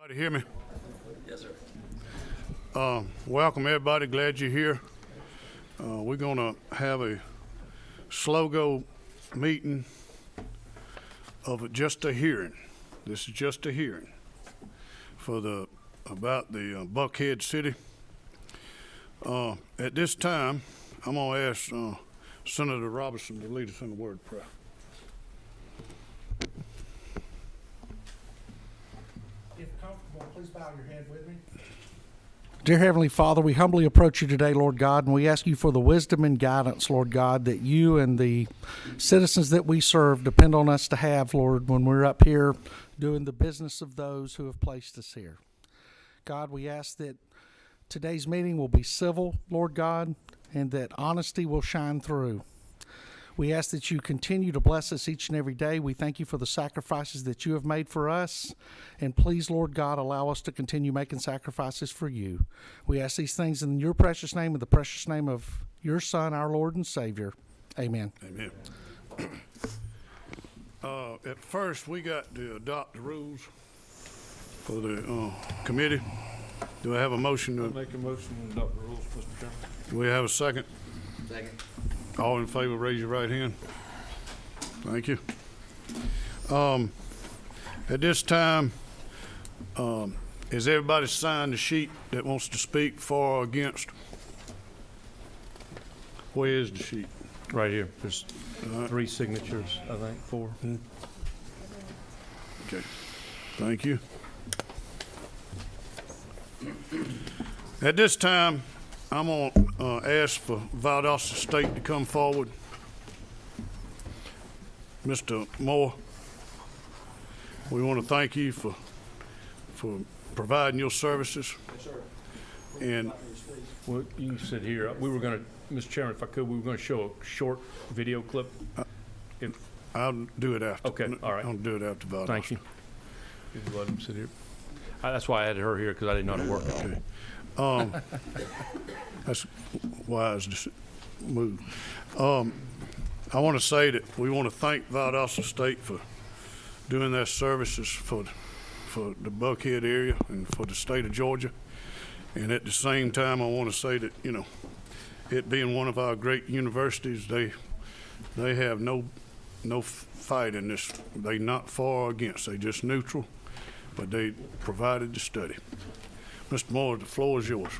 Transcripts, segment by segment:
Everybody hear me? Yes, sir. Welcome everybody, glad you're here. We're gonna have a slow-go meeting of just a hearing. This is just a hearing for about the Buckhead City. At this time, I'm gonna ask Senator Robertson to lead us in the word of prayer. If comfortable, please bow your head with me. Dear Heavenly Father, we humbly approach you today, Lord God, and we ask you for the wisdom and guidance, Lord God, that you and the citizens that we serve depend on us to have, Lord, when we're up here doing the business of those who have placed us here. God, we ask that today's meeting will be civil, Lord God, and that honesty will shine through. We ask that you continue to bless us each and every day. We thank you for the sacrifices that you have made for us. And please, Lord God, allow us to continue making sacrifices for you. We ask these things in your precious name and the precious name of your Son, our Lord and Savior. Amen. Amen. At first, we got to adopt the rules for the committee. Do I have a motion? I'll make a motion to adopt the rules, Mr. Chairman. Do we have a second? Second. All in favor, raise your right hand. Thank you. At this time, has everybody signed the sheet that wants to speak for or against? Where is the sheet? Right here. There's 3 signatures, I think, 4. Okay, thank you. At this time, I'm going to ask for Valdosta State to come forward. Mr. Moore, we want to thank you for providing your services. Yes, sir. And Well, you can sit here. We were going to, Mr. Chairman, if I could, we were going to show a short video clip. I'll do it after. Okay, all right. I'll do it after Valdosta. Thank you. Just let him sit here. That's why I had her here, because I didn't know how to work it. Okay. That's wise to move. I want to say that we want to thank Valdosta State for doing their services for the Buckhead area and for the state of Georgia. And at the same time, I want to say that, you know, it being one of our great universities, they have no fight in this. They not for or against. They just neutral, but they provided the study. Mr. Moore, the floor is yours.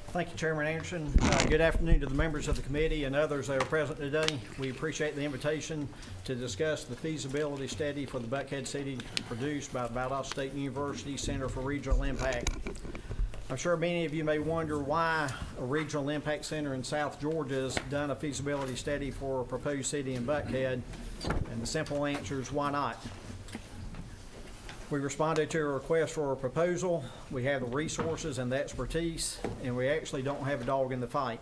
Thank you, Chairman Anderson. Good afternoon to the members of the committee and others that are present today. We appreciate the invitation to discuss the feasibility study for the Buckhead City produced by Valdosta State University Center for Regional Impact. I'm sure many of you may wonder why a regional impact center in South Georgia has done a feasibility study for a proposed city in Buckhead, and the simple answer is why not? We responded to a request for a proposal. We have the resources and the expertise, and we actually don't have a dog in the fight.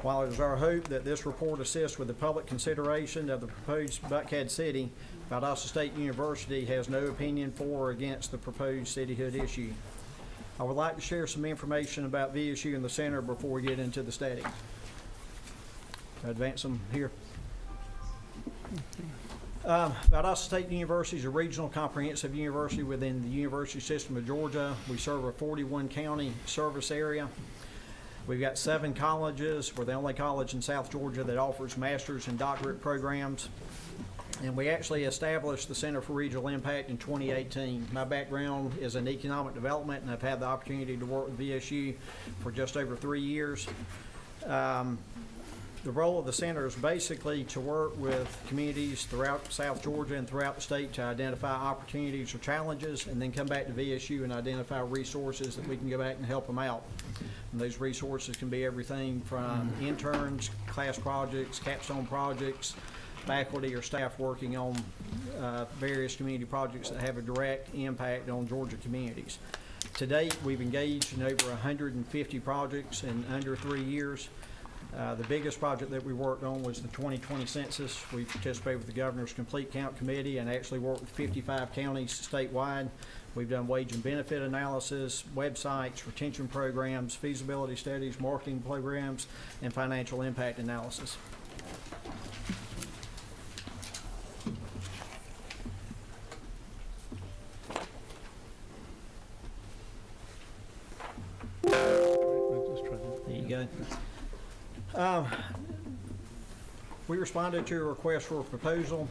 While it is our hope that this report assists with the public consideration of the proposed Buckhead City, Valdosta State University has no opinion for or against the proposed cityhood issue. I would like to share some information about VSU and the center before we get into the study. Advance them here. Valdosta State University is a regional comprehensive university within the University System of Georgia. We serve a 41 county service area. We've got 7 colleges. We're the only college in South Georgia that offers master's and doctorate programs. And we actually established the Center for Regional Impact in 2018. My background is in economic development, and I've had the opportunity to work with VSU for just over 3 years. The role of the center is basically to work with communities throughout South Georgia and throughout the state to identify opportunities or challenges, and then come back to VSU and identify resources that we can go back and help them out. And those resources can be everything from interns, class projects, capstone projects, faculty or staff working on various community projects that have a direct impact on Georgia communities. To date, we've engaged in over 150 projects in under 3 years. The biggest project that we worked on was the 2020 census. We participated with the Governor's Complete Count Committee and actually worked with 55 counties statewide. We've done wage and benefit analysis, websites, retention programs, feasibility studies, marketing programs, and financial impact analysis. We responded to your request for a proposal.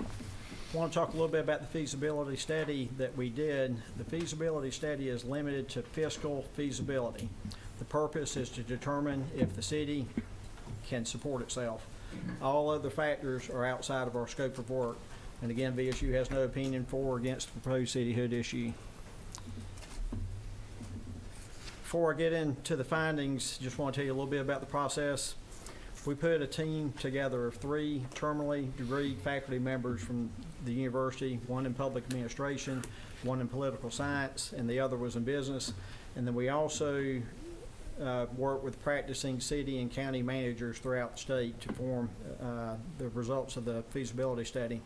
I want to talk a little bit about the feasibility study that we did. The feasibility study is limited to fiscal feasibility. The purpose is to determine if the city can support itself. All other factors are outside of our scope of work. And again, VSU has no opinion for or against the proposed cityhood issue. Before I get into the findings, just want to tell you a little bit about the process. We put a team together of 3 terminally degreed faculty members from the university, one in public administration, one in political science, and the other was in business. And then we also work with practicing city and county managers throughout the state to form the results of the feasibility study.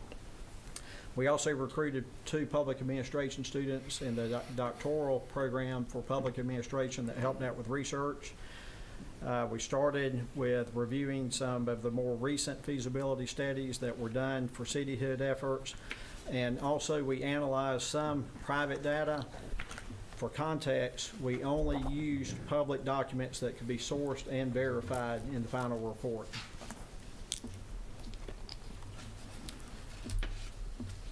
We also recruited 2 public administration students in the doctoral program for public administration that helped out with research. We started with reviewing some of the more recent feasibility studies that were done for cityhood efforts. And also we analyzed some private data. For context, we only used public documents that could be sourced and verified in the final report.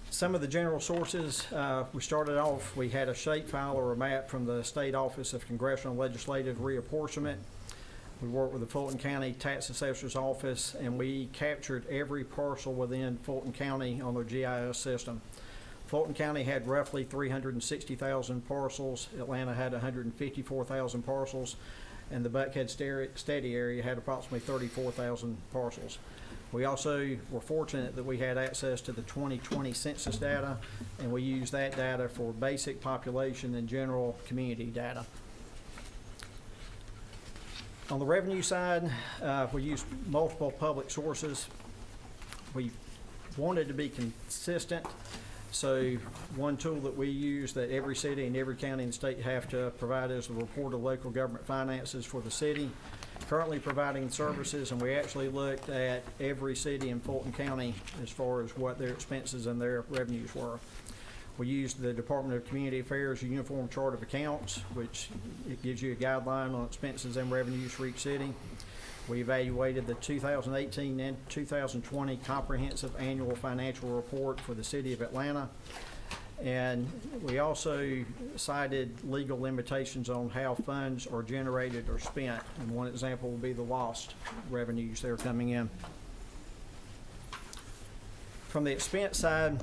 Some of the general sources, we started off, we had a shapefile or a map from the State Office of Congressional Legislative Reapportionment. We worked with the Fulton County Tax Assessor's Office, and we captured every parcel within Fulton County on their GIS system. Fulton County had roughly 360,000 parcels. Atlanta had 154,000 parcels, and the Buckhead Study area had approximately 34,000 parcels. We also were fortunate that we had access to the 2020 census data, and we used that data for basic population and general community data. On the revenue side, we used multiple public sources. We wanted to be consistent, so one tool that we use that every city and every county in the state have to provide is the report of local government finances for the city currently providing services, and we actually looked at every city in Fulton County as far as what their expenses and their revenues were. We used the Department of Community Affairs Uniform Chart of Accounts, which it gives you a guideline on expenses and revenues for each city. We evaluated the 2018 and 2020 Comprehensive Annual Financial Report for the City of Atlanta. And we also cited legal limitations on how funds are generated or spent. And one example would be the lost revenues that are coming in. From the expense side,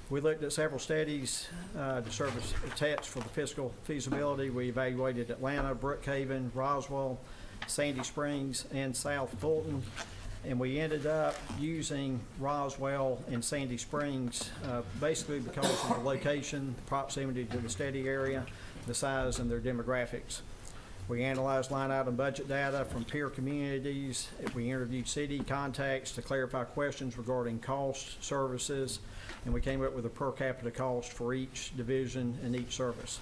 we looked at several studies to serve as a test for the fiscal feasibility. We evaluated Atlanta, Brookhaven, Roswell, Sandy Springs, and South Fulton. And we ended up using Roswell and Sandy Springs basically because of the location, the proximity to the study area, the size, and their demographics. We analyzed line item budget data from peer communities. We interviewed city contacts to clarify questions regarding cost, services, and we came up with a per capita cost for each division and each service.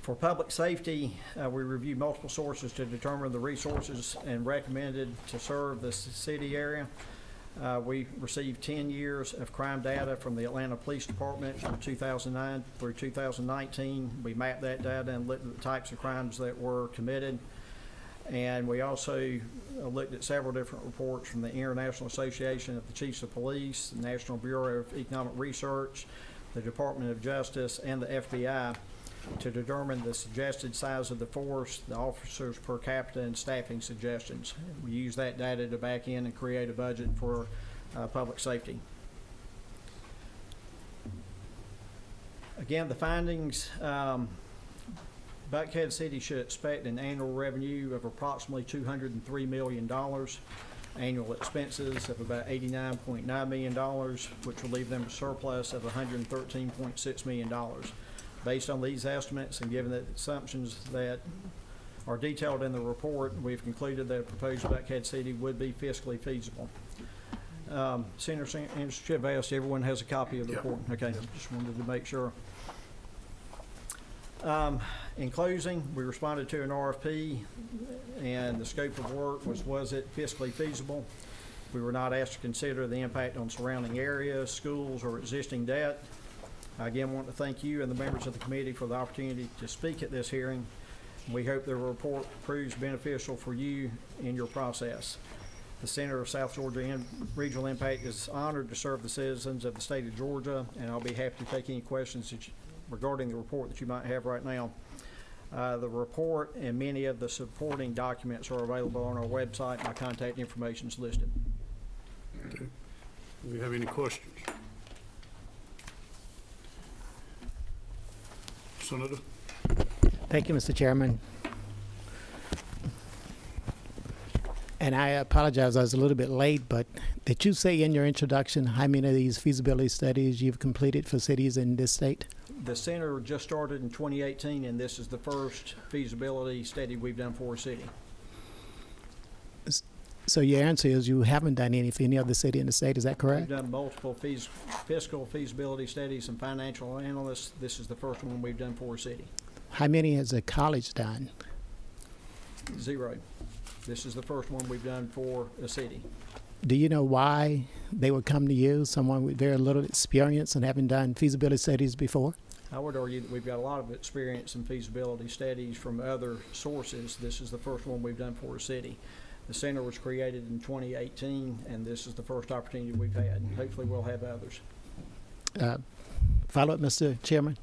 For public safety, we reviewed multiple sources to determine the resources and recommended to serve the city area. We received 10 years of crime data from the Atlanta Police Department from 2009 through 2019. We mapped that data and looked at the types of crimes that were committed. And we also looked at several different reports from the International Association of the Chiefs of Police, the National Bureau of Economic Research, the Department of Justice, and the FBI to determine the suggested size of the force, the officers per capita, and staffing suggestions. We use that data to back in and create a budget for public safety. Again, the findings, Buckhead City should expect an annual revenue of approximately $203 million, annual expenses of about $89.9 million, which will leave them a surplus of $113.6 million. Based on these estimates and given the assumptions that are detailed in the report, we've concluded that a proposed Buckhead City would be fiscally feasible. Senator Anderson should have asked, everyone has a copy of the report. Okay, just wanted to make sure. In closing, we responded to an RFP, and the scope of work was it fiscally feasible? We were not asked to consider the impact on surrounding areas, schools, or existing debt. I again want to thank you and the members of the committee for the opportunity to speak at this hearing. We hope the report proves beneficial for you in your process. The Center of South Georgia Regional Impact is honored to serve the citizens of the state of Georgia, and I'll be happy to take any questions regarding the report that you might have right now. The report and many of the supporting documents are available on our website. My contact information is listed. Do we have any questions? Senator? Thank you, Mr. Chairman. And I apologize, I was a little bit late, but did you say in your introduction how many of these feasibility studies you've completed for cities in this state? The center just started in 2018, and this is the first feasibility study we've done for a city. So your answer is you haven't done any for any other city in the state, is that correct? We've done multiple fiscal feasibility studies and financial analysts. This is the first one we've done for a city. How many has a college done? 0. This is the first one we've done for a city. Do you know why they would come to you, someone with very little experience and having done feasibility studies before? I would argue that we've got a lot of experience in feasibility studies from other sources. This is the first one we've done for a city. The center was created in 2018, and this is the first opportunity we've had. Hopefully we'll have others. Follow up, Mr. Chairman.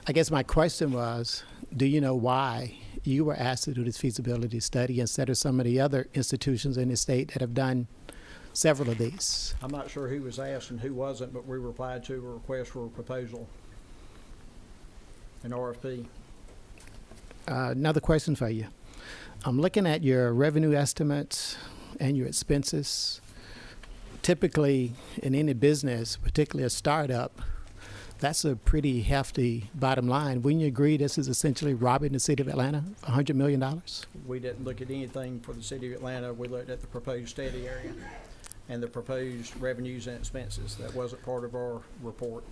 I guess my question was, do you know why you were asked to do this feasibility study instead of some of the other institutions in the state that have done several of these? I'm not sure who was asked and who wasn't, but we replied to a request for a proposal, an RFP. Another question for you. I'm looking at your revenue estimates and your expenses. Typically, in any business, particularly a startup, that's a pretty hefty bottom line. Wouldn't you agree this is essentially robbing the city of Atlanta of $100 million? We didn't look at anything for the city of Atlanta. We looked at the proposed study area and the proposed revenues and expenses. That wasn't part of our report.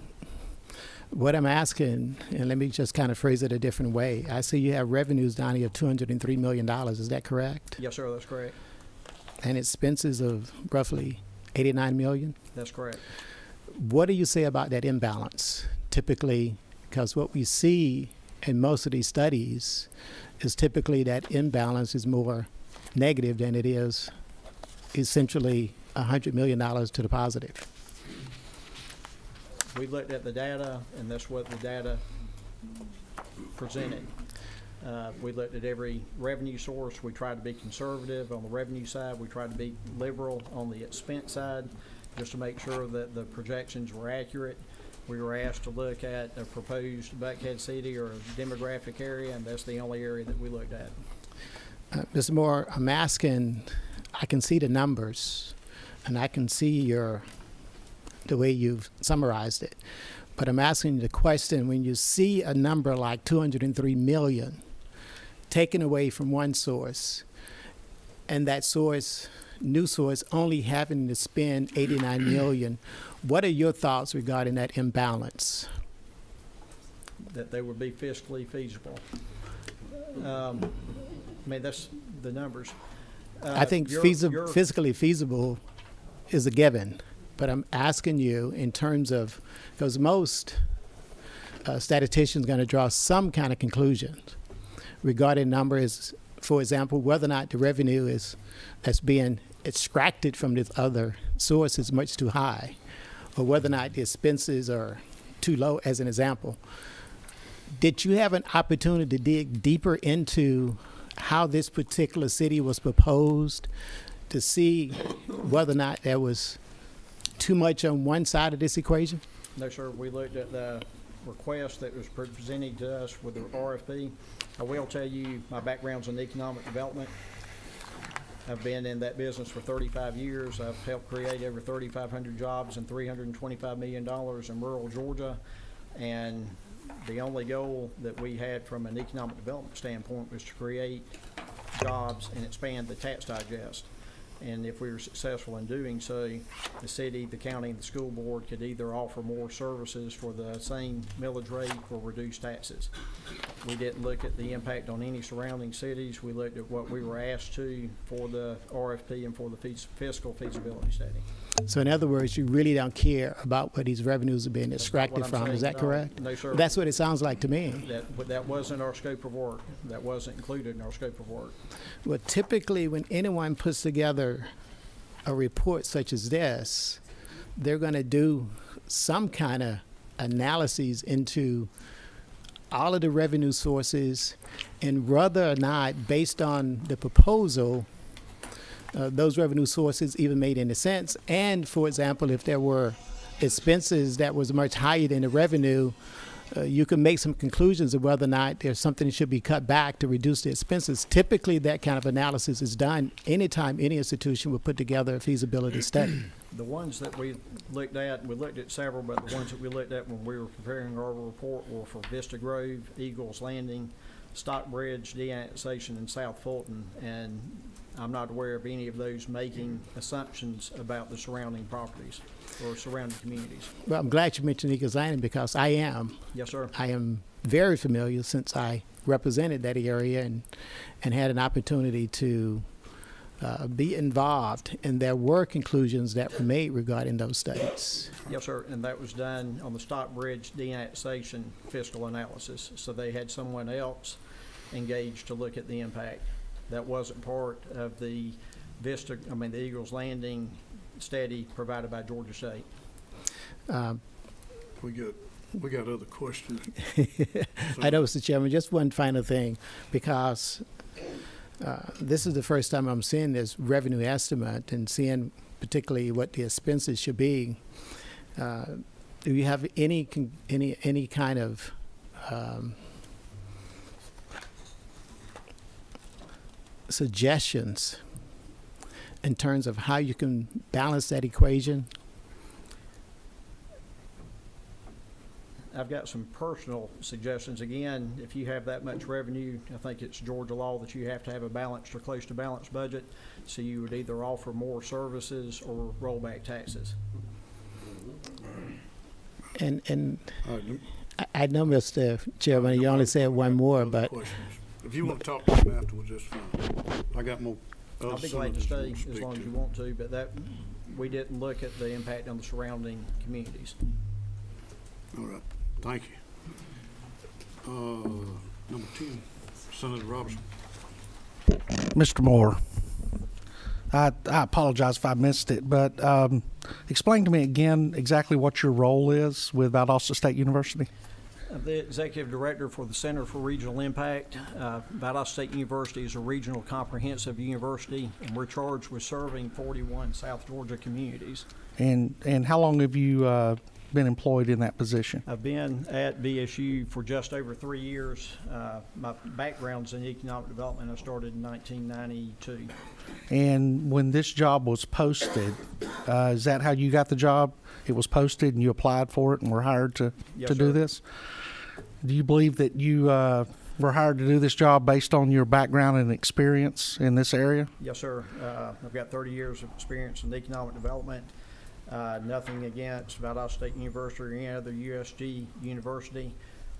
What I'm asking, and let me just kind of phrase it a different way. I see you have revenues down here of $203 million. Is that correct? Yes, sir, that's correct. And expenses of roughly $89 million? That's correct. What do you say about that imbalance? Typically, because what we see in most of these studies is typically that imbalance is more negative than it is essentially $100 million to the positive. We looked at the data, and that's what the data presented. We looked at every revenue source. We tried to be conservative on the revenue side. We tried to be liberal on the expense side, just to make sure that the projections were accurate. We were asked to look at a proposed Buckhead City or a demographic area, and that's the only area that we looked at. Mr. Moore, I'm asking, I can see the numbers, and I can see the way you've summarized it. But I'm asking the question, when you see a number like 203 million taken away from one source, and that source, new source, only having to spend 89 million, what are your thoughts regarding that imbalance? That they would be fiscally feasible. I mean, that's the numbers. I think physically feasible is a given. But I'm asking you in terms of, because most statisticians are going to draw some kind of conclusion regarding numbers, for example, whether or not the revenue that's being extracted from this other source is much too high, or whether or not the expenses are too low, as an example. Did you have an opportunity to dig deeper into how this particular city was proposed to see whether or not there was too much on one side of this equation? No, sir. We looked at the request that was presented to us with the RFP. I will tell you, my background's in economic development. I've been in that business for 35 years. I've helped create over 3,500 jobs and $325 million in rural Georgia. And the only goal that we had from an economic development standpoint was to create jobs and expand the tax digest. And if we were successful in doing so, the city, the county, and the school board could either offer more services for the same millage rate or reduce taxes. We didn't look at the impact on any surrounding cities. We looked at what we were asked to for the RFP and for the fiscal feasibility study. So in other words, you really don't care about where these revenues are being extracted what I'm from. Is saying. that No, correct? no, sir. That's what it sounds like to me. That wasn't our scope of work. That wasn't included in our scope of work. Well, typically when anyone puts together a report such as this, they're going to do some kind of analyses into all of the revenue sources and whether or not, based on the proposal, those revenue sources even made any sense. And, for example, if there were expenses that was much higher than the revenue, you can make some conclusions of whether or not there's something that should be cut back to reduce the expenses. Typically, that kind of analysis is done anytime any institution will put together a feasibility study. The ones that we looked at, we looked at several, but the ones that we looked at when we were preparing our report were for Vista Grove, Eagles Landing, Stockbridge, de-annexation, and South Fulton. And I'm not aware of any of those making assumptions about the surrounding properties or surrounding communities. Well, I'm glad you mentioned Eagles Landing because I am. Yes, sir. I am very familiar since I represented that area and had an opportunity to be involved, and there were conclusions that were made regarding those studies. Yes, sir, and that was done on the Stockbridge de-annexation fiscal analysis. So they had someone else engaged to look at the impact. That wasn't part of the the Eagles Landing study provided by Georgia State. We got other questions. I know, Mr. Chairman, just one final thing, because this is the first time I'm seeing this revenue estimate and seeing particularly what the expenses should be. Do you have any kind of suggestions in terms of how you can balance that equation? I've got some personal suggestions. Again, if you have that much revenue, I think it's Georgia law that you have to have a balanced or close to balanced budget. So you would either offer more services or roll back taxes. And All right, I know, Mr. Chairman, you only said one more, other but questions. If you want to talk to me afterwards, that's fine. I got more. I'll be glad to stay as long as you want to, but that, we didn't look at the impact on the surrounding communities. All right, thank you. Number 10, Senator Robertson. Mr. Moore, I apologize if I missed it, but explain to me again exactly what your role is with Valdosta State University. I'm the Executive Director for the Center for Regional Impact. Valdosta State University is a regional comprehensive university, and we're charged with serving 41 South Georgia communities. And how long have you been employed in that position? I've been at VSU for just over 3 years. My background's in economic development. I started in 1992. And when this job was posted, is that how you got the job? It was posted and you applied for it and were hired to Yes, do sir. this? Do you believe that you were hired to do this job based on your background and experience in this area? Yes, sir. I've got 30 years of experience in economic development. Nothing against Valdosta State University or any other USG university.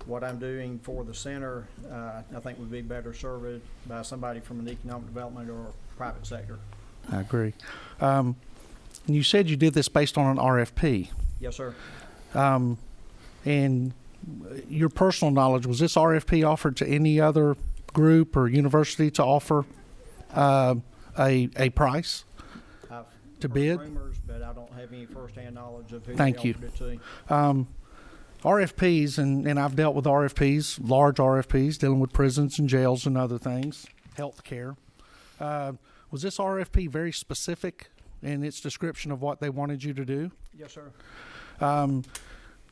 What I'm doing for the center, I think would be better served by somebody from an economic development or private sector. I agree. And you said you did this based on an RFP. Yes, sir. And your personal knowledge, was this RFP offered to any other group or university to offer a price? I've To heard bid? rumors, but I don't have any firsthand knowledge of who Thank they you. offered it to. RFPs, and I've dealt with RFPs, large RFPs, dealing with prisons and jails and other things, healthcare. Was this RFP very specific in its description of what they wanted you to do? Yes, sir.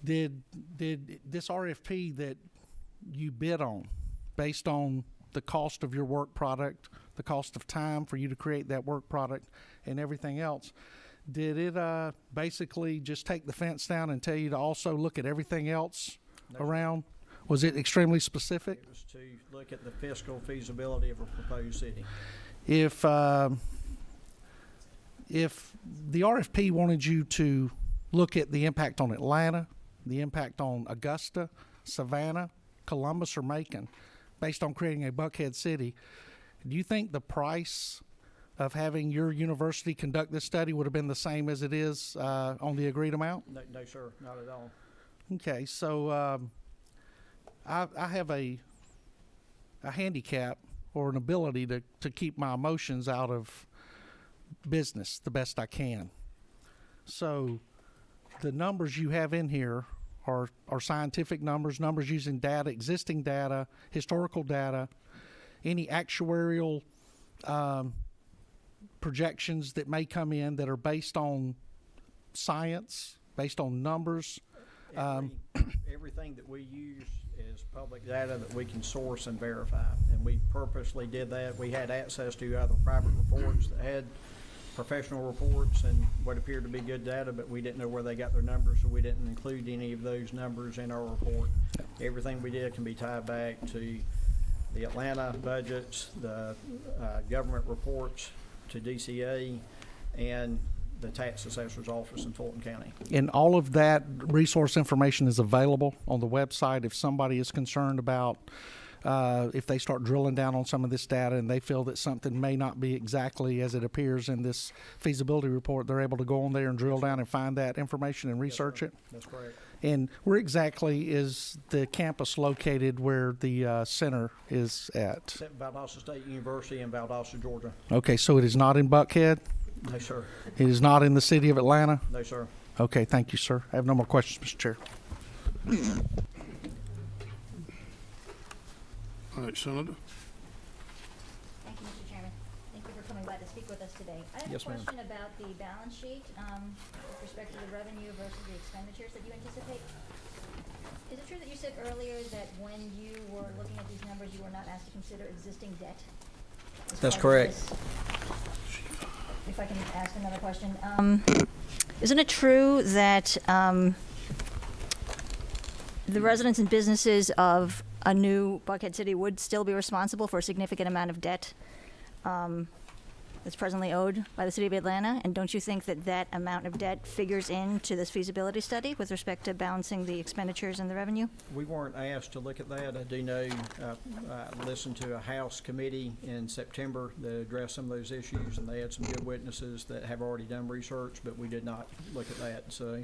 Did this RFP that you bid on, based on the cost of your work product, the cost of time for you to create that work product, and everything else, did it basically just take the fence down and tell you to also look at everything else No, sir. around? Was it extremely specific? It was to look at the fiscal feasibility of a proposed city. If the RFP wanted you to look at the impact on Atlanta, the impact on Augusta, Savannah, Columbus, or Macon, based on creating a Buckhead city, do you think the price of having your university conduct this study would have been the same as it is on the agreed amount? No, sir, not at all. Okay, so I have a handicap or an ability to keep my emotions out of business the best I can. So the numbers you have in here are scientific numbers using data, existing data, historical data, any actuarial projections that may come in that are based on science, based on numbers. Everything that we use is public data that we can source and verify, and we purposely did that. We had access to other private reports that had professional reports and what appeared to be good data, but we didn't know where they got their numbers, so we didn't include any of those numbers in our report. Everything we did can be tied back to the Atlanta budgets, the government reports to DCA, and the tax assessor's office in Fulton County. And all of that resource information is available on the website if somebody is concerned about if they start drilling down on some of this data and they feel that something may not be exactly as it appears in this feasibility report, they're able to go on there and drill down and find that information and research it. That's correct. And where exactly is the campus located where the center is at? It's at Valdosta State University in Valdosta, Georgia. Okay, so it is not in Buckhead? No, sir. It is not in the city of Atlanta? No, sir. Okay, thank you, sir. I have no more questions, Mr. Chair. All right, Senator. Thank you, Mr. Chairman. Thank you for coming by to speak with us today. I have Yes, a ma'am. question about the balance sheet with respect to the revenue versus the expenditures that you anticipate. Is it true that you said earlier that when you were looking at these numbers, you were not asked to consider existing debt? as That's part of correct. this? If I can ask another question. Isn't it true that the residents and businesses of a new Buckhead City would still be responsible for a significant amount of debt that's presently owed by the City of Atlanta? And don't you think that that amount of debt figures into this feasibility study with respect to balancing the expenditures and the revenue? We weren't asked to look at that. I do know, I listened to a House committee in September that addressed some of those issues, and they had some good witnesses that have already done research, but we did not look at that. So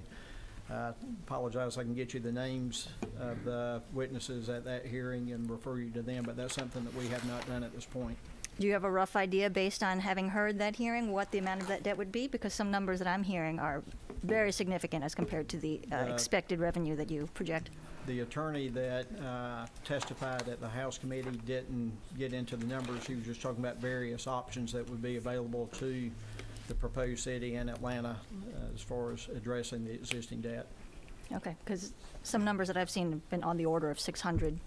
I apologize, I can get you the names of the witnesses at that hearing and refer you to them, but that's something that we have not done at this point. Do you have a rough idea, based on having heard that hearing, what the amount of that debt would be? Because some numbers that I'm hearing are very significant as compared to the expected revenue that you project. The attorney that testified at the House committee didn't get into the numbers. He was just talking about various options that would be available to the proposed city in Atlanta as far as addressing the existing debt. Okay, because some numbers that I've seen have been on the order of $600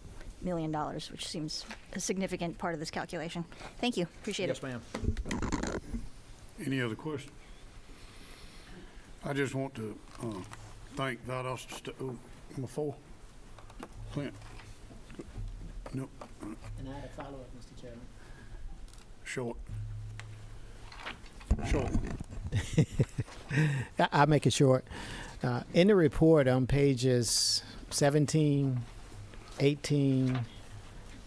million, which seems a significant part of this calculation. Thank you. Appreciate Yes, it. ma'am. Any other questions? I just want to thank Valdosta number 4. Clint. Nope. And I had a follow-up, Mr. Chairman. Short. I'll make it short. In the report on pages 17, 18,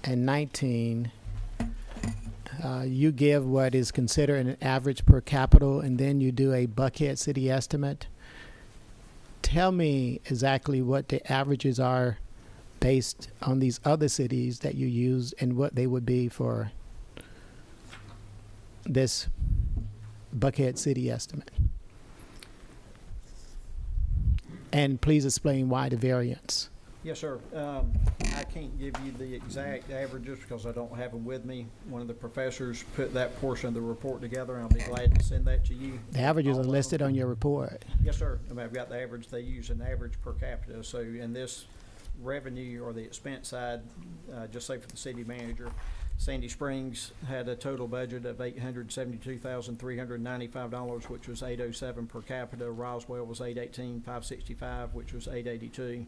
and 19, you give what is considered an average per capita, and then you do a Buckhead City estimate. Tell me exactly what the averages are based on these other cities that you use and what they would be for this Buckhead City estimate. And please explain why the variance. Yes, sir. I can't give you the exact averages because I don't have them with me. One of the professors put that portion of the report together, and I'll be glad to send that to you. The averages All are of listed them. on your report. Yes, sir. I mean, I've got the average. They use an average per capita. So in this revenue or the expense side, just say for the city manager, Sandy Springs had a total budget of $872,395, which was $807 per capita. Roswell was $818,565, which was $882.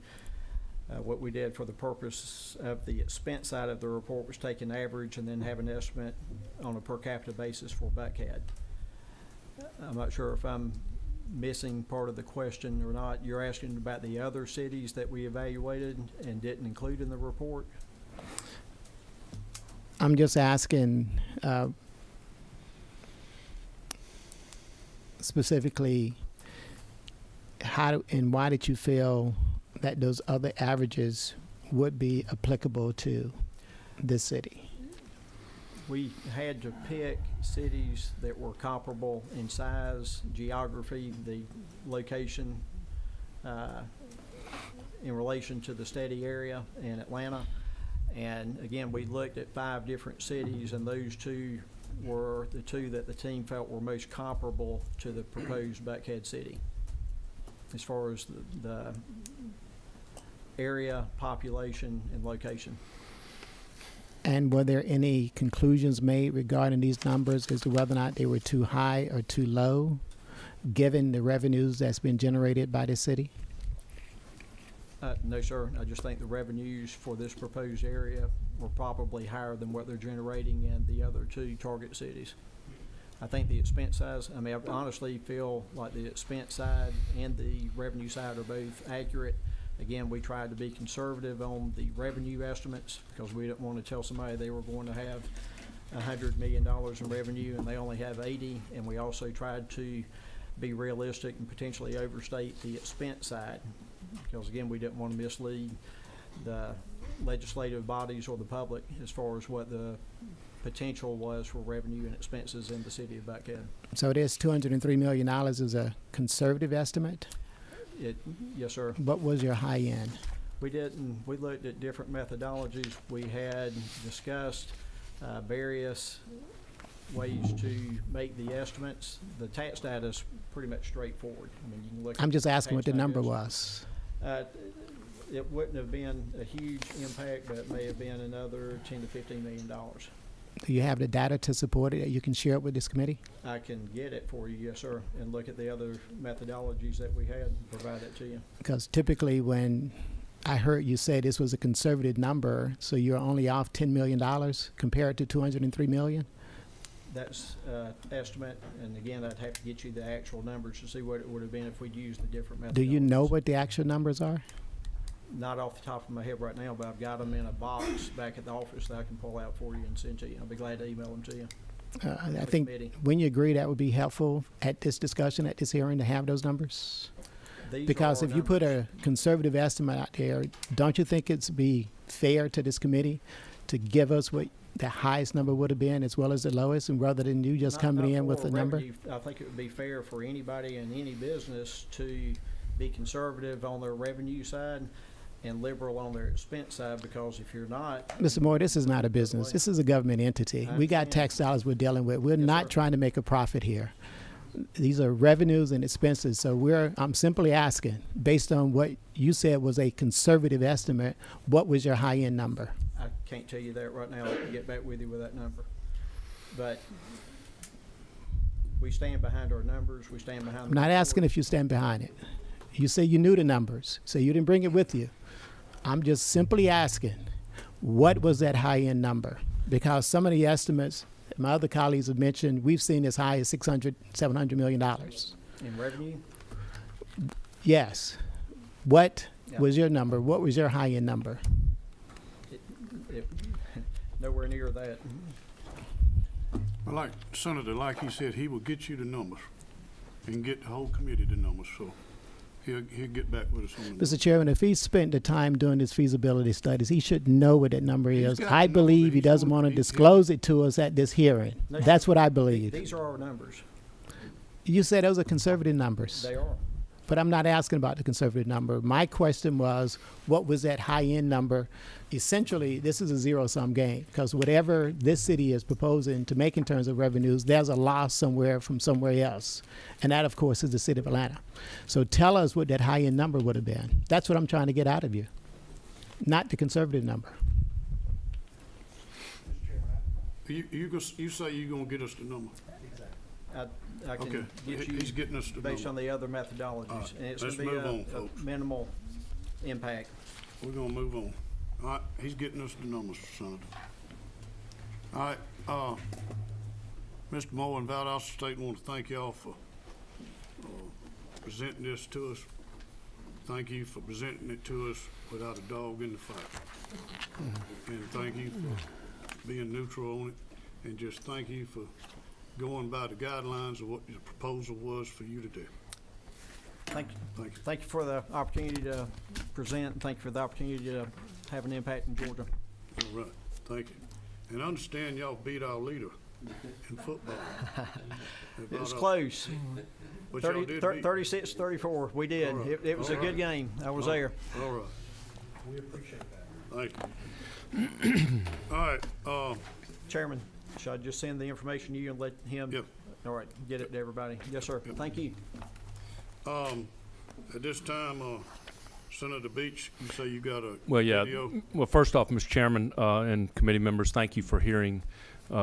What we did for the purpose of the expense side of the report was take an average and then have an estimate on a per capita basis for Buckhead. I'm not sure if I'm missing part of the question or not. You're asking about the other cities that we evaluated and didn't include in the report? I'm just asking, specifically, and why did you feel that those other averages would be applicable to this city? We had to pick cities that were comparable in size, geography, the location, in relation to the study area in Atlanta. And again, we looked at 5 different cities, and those 2 were the 2 that the team felt were most comparable to the proposed Buckhead city as far as the area, population, and location. And were there any conclusions made regarding these numbers as to whether or not they were too high or too low, given the revenues that's been generated by the city? No, sir. I just think the revenues for this proposed area were probably higher than what they're generating in the other 2 target cities. I think the expense side, I mean, I honestly feel like the expense side and the revenue side are both accurate. Again, we tried to be conservative on the revenue estimates because we didn't want to tell somebody they were going to have $100 million in revenue and they only have 80. And we also tried to be realistic and potentially overstate the expense side because, again, we didn't want to mislead the legislative bodies or the public as far as what the potential was for revenue and expenses in the city of Buckhead. So this $203 million is a conservative estimate? Yes, sir. What was your high end? We looked at different methodologies. We had discussed various ways to make the estimates. The tax data is pretty much straightforward. I mean, you can look. I'm just at asking what the tax number data. was. It wouldn't have been a huge impact, but it may have been another $10 to $15 million. Do you have the data to support it that you can share it with this committee? I can get it for you, yes, sir, and look at the other methodologies that we had and provide it to you. Because typically when I heard you say this was a conservative number, so you're only off $10 million compared to $203 million? That's estimate, and again, I'd have to get you the actual numbers to see what it would have been if we'd used the different methodologies. Do you know what the actual numbers are? Not off the top of my head right now, but I've got them in a box back at the office that I can pull out for you and send to you. I'll be glad to email them to you. I think when you agree, that would be helpful at this discussion, at this hearing, to have those numbers. These Because are if our you put numbers. a conservative estimate out there, don't you think it's be fair to this committee to give us what the highest number would have been as well as the lowest, and rather than you just coming in with for a number? revenue, I think it would be fair for anybody in any business to be conservative on their revenue side and liberal on their expense side, because if you're not, Mr. Moore, this is not a business. This is a government entity. I We got understand. tax dollars we're dealing with. We're Yes, not sir. trying to make a profit here. These are revenues and expenses. So I'm simply asking, based on what you said was a conservative estimate, what was your high-end number? I can't tell you that right now. I can get back with you with that number. But we stand behind our numbers. We stand behind. I'm not asking if you stand behind it. You say you knew the numbers, so you didn't bring it with you. I'm just simply asking, what was that high-end number? Because some of the estimates my other colleagues have mentioned, we've seen as high as $600, $700 million. In revenue, Yes. What Yeah. was your number? What was your high-end number? it nowhere near that. Well, like Senator, like he said, he will get you the numbers and get the whole committee the numbers, so he'll get back with us on the Mr. Chairman, if he spent the time doing his feasibility studies, he should know what that number He's is. got I the number believe that he he's doesn't going- want to he- disclose it to us at this hearing. No, That's what I believe. These are our numbers. You said those are conservative numbers, They are. but I'm not asking about the conservative number. My question was, what was that high-end number? Essentially, this is a zero-sum game, because whatever this city is proposing to make in terms of revenues, there's a loss somewhere from somewhere else. And that, of course, is the city of Atlanta. So tell us what that high-end number would have been. That's what I'm trying to get out of you, not the conservative number. You say you're gonna get us the number? I can Okay, get you he's getting us the based on number. the other methodologies, All right, and it's let's going to be move on, a folks. minimal impact. We're gonna move on. All right, he's getting us the numbers, Senator. All right, Mr. Moore and Valdosta State want to thank y'all for presenting this to us. Thank you for presenting it to us without a dog in the fight. And thank you for being neutral on it. And just thank you for going by the guidelines of what the proposal was for you to do. Thank you. Thank you. Thank you for the opportunity to present, and thank you for the opportunity to have an impact in Georgia. All right, thank you. And I understand y'all beat our leader in football. It was close. But y'all did beat. 36-34. We did. All right. It was a good game. I was there. All right. We appreciate that. Thank you. All right, Chairman, should I just send the information to you and let him? Yep. All right, get it to everybody. Yes, sir. Thank you. at this time, Senator Beach, you say you got a Well, yeah. video? Well, first off, Mr. Chairman and committee members, thank you for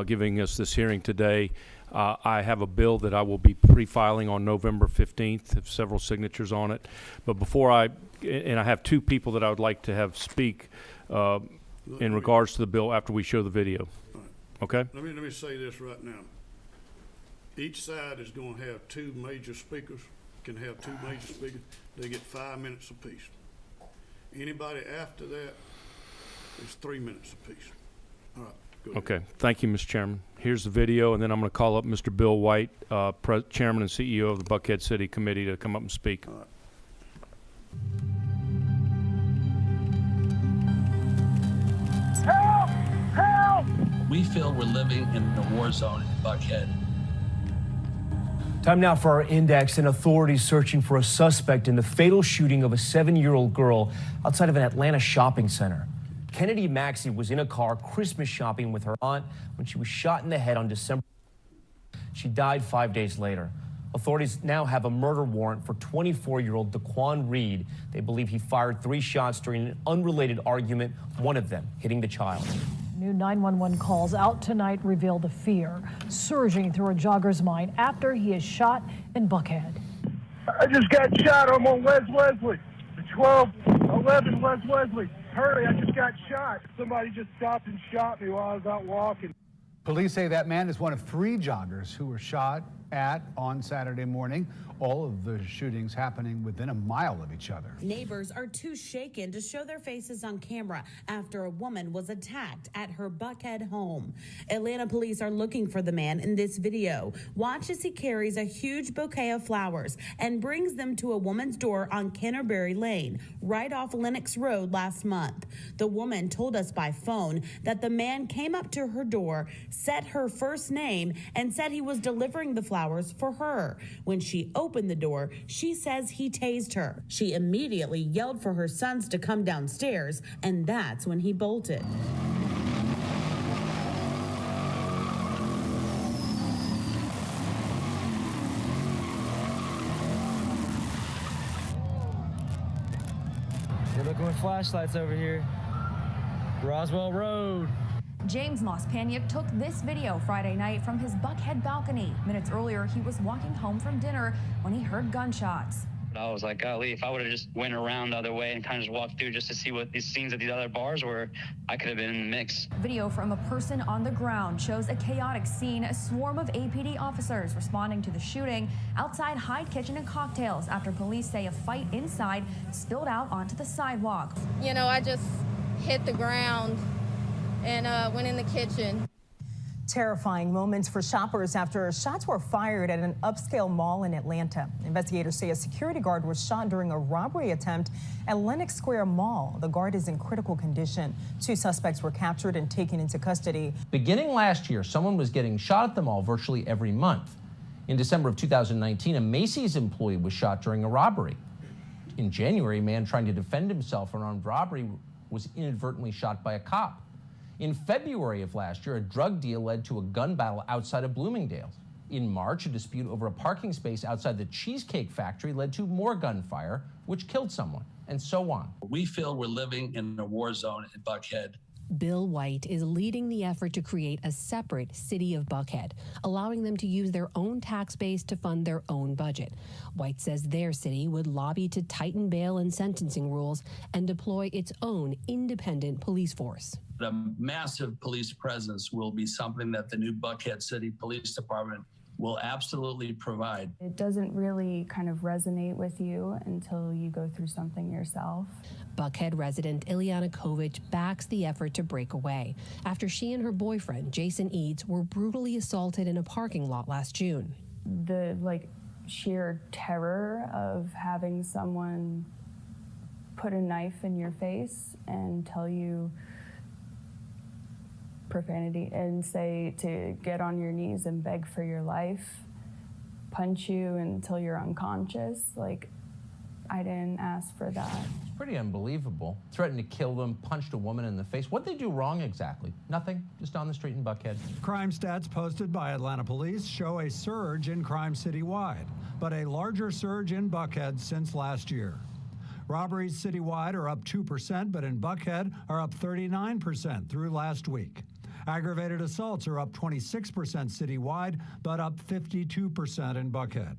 giving us this hearing today. I have a bill that I will be pre-filing on November 15th, have several signatures on it. But before I have two people that I would like to have speak in regards to the bill after we show the video. Okay? Let me say this right now. Each side is going to have two major speakers, can have two major speakers. They get 5 minutes apiece. Anybody after that is 3 minutes apiece. All right, go ahead. Okay. Thank you, Mr. Chairman. Here's the video, and then I'm going to call up Mr. Bill White, Chairman and CEO of the Buckhead City Committee, to come up and speak. All right. Help! Help! We feel we're living in a war zone in Buckhead. Time now for our index, and authorities searching for a suspect in the fatal shooting of a 7-year-old girl outside of an Atlanta shopping center. Kennedy Maxey was in a car Christmas shopping with her aunt when she was shot in the head on December. She died 5 days later. Authorities now have a murder warrant for 24-year-old Daquan Reed. They believe he fired 3 shots during an unrelated argument, one of them hitting the child. New 911 calls out tonight reveal the fear surging through a jogger's mind after he is shot in Buckhead. I just got shot. I'm on West Wesley. 1211 West Wesley. Hurry, I just got shot. Somebody just stopped and shot me while I was out walking. Police say that man is one of 3 joggers who were shot at on Saturday morning. All of the shootings happening within a mile of each other. Neighbors are too shaken to show their faces on camera after a woman was attacked at her Buckhead home. Atlanta police are looking for the man in this video. Watch as he carries a huge bouquet of flowers and brings them to a woman's door on Canterbury Lane, right off Lenox Road last month. The woman told us by phone that the man came up to her door, said her first name, and said he was delivering the flowers for her. When she opened the door, she says he tased her. She immediately yelled for her sons to come downstairs, and that's when he bolted. They're looking with flashlights over here. Roswell Road. James Mospaniak took this video Friday night from his Buckhead balcony. Minutes earlier, he was walking home from dinner when he heard gunshots. I was like, golly, if I would have just went around the other way and kind of just walked through just to see what these scenes at these other bars were, I could have been in the mix. Video from a person on the ground shows a chaotic scene, a swarm of APD officers responding to the shooting outside Hyde Kitchen and Cocktails after police say a fight inside spilled out onto the sidewalk. You know, I just hit the ground and went in the kitchen. Terrifying moments for shoppers after shots were fired at an upscale mall in Atlanta. Investigators say a security guard was shot during a robbery attempt at Lenox Square Mall. The guard is in critical condition. 2 suspects were captured and taken into custody. Beginning last year, someone was getting shot at the mall virtually every month. In December of 2019, a Macy's employee was shot during a robbery. In January, a man trying to defend himself in an armed robbery was inadvertently shot by a cop. In February of last year, a drug deal led to a gun battle outside of Bloomingdale's. In March, a dispute over a parking space outside the Cheesecake Factory led to more gunfire, which killed someone, and so on. We feel we're living in a war zone in Buckhead. Bill White is leading the effort to create a separate city of Buckhead, allowing them to use their own tax base to fund their own budget. White says their city would lobby to tighten bail and sentencing rules and deploy its own independent police force. A massive police presence will be something that the new Buckhead City Police Department will absolutely provide. It doesn't really kind of resonate with you until you go through something yourself. Buckhead resident Ileana Kovic backs the effort to break away after she and her boyfriend, Jason Eads, were brutally assaulted in a parking lot last June. The sheer terror of having someone put a knife in your face and tell you profanity and say to get on your knees and beg for your life, punch you until you're unconscious. I didn't ask for that. It's pretty unbelievable. Threatened to kill them, punched a woman in the face. What'd they do wrong exactly? Nothing, just on the street in Buckhead. Crime stats posted by Atlanta police show a surge in crime citywide, but a larger surge in Buckhead since last year. Robberies citywide are up 2%, but in Buckhead are up 39% through last week. Aggravated assaults are up 26% citywide, but up 52% in Buckhead.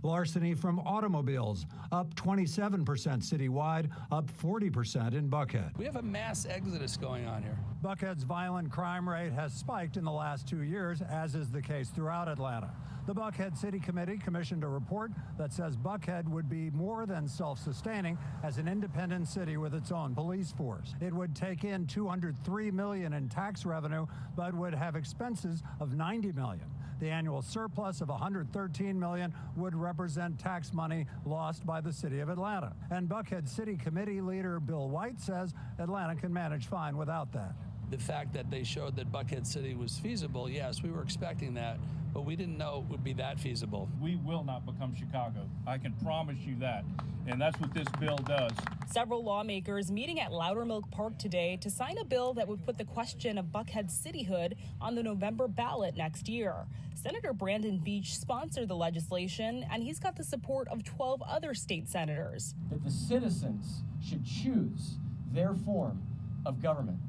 Larceny from automobiles up 27% citywide, up 40% in Buckhead. We have a mass exodus going on here. Buckhead's violent crime rate has spiked in the last 2 years, as is the case throughout Atlanta. The Buckhead City Committee commissioned a report that says Buckhead would be more than self-sustaining as an independent city with its own police force. It would take in $203 million in tax revenue, but would have expenses of $90 million. The annual surplus of $113 million would represent tax money lost by the city of Atlanta. And Buckhead City Committee leader Bill White says Atlanta can manage fine without that. The fact that they showed that Buckhead City was feasible, yes, we were expecting that, but we didn't know it would be that feasible. We will not become Chicago. I can promise you that. And that's what this bill does. Several lawmakers meeting at Loudermilk Park today to sign a bill that would put the question of Buckhead cityhood on the November ballot next year. Senator Brandon Beach sponsored the legislation, and he's got the support of 12 other state senators. That the citizens should choose their form of government.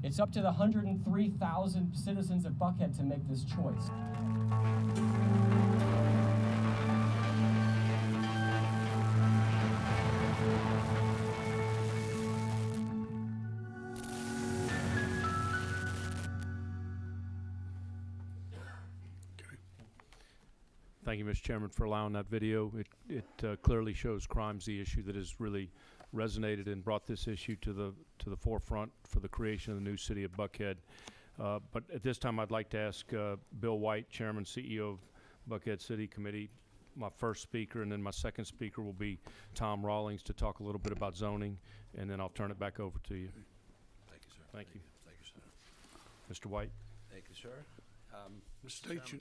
It's up to the 103,000 citizens of Buckhead to make this choice. Thank you, Mr. Chairman, for allowing that video. It clearly shows crime's the issue that has really resonated and brought this issue to the forefront for the creation of the new city of Buckhead. But at this time, I'd like to ask Bill White, Chairman, CEO of Buckhead City Committee, my first speaker, and then my second speaker will be Tom Rawlings to talk a little bit about zoning, and then I'll turn it back over to you. Thank you, sir. Thank you. Thank you, sir. Mr. White. Thank you, sir.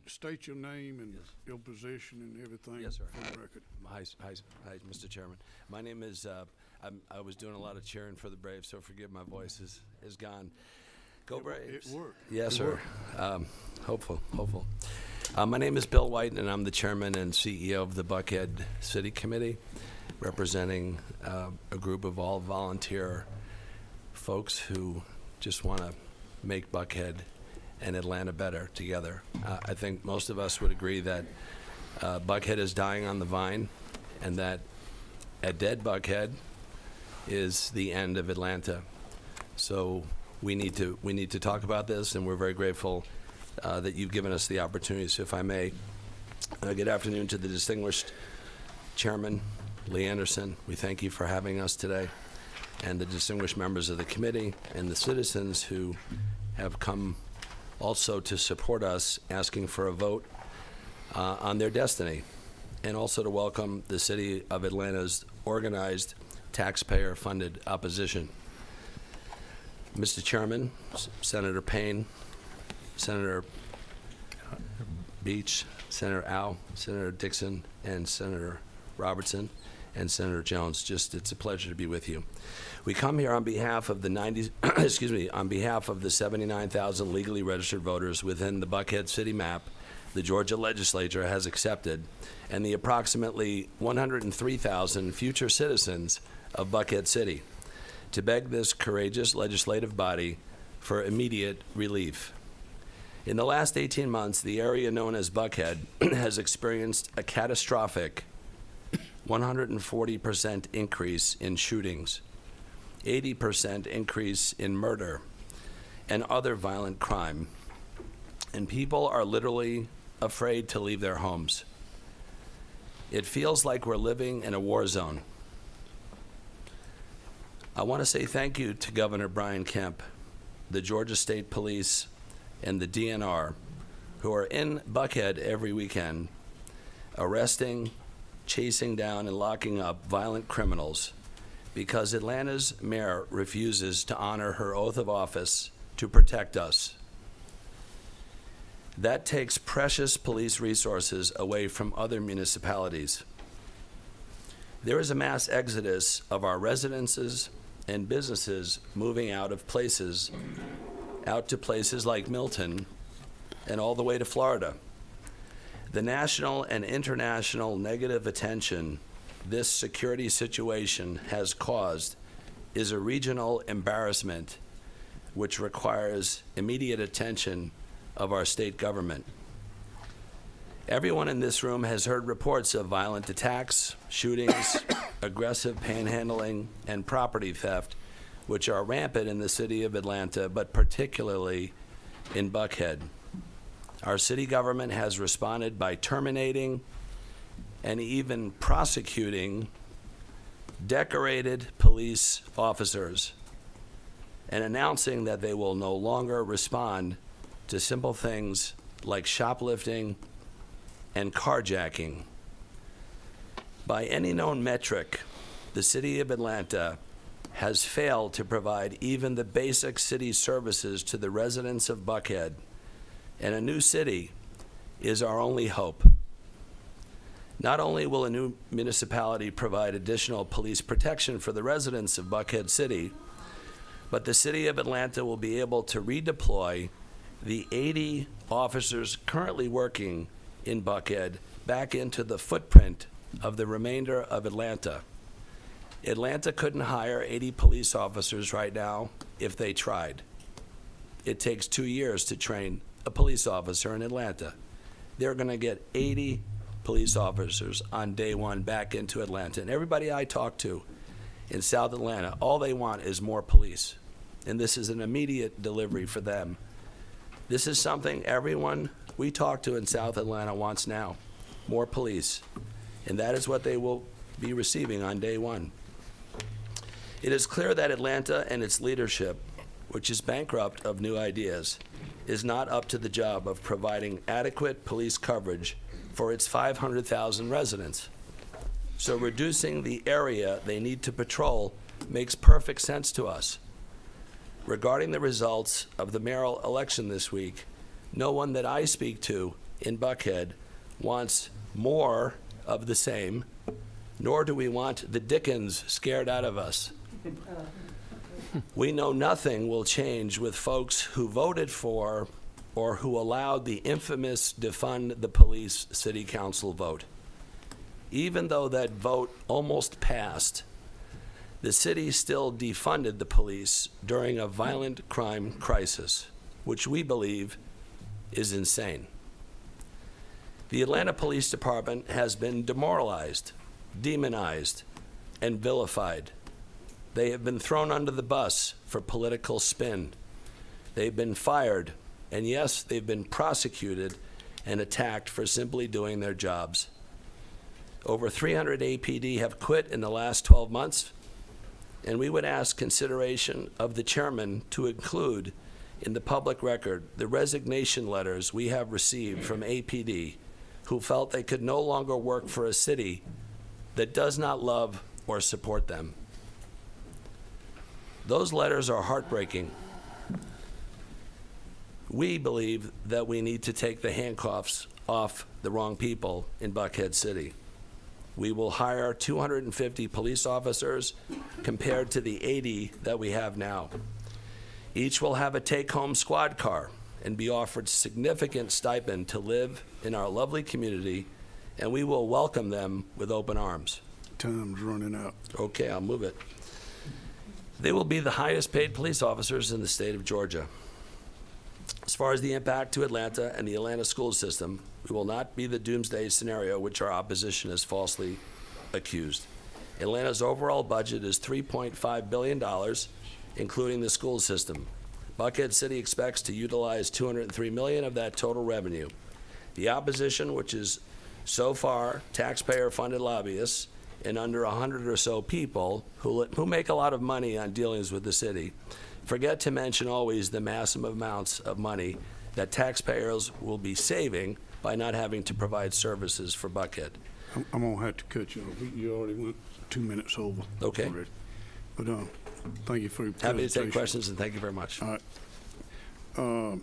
State your name and your position and everything. Yes, sir. For the record. Hi, Mr. Chairman. My name is, I was doing a lot of cheering for the Braves, so forgive my voice is gone. Go Braves. It worked. Yes, it sir. Worked. Hopeful. My name is Bill White, and I'm the chairman and CEO of the Buckhead City Committee, representing a group of all volunteer folks who just want to make Buckhead and Atlanta better together. I think most of us would agree that Buckhead is dying on the vine, and that a dead Buckhead is the end of Atlanta. So we need to talk about this, and we're very grateful that you've given us the opportunity. So if I may, good afternoon to the distinguished chairman, Lee Anderson. We thank you for having us today, and the distinguished members of the committee and the citizens who have come also to support us, asking for a vote on their destiny, and also to welcome the City of Atlanta's organized, taxpayer-funded opposition. Mr. Chairman, Senator Payne, Senator Beach, Senator Al, Senator Dixon, and Senator Robertson, and Senator Jones, it's a pleasure to be with you. We come here on behalf of the on behalf of the 79,000 legally registered voters within the Buckhead city map the Georgia legislature has accepted, and the approximately 103,000 future citizens of Buckhead City, to beg this courageous legislative body for immediate relief. In the last 18 months, the area known as Buckhead has experienced a catastrophic 140% increase in shootings, 80% increase in murder and other violent crime. And people are literally afraid to leave their homes. It feels like we're living in a war zone. I want to say thank you to Governor Brian Kemp, the Georgia State Police, and the DNR, who are in Buckhead every weekend, arresting, chasing down, and locking up violent criminals because Atlanta's mayor refuses to honor her oath of office to protect us. That takes precious police resources away from other municipalities. There is a mass exodus of our residences and businesses moving out to places like Milton and all the way to Florida. The national and international negative attention this security situation has caused is a regional embarrassment which requires immediate attention of our state government. Everyone in this room has heard reports of violent attacks, shootings, aggressive panhandling, and property theft, which are rampant in the city of Atlanta, but particularly in Buckhead. Our city government has responded by terminating and even prosecuting decorated police officers and announcing that they will no longer respond to simple things like shoplifting and carjacking. By any known metric, the city of Atlanta has failed to provide even the basic city services to the residents of Buckhead, and a new city is our only hope. Not only will a new municipality provide additional police protection for the residents of Buckhead City, but the city of Atlanta will be able to redeploy the 80 officers currently working in Buckhead back into the footprint of the remainder of Atlanta. Atlanta couldn't hire 80 police officers right now if they tried. It takes 2 years to train a police officer in Atlanta. They're going to get 80 police officers on day one back into Atlanta. And everybody I talk to in South Atlanta, all they want is more police. And this is an immediate delivery for them. This is something everyone we talk to in South Atlanta wants now, more police. And that is what they will be receiving on day one. It is clear that Atlanta and its leadership, which is bankrupt of new ideas, is not up to the job of providing adequate police coverage for its 500,000 residents. So reducing the area they need to patrol makes perfect sense to us. Regarding the results of the mayoral election this week, no one that I speak to in Buckhead wants more of the same, nor do we want the Dickens scared out of us. We know nothing will change with folks who voted for or who allowed the infamous defund the police city council vote. Even though that vote almost passed, the city still defunded the police during a violent crime crisis, which we believe is insane. The Atlanta Police Department has been demoralized, demonized, and vilified. They have been thrown under the bus for political spin. They've been fired, and yes, they've been prosecuted and attacked for simply doing their jobs. Over 300 APD have quit in the last 12 months, and we would ask consideration of the chairman to include in the public record the resignation letters we have received from APD who felt they could no longer work for a city that does not love or support them. Those letters are heartbreaking. We believe that we need to take the handcuffs off the wrong people in Buckhead City. We will hire 250 police officers compared to the 80 that we have now. Each will have a take-home squad car and be offered significant stipend to live in our lovely community, and we will welcome them with open arms. Time's running out. Okay, I'll move it. They will be the highest paid police officers in the state of Georgia. As far as the impact to Atlanta and the Atlanta school system, we will not be the doomsday scenario which our opposition has falsely accused. Atlanta's overall budget is $3.5 billion, including the school system. Buckhead City expects to utilize $203 million of that total revenue. The opposition, which is so far taxpayer-funded lobbyists and under 100 or so people who make a lot of money on dealings with the city, forget to mention always the massive amounts of money that taxpayers will be saving by not having to provide services for Buckhead. I'm gonna have to cut you off. You already went 2 minutes over. Okay. Already. But thank you for your Happy to presentation. take questions, and thank you very much. All right.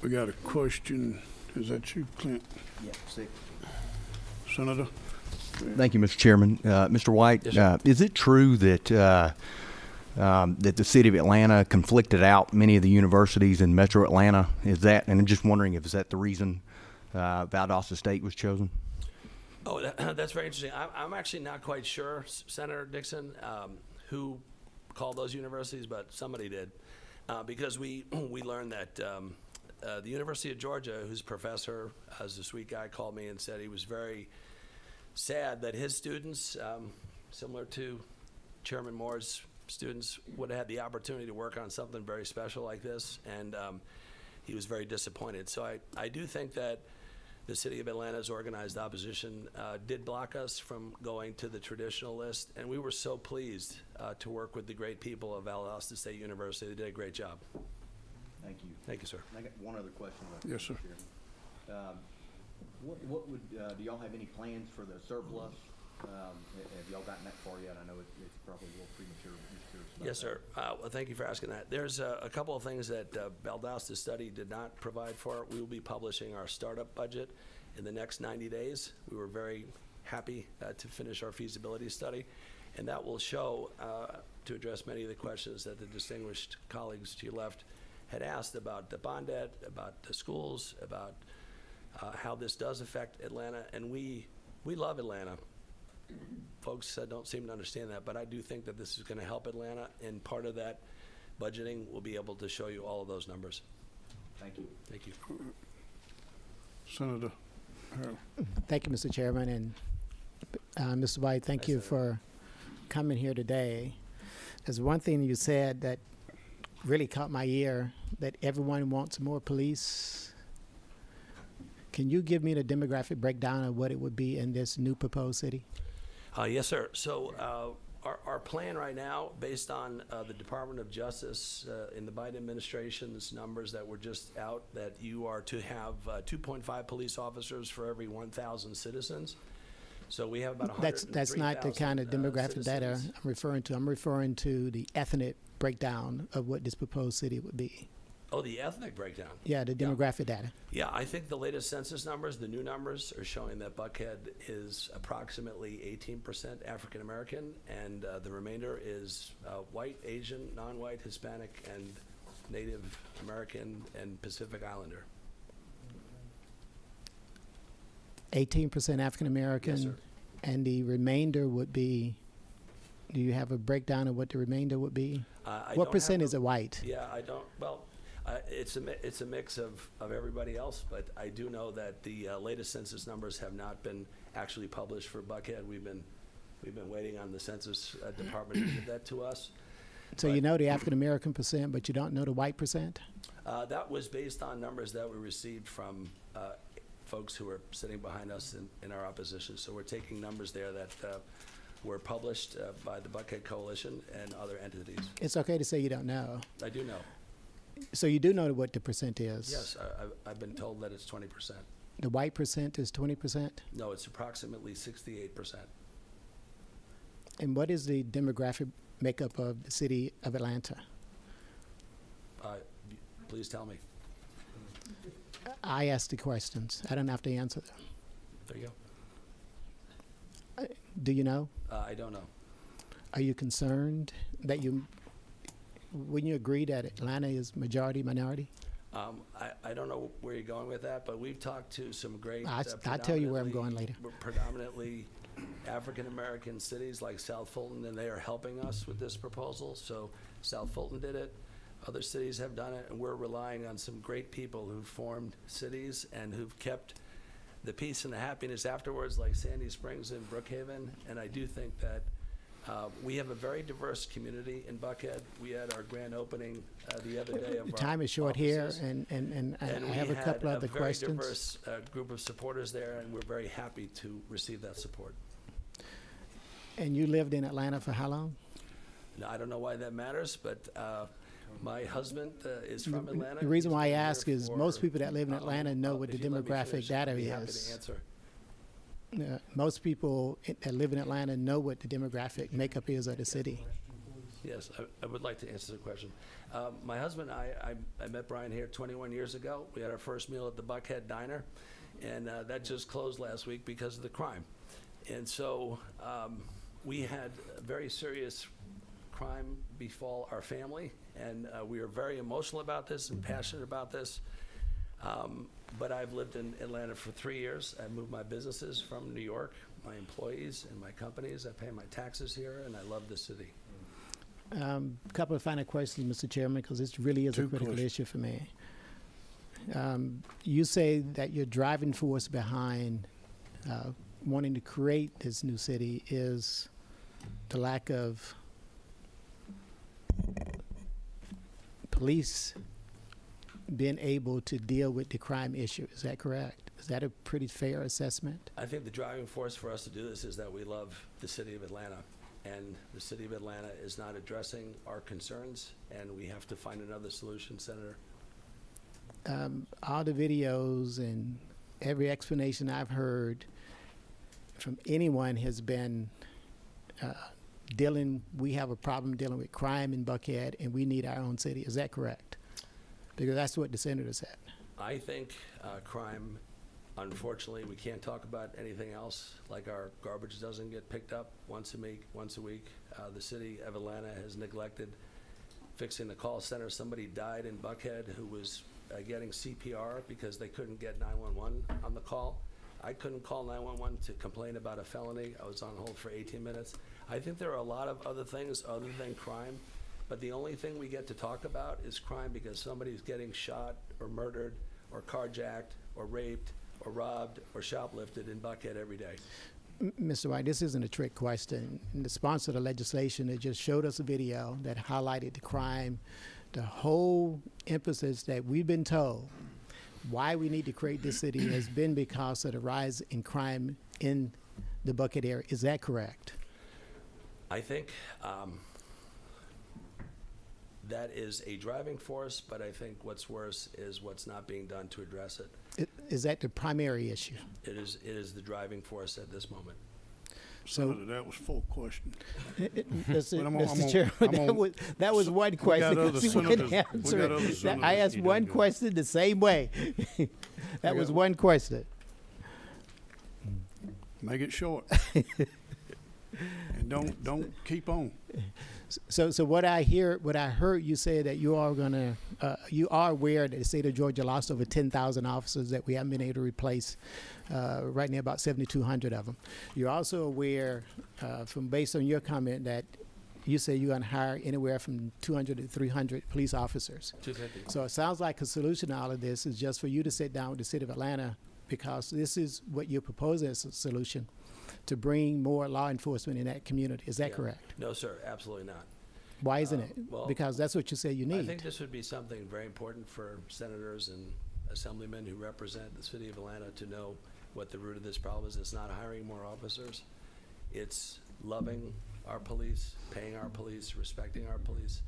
We got a question. Is that you, Clint? Yeah, sick. Senator? Thank you, Mr. Chairman. Mr. White, Yes, is it true that that the city of Atlanta conflicted out many of the universities in Metro Atlanta? Is that, and I'm just wondering if is that the reason Valdosta State was chosen? Oh, that's very interesting. I'm actually not quite sure, Senator Dixon, who called those universities, but somebody did, because we learned that the University of Georgia, whose professor, as a sweet guy, called me and said he was very sad that his students, similar to Chairman Moore's students, would have had the opportunity to work on something very special like this, and he was very disappointed. So I do think that the city of Atlanta's organized opposition did block us from going to the traditional list, and we were so pleased to work with the great people of Valdosta State University. They did a great job. Thank you. Thank you, sir. I got one other question. Yes, sir. What would, do y'all have any plans for the surplus? Have y'all gotten that far yet? I know it's probably a little premature, but just curious about Yes, sir. Well, thank you for asking that. There's a couple of things that Valdosta Study did not provide for. We will be publishing our startup budget in the next 90 days. We were very happy to finish our feasibility study, and that will show, to address many of the questions that the distinguished colleagues to your left had asked about the bond debt, about the schools, about how this does affect Atlanta, and we love Atlanta. Folks don't seem to understand that, but I do think that this is going to help Atlanta, and part of that budgeting will be able to show you all of those numbers. Thank you. Thank you. Senator Harold. Thank you, Mr. Chairman, and Mr. White, thank you for coming here today. There's one thing you said that really caught my ear, that everyone wants more police. Can you give me the demographic breakdown of what it would be in this new proposed city? Yes, sir. So our plan right now, based on the Department of Justice in the Biden administration's numbers that were just out, that you are to have 2.5 police officers for every 1,000 citizens. So we have about 103,000 That's not the kind of demographic data I'm referring to. I'm referring to the ethnic breakdown of what this proposed city would be. Oh, the ethnic breakdown. Yeah, the demographic data. Yeah, I think the latest census numbers, the new numbers, are showing that Buckhead is approximately 18% African American, and the remainder is white, Asian, non-white, Hispanic, and Native American and Pacific Islander. 18% African American. Yes, sir. And the remainder would be, do you have a breakdown of what the remainder would be? What percent is it white? Yeah, I don't, well, it's a mix of everybody else, but I do know that the latest census numbers have not been actually published for Buckhead. We've been waiting on the census department to give that to us. So you know the African American percent, but you don't know the white percent? That was based on numbers that we received from folks who are sitting behind us in our opposition. So we're taking numbers there that were published by the Buckhead Coalition and other entities. It's okay to say you don't know. I do know. So you do know what the percent is? Yes, I've been told that it's 20%. The white percent is 20%? No, it's approximately 68%. And what is the demographic makeup of the city of Atlanta? Please tell me. I ask the questions. I don't have to answer them. There you go. Do you know? I don't know. Are you concerned that wouldn't you agree that Atlanta is majority minority? I don't know where you're going with that, but we've talked to some great I'll tell you where I'm going later. Predominantly African-American cities like South Fulton, and they are helping us with this proposal. So South Fulton did it. Other cities have done it, and we're relying on some great people who've formed cities and who've kept the peace and the happiness afterwards, like Sandy Springs and Brookhaven. And I do think that We have a very diverse community in Buckhead. We had our grand opening the other day of our Time is short here, offices. and I And we have a couple had other a very questions. diverse group of supporters there, and we're very happy to receive that support. And you lived in Atlanta for how long? Now, I don't know why that matters, but my husband is from Atlanta. The reason He's why I been here ask is most for, people that live in Atlanta know what the if you let me demographic finish, data I'd be happy is. to answer. Most people that live in Atlanta know what the demographic makeup is of the city. Yes, I would like to answer the question. My husband and I met Brian here 21 years ago. We had our first meal at the Buckhead Diner, and that just closed last week because of the crime. And so we had a very serious crime befall our family, and we are very emotional about this and passionate about this. But I've lived in Atlanta for 3 years. I moved my businesses from New York, my employees and my companies. I pay my taxes here, and I love the city. A couple of final questions, Mr. Chairman, because this really is a critical issue for me. You say that your driving force behind wanting to create this new city is the lack of police being able to deal with the crime issue. Is that correct? Is that a pretty fair assessment? I think the driving force for us to do this is that we love the city of Atlanta, and the city of Atlanta is not addressing our concerns, and we have to find another solution, Senator. All the videos and every explanation I've heard from anyone has been we have a problem dealing with crime in Buckhead, and we need our own city. Is that correct? Because that's what the senator said. I think crime, unfortunately, we can't talk about anything else. Like our garbage doesn't get picked up once a week. The city of Atlanta has neglected fixing the call center. Somebody died in Buckhead who was getting CPR because they couldn't get 911 on the call. I couldn't call 911 to complain about a felony. I was on hold for 18 minutes. I think there are a lot of other things other than crime, but the only thing we get to talk about is crime because somebody's getting shot or murdered or carjacked or raped or robbed or shoplifted in Buckhead every day. Mr. White, this isn't a trick question. In the sponsor of the legislation, it just showed us a video that highlighted the crime. The whole emphasis that we've been told why we need to create this city has been because of the rise in crime in the Buckhead area. Is that correct? I think that is a driving force, but I think what's worse is what's not being done to address it. Is that the primary issue? It is the driving force at this moment. So that was full question. Mr. Chairman, that was one question. I asked one question the same way. That was one question. Make it short. And don't keep on. So what I heard you say that you are aware that the state of Georgia lost over 10,000 officers that we haven't been able to replace. Right now, about 7,200 of them. You're also aware, based on your comment, that you say you're going to hire anywhere from 200 to 300 police officers. 250. So it sounds like a solution to all of this is just for you to sit down with the city of Atlanta, because this is what you're proposing as a solution, to bring more law enforcement in that community. Is that correct? No, sir, absolutely not. Why isn't it? Well, because that's what you say you need. I think this would be something very important for senators and assemblymen who represent the city of Atlanta to know what the root of this problem is. It's not hiring more officers. It's loving our police, paying our police, respecting our police.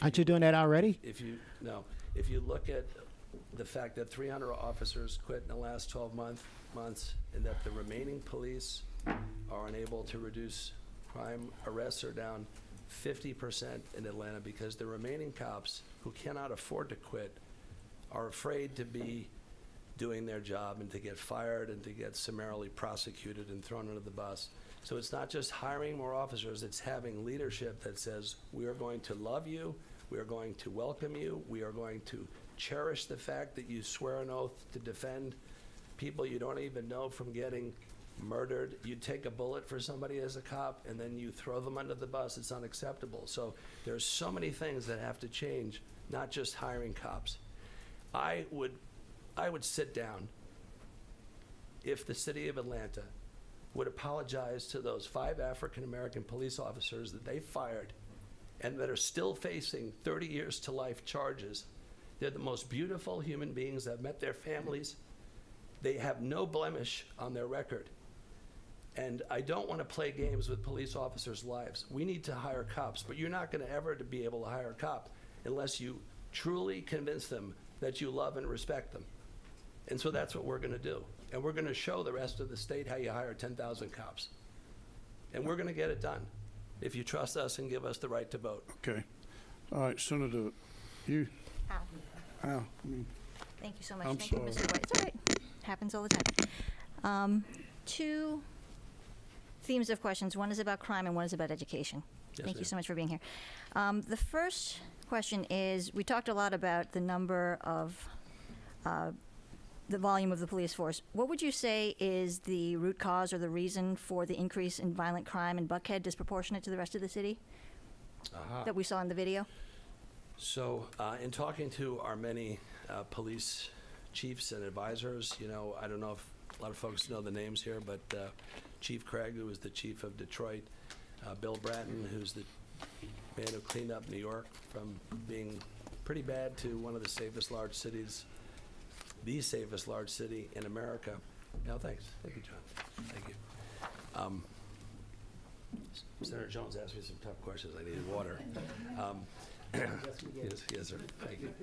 Aren't you doing that already? If you look at the fact that 300 officers quit in the last 12 months, and that the remaining police are unable to reduce crime, arrests are down 50% in Atlanta because the remaining cops who cannot afford to quit are afraid to be doing their job and to get fired and to get summarily prosecuted and thrown under the bus. So it's not just hiring more officers, it's having leadership that says, we are going to love you, we are going to welcome you, we are going to cherish the fact that you swear an oath to defend people you don't even know from getting murdered. You take a bullet for somebody as a cop and then you throw them under the bus. It's unacceptable. So there's so many things that have to change, not just hiring cops. I would sit down if the city of Atlanta would apologize to those 5 African-American police officers that they fired and that are still facing 30 years to life charges. They're the most beautiful human beings. I've met their families. They have no blemish on their record. And I don't want to play games with police officers' lives. We need to hire cops, but you're not going to ever to be able to hire a cop unless you truly convince them that you love and respect them. And so that's what we're going to do. And we're going to show the rest of the state how you hire 10,000 cops. And we're going to get it done if you trust us and give us the right to vote. Okay. All right, Senator, you. Al. Thank you so much. I'm Thank you, sorry. Mr. White. It's all right. Happens all the time. 2 themes of questions. One is about crime and one is about education. Yes, Thank you ma'am. so much for being here. The first question is, we talked a lot about the number of the volume of the police force. What would you say is the root cause or the reason for the increase in violent crime in Buckhead disproportionate to the rest of the city that we saw in the video? So in talking to our many police chiefs and advisors, you know, I don't know if a lot of folks know the names here, but Chief Craig, who was the chief of Detroit, Bill Bratton, who's the man who cleaned up New York from being pretty bad to one of the safest large cities, the safest large city in America. No, thanks. Thank you, John. Thank you. Senator Jones asked me some tough questions. I needed water. Yes, sir. Thank you.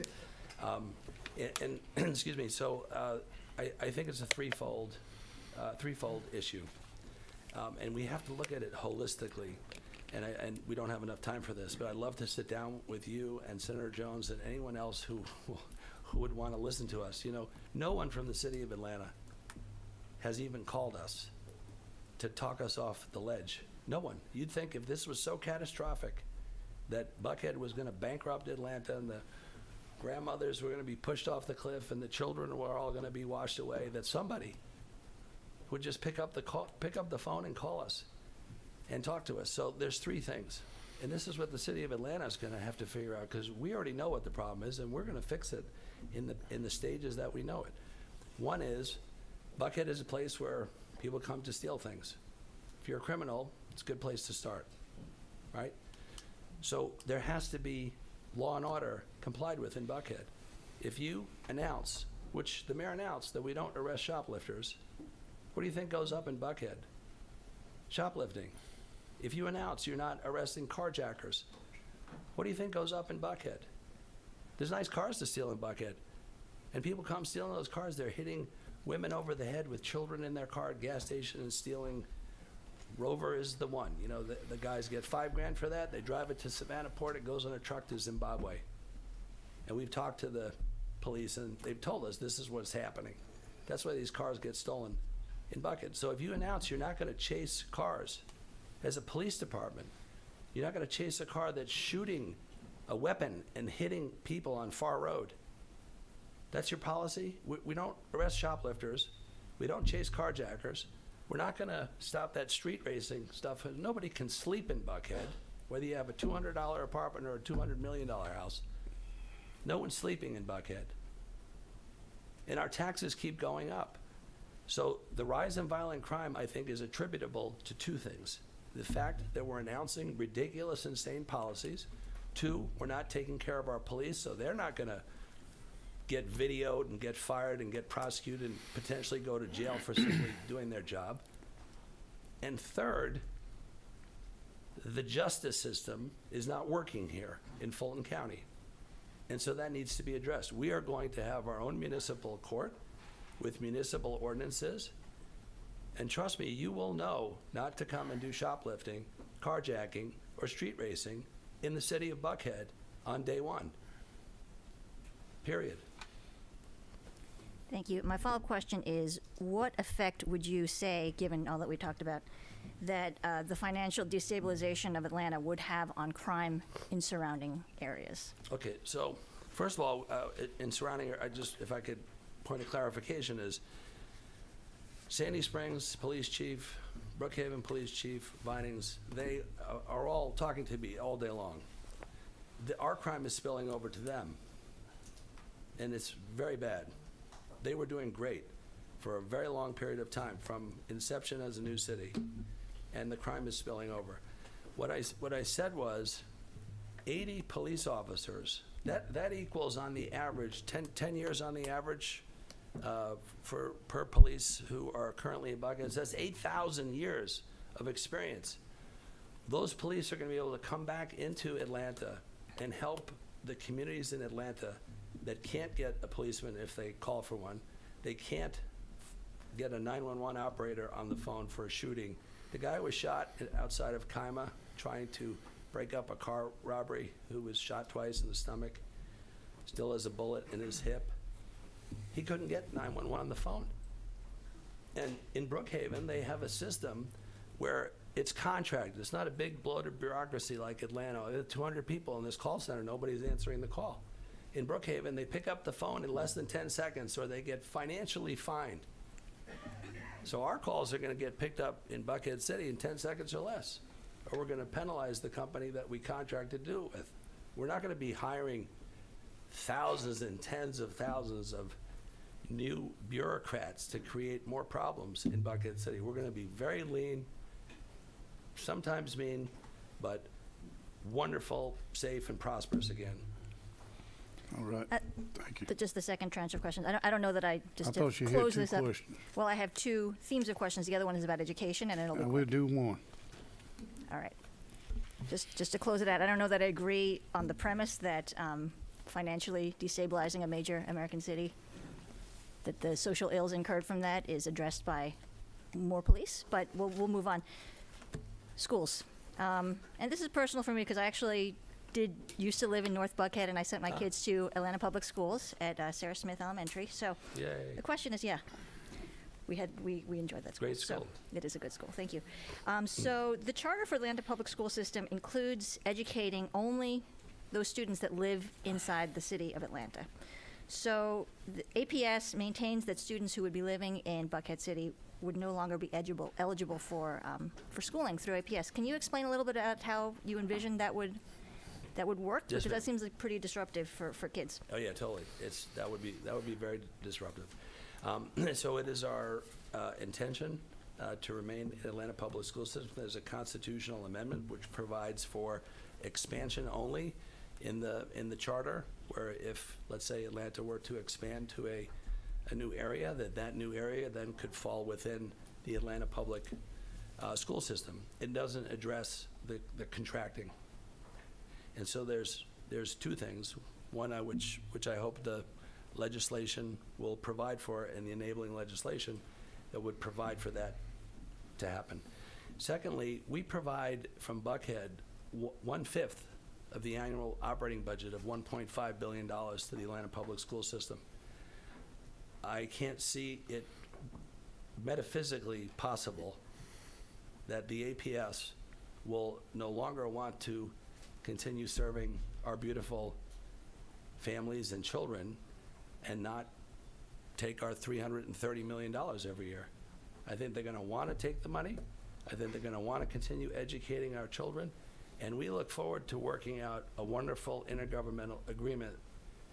And excuse me. So I think it's a threefold issue, and we have to look at it holistically. And we don't have enough time for this, but I'd love to sit down with you and Senator Jones and anyone else who would want to listen to us. You know, no one from the city of Atlanta has even called us to talk us off the ledge. No one. You'd think if this was so catastrophic that Buckhead was going to bankrupt Atlanta and the grandmothers were going to be pushed off the cliff and the children were all going to be washed away, that somebody would just pick up the phone and call us and talk to us. So there's 3 things. And this is what the city of Atlanta is going to have to figure out, because we already know what the problem is, and we're going to fix it in the stages that we know it. One is, Buckhead is a place where people come to steal things. If you're a criminal, it's a good place to start, right? So there has to be law and order complied with in Buckhead. If you announce, which the mayor announced, that we don't arrest shoplifters, what do you think goes up in Buckhead? Shoplifting. If you announce you're not arresting carjackers, what do you think goes up in Buckhead? There's nice cars to steal in Buckhead. And people come stealing those cars. They're hitting women over the head with children in their car at gas station and stealing. Rover is the one. You know, the guys get $5 grand for that. They drive it to Savannah Port. It goes on a truck to Zimbabwe. And we've talked to the police, and they've told us this is what's happening. That's why these cars get stolen in Buckhead. So if you announce you're not going to chase cars, as a police department, you're not going to chase a car that's shooting a weapon and hitting people on Far Road. That's your policy? We don't arrest shoplifters. We don't chase carjackers. We're not going to stop that street racing stuff. Nobody can sleep in Buckhead, whether you have a $200 apartment or a $200 million house. No one's sleeping in Buckhead. And our taxes keep going up. So the rise in violent crime, I think, is attributable to 2 things. The fact that we're announcing ridiculous, insane policies. 2, we're not taking care of our police, so they're not going to get videoed and get fired and get prosecuted and potentially go to jail for simply doing their job. And 3rd, the justice system is not working here in Fulton County. And so that needs to be addressed. We are going to have our own municipal court with municipal ordinances. And trust me, you will know not to come and do shoplifting, carjacking, or street racing in the city of Buckhead on day 1. Period. Thank you. My follow-up question is, what effect would you say, given all that we talked about, that the financial destabilization of Atlanta would have on crime in surrounding areas? Okay, so first of all, in surrounding, if I could point of clarification is, Sandy Springs Police Chief, Brookhaven Police Chief, Vinings, they are all talking to me all day long. Our crime is spilling over to them, and it's very bad. They were doing great. for a very long period of time, from inception as a new city, and the crime is spilling over. What I said was 80 police officers. That equals on the average 10 years on the average per police who are currently in Buckhead. That's 8,000 years of experience. Those police are going to be able to come back into Atlanta and help the communities in Atlanta that can't get a policeman if they call for one. They can't get a 911 operator on the phone for a shooting. The guy was shot outside of Kaima trying to break up a car robbery, who was shot twice in the stomach, still has a bullet in his hip. He couldn't get 911 on the phone. And in Brookhaven, they have a system where it's contracted. It's not a big bloated bureaucracy like Atlanta. There are 200 people in this call center. Nobody's answering the call. In Brookhaven, they pick up the phone in less than 10 seconds or they get financially fined. So our calls are going to get picked up in Buckhead City in 10 seconds or less, or we're going to penalize the company that we contracted to do it with. We're not going to be hiring thousands and tens of thousands of new bureaucrats to create more problems in Buckhead City. We're going to be very lean, sometimes mean, but wonderful, safe, and prosperous again. All right, thank you. Just the second tranche of questions. I don't know that I just I to thought you had close two this up. questions. Well, I have two themes of questions. The other one is about education, and it'll be And we'll do one. all right. Just to close it out, I don't know that I agree on the premise that financially destabilizing a major American city, that the social ills incurred from that is addressed by more police, but we'll move on. Schools. And this is personal for me because I actually used to live in North Buckhead, and I sent my kids to Atlanta Public Schools at Sarah Smith Elementary. So Yay. the question is, we enjoyed that school. Great school. So it is a good school. Thank you. So the charter for Atlanta Public School System includes educating only those students that live inside the city of Atlanta. So the APS maintains that students who would be living in Buckhead City would no longer be eligible for schooling through APS. Can you explain a little bit about how you envision that would work? Yes, Because ma'am. that seems like pretty disruptive for kids. Oh yeah, totally. That would be very disruptive. So it is our intention to remain in Atlanta Public School System. There's a constitutional amendment which provides for expansion only in the charter, where if, let's say, Atlanta were to expand to a new area, that new area then could fall within the Atlanta Public School System. It doesn't address the contracting. And so there's two things. One, which I hope the legislation will provide for, and the enabling legislation that would provide for that to happen. Secondly, we provide from Buckhead 1/5 of the annual operating budget of $1.5 billion to the Atlanta Public School System. I can't see it metaphysically possible that the APS will no longer want to continue serving our beautiful families and children and not take our $330 million every year. I think they're going to want to take the money. I think they're going to want to continue educating our children. And we look forward to working out a wonderful intergovernmental agreement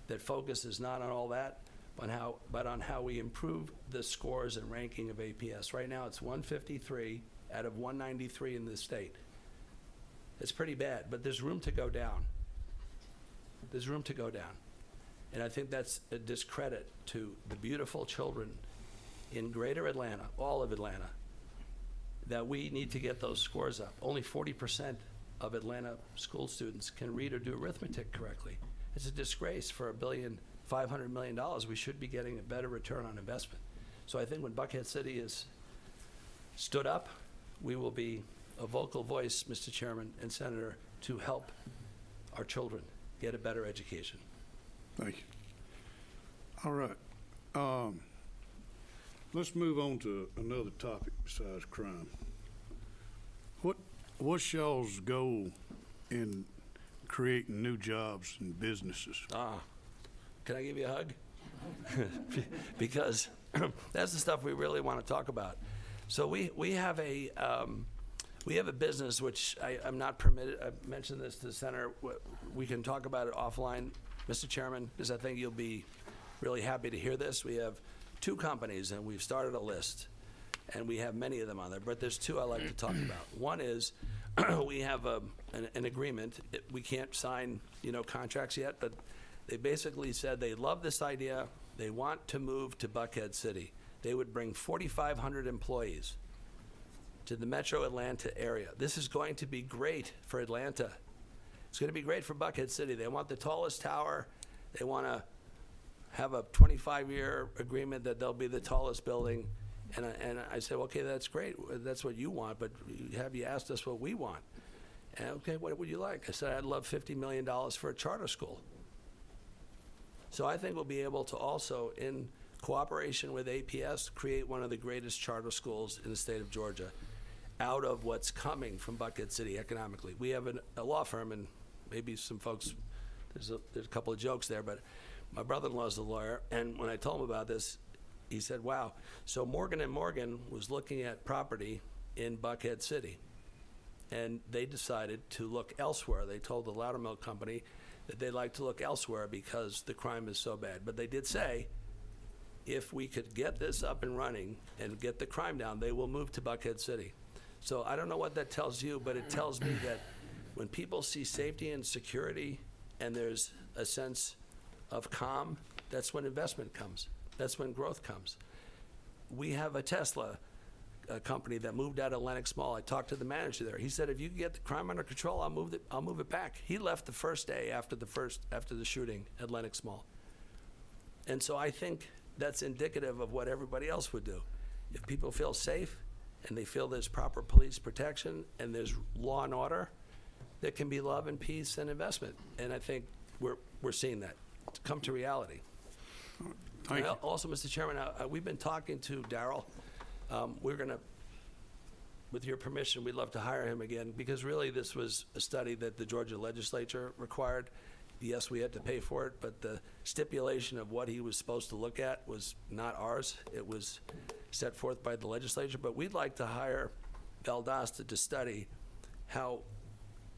that focuses not on all that, but on how we improve the scores and ranking of APS. Right now it's 153 out of 193 in the state. It's pretty bad, but there's room to go down. There's room to go down. And I think that's a discredit to the beautiful children in greater Atlanta, all of Atlanta, that we need to get those scores up. Only 40% of Atlanta school students can read or do arithmetic correctly. It's a disgrace for $1.5 billion. We should be getting a better return on investment. So I think when Buckhead City is stood up, we will be a vocal voice, Mr. Chairman and Senator, to help our children get a better education. Thank you. All right. Let's move on to another topic besides crime. What's y'all's goal in creating new jobs and businesses? Can I give you a hug? Because that's the stuff we really want to talk about. So we have a business which I'm not permitted. I mentioned this to the Senator. We can talk about it offline, Mr. Chairman, because I think you'll be really happy to hear this. We have two companies, and we've started a list, and we have many of them on there, but there's two I like to talk about. One is we have an agreement. We can't sign, contracts yet, but they basically said they love this idea. They want to move to Buckhead City. They would bring 4,500 employees to the metro Atlanta area. This is going to be great for Atlanta. It's going to be great for Buckhead City. They want the tallest tower. They want to have a 25-year agreement that they'll be the tallest building. And I said, okay, that's great. That's what you want, but have you asked us what we want? And okay, what would you like? I said, I'd love $50 million for a charter school. So I think we'll be able to also, in cooperation with APS, create one of the greatest charter schools in the state of Georgia out of what's coming from Buckhead City economically. We have a law firm, and maybe some folks, there's a couple of jokes there, but my brother-in-law's a lawyer, and when I told him about this, he said, wow, so Morgan & Morgan was looking at property in Buckhead City, and they decided to look elsewhere. They told the Loudermilk Company that they'd like to look elsewhere because the crime is so bad. But they did say, if we could get this up and running and get the crime down, they will move to Buckhead City. So I don't know what that tells you, but it tells me that when people see safety and security and there's a sense of calm, that's when investment comes. That's when growth comes. We have a Tesla company that moved out of Lenox Mall. I talked to the manager there. He said, if you can get the crime under control, I'll move it back. He left the first day after the shooting at Lenox Mall. And so I think that's indicative of what everybody else would do. If people feel safe and they feel there's proper police protection and there's law and order, there can be love and peace and investment. And I think we're seeing that come to reality. Thank you. Also, Mr. Chairman, we've been talking to Darrell. We're going to, with your permission, we'd love to hire him again, because really this was a study that the Georgia legislature required. Yes, we had to pay for it, but the stipulation of what he was supposed to look at was not ours. It was set forth by the legislature. But we'd like to hire Valdosta to study how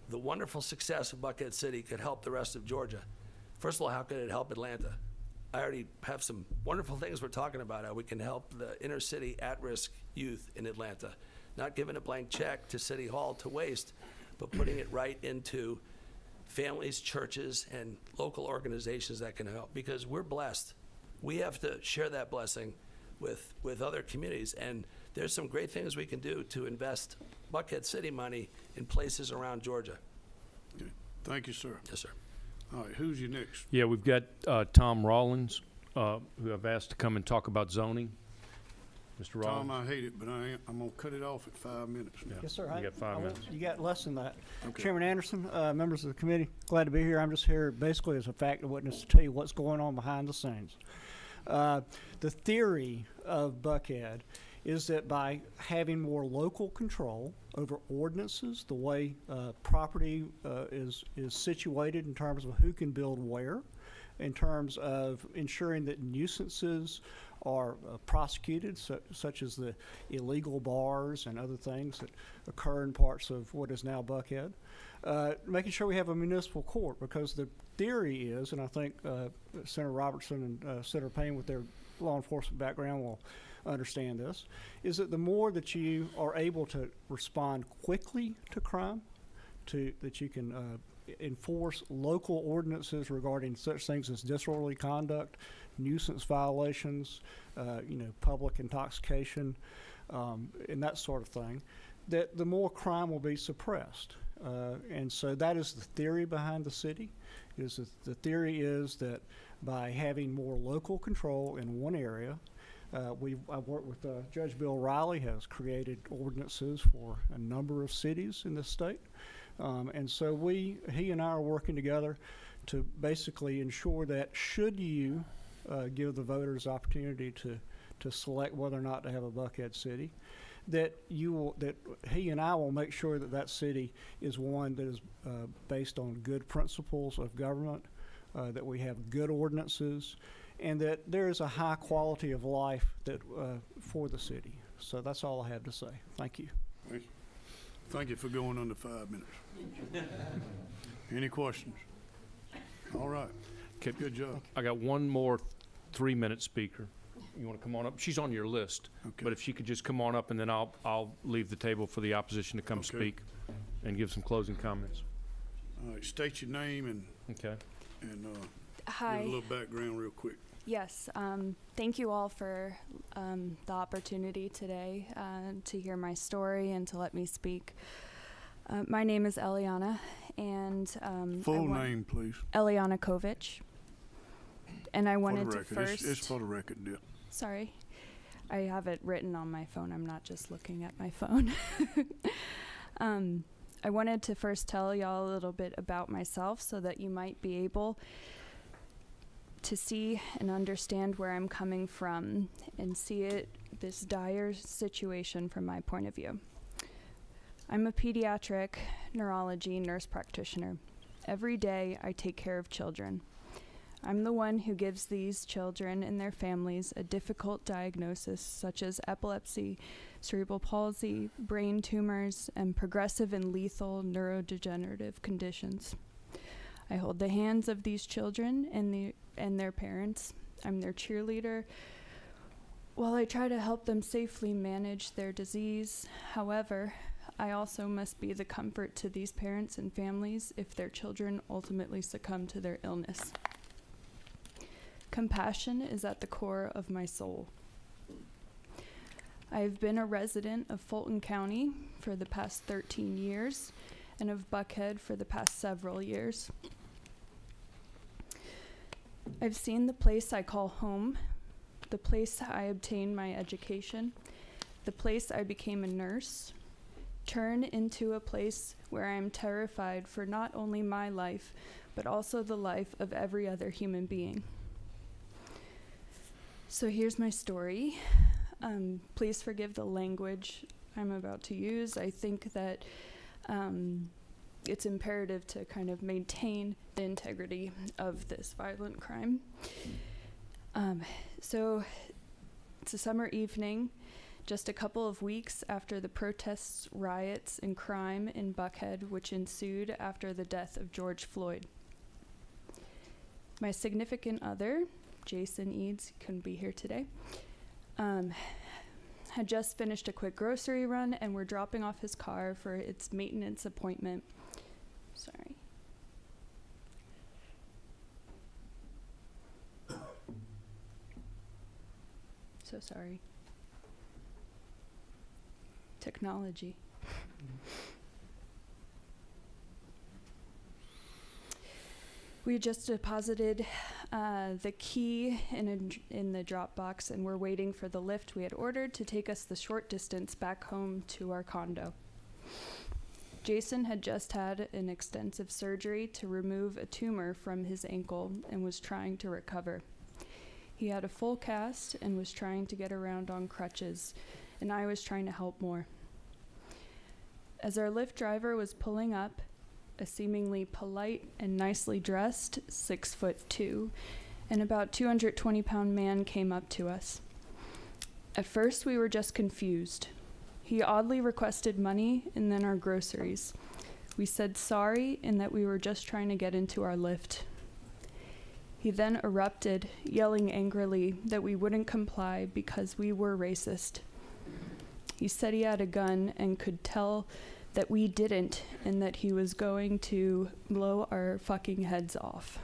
the wonderful success of Buckhead City could help the rest of Georgia. First of all, how could it help Atlanta? I already have some wonderful things we're talking about, how we can help the inner city at-risk youth in Atlanta. Not giving a blank check to City Hall to waste, but putting it right into families, churches, and local organizations that can help, because we're blessed. We have to share that blessing with other communities, and there's some great things we can do to invest Buckhead City money in places around Georgia. Okay. Thank you, sir. Yes, sir. All right, who's your next? Yeah, we've got Tom Rollins, who I've asked to come and talk about zoning. Mr. Rollins. Tom, I hate it, but I'm going to cut it off at 5 minutes now. Yes, sir. You got 5 minutes. You got less than that. Okay. Chairman Anderson, members of the committee, glad to be here. I'm just here basically as a fact witness to tell you what's going on behind the scenes. The theory of Buckhead is that by having more local control over ordinances, the way property is situated in terms of who can build where, in terms of ensuring that nuisances are prosecuted, such as the illegal bars and other things that occur in parts of what is now Buckhead, making sure we have a municipal court, because the theory is, and I think Senator Robertson and Senator Payne with their law enforcement background will understand this, is that the more that you are able to respond quickly to crime, that you can enforce local ordinances regarding such things as disorderly conduct, nuisance violations, public intoxication, and that sort of thing, that the more crime will be suppressed. And so that is the theory behind the city. The theory is that by having more local control in one area, I've worked with Judge Bill Riley, has created ordinances for a number of cities in this state. And so he and I are working together to basically ensure that should you give the voters opportunity to select whether or not to have a Buckhead city, that he and I will make sure that city is one that is based on good principles of government, that we have good ordinances, and that there is a high quality of life for the city. So that's all I have to say. Thank you. Thank you. Thank you for going under 5 minutes. Any questions? All right. Okay. Good job. I got one more 3-minute speaker. you want to come on up? She's on your list. Okay. But if she could just come on up, and then I'll leave the table for the opposition to come Okay. speak and give some closing comments. All right, state your name and Okay. Hi. give a little background real quick. Yes. Thank you all for the opportunity today to hear my story and to let me speak. My name is Eliana, and Full name, please. Eliana Kovic. And I wanted For the to record. first. It's for the record, yeah. Sorry, I have it written on my phone. I'm not just looking at my phone. I wanted to first tell y'all a little bit about myself so that you might be able to see and understand where I'm coming from and see this dire situation from my point of view. I'm a pediatric neurology nurse practitioner. Every day I take care of children. I'm the one who gives these children and their families a difficult diagnosis such as epilepsy, cerebral palsy, brain tumors, and progressive and lethal neurodegenerative conditions. I hold the hands of these children and their parents. I'm their cheerleader while I try to help them safely manage their disease. However, I also must be the comfort to these parents and families if their children ultimately succumb to their illness. Compassion is at the core of my soul. I have been a resident of Fulton County for the past 13 years and of Buckhead for the past several years. I've seen the place I call home, the place I obtained my education, the place I became a nurse, turn into a place where I am terrified for not only my life, but also the life of every other human being. So here's my story. Please forgive the language I'm about to use. I think that it's imperative to kind of maintain the integrity of this violent crime. So it's a summer evening, just a couple of weeks after the protests, riots, and crime in Buckhead, which ensued after the death of George Floyd. My significant other, Jason Eads, couldn't be here today, had just finished a quick grocery run and we're dropping off his car for its maintenance appointment. Sorry. So sorry. Technology. We just deposited the key in the drop box, and we're waiting for the lift we had ordered to take us the short distance back home to our condo. Jason had just had an extensive surgery to remove a tumor from his ankle and was trying to recover. He had a full cast and was trying to get around on crutches, and I was trying to help more. As our Lyft driver was pulling up, a seemingly polite and nicely dressed 6'2" and about 220-pound man came up to us. At first, we were just confused. He oddly requested money and then our groceries. We said sorry and that we were just trying to get into our Lyft. He then erupted, yelling angrily that we wouldn't comply because we were racist. He said he had a gun and could tell that we didn't, and that he was going to blow our fucking heads off.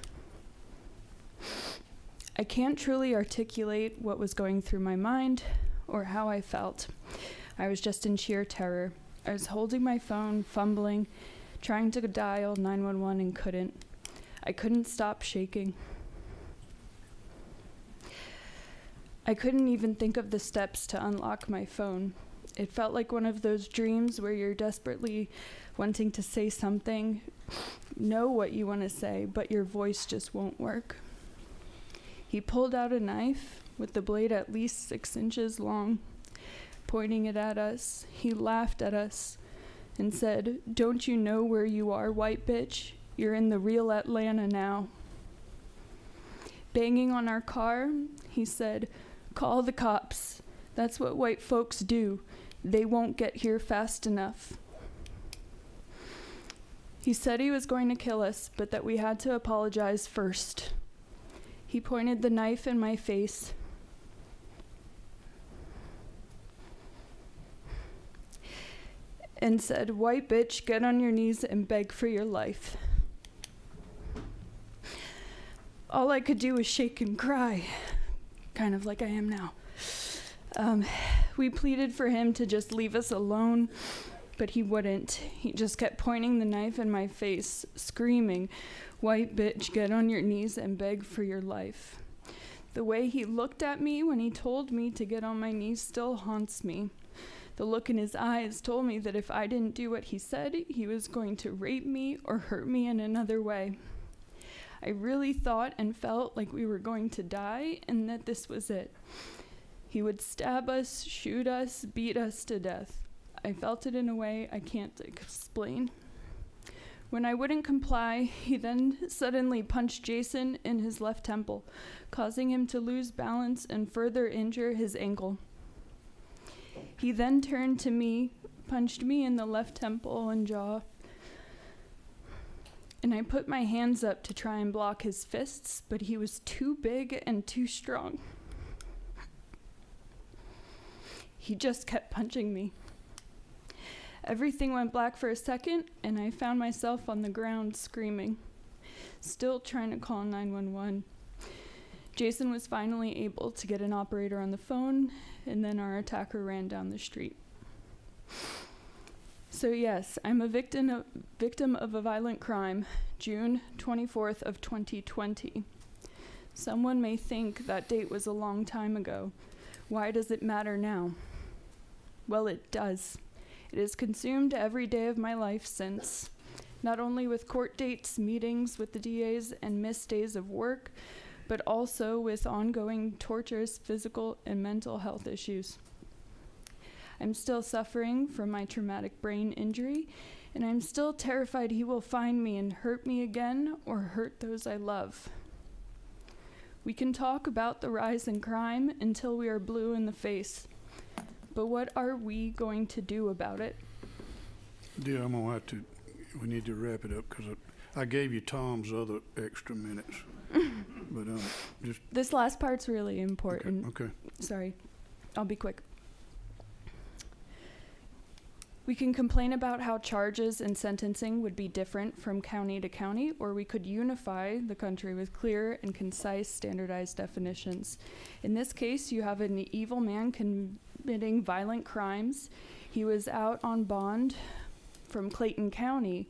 I can't truly articulate what was going through my mind or how I felt. I was just in sheer terror. I was holding my phone, fumbling, trying to dial 911 and couldn't. I couldn't stop shaking. I couldn't even think of the steps to unlock my phone. It felt like one of those dreams where you're desperately wanting to say something, know what you want to say, but your voice just won't work. He pulled out a knife with the blade at least 6 inches long, pointing it at us. He laughed at us and said, "Don't you know where you are, white bitch? You're in the real Atlanta now." Banging on our car, he said, "Call the cops. That's what white folks do. They won't get here fast enough." He said he was going to kill us, but that we had to apologize first. He pointed the knife in my face. and said, "White bitch, get on your knees and beg for your life." All I could do was shake and cry, kind of like I am now. We pleaded for him to just leave us alone, but he wouldn't. He just kept pointing the knife in my face, screaming, "White bitch, get on your knees and beg for your life." The way he looked at me when he told me to get on my knees still haunts me. The look in his eyes told me that if I didn't do what he said, he was going to rape me or hurt me in another way. I really thought and felt like we were going to die and that this was it. He would stab us, shoot us, beat us to death. I felt it in a way I can't explain. When I wouldn't comply, he then suddenly punched Jason in his left temple, causing him to lose balance and further injure his ankle. He then turned to me, punched me in the left temple and jaw, and I put my hands up to try and block his fists, but he was too big and too strong. He just kept punching me. Everything went black for a second, and I found myself on the ground screaming, still trying to call 911. Jason was finally able to get an operator on the phone, and then our attacker ran down the street. So yes, I'm a victim of a violent crime, June 24th of 2020. Someone may think that date was a long time ago. Why does it matter now? Well, it does. It has consumed every day of my life since, not only with court dates, meetings with the DAs, and missed days of work, but also with ongoing torturous physical and mental health issues. I'm still suffering from my traumatic brain injury, and I'm still terrified he will find me and hurt me again or hurt those I love. We can talk about the rise in crime until we are blue in the face. But what are we going to do about it? Yeah, I'm gonna have to, we need to wrap it up because I gave you Tom's other extra minutes. But just. This last part's really important. Okay. Sorry, I'll be quick. We can complain about how charges and sentencing would be different from county to county, or we could unify the country with clear and concise standardized definitions. In this case, you have an evil man committing violent crimes. He was out on bond from Clayton County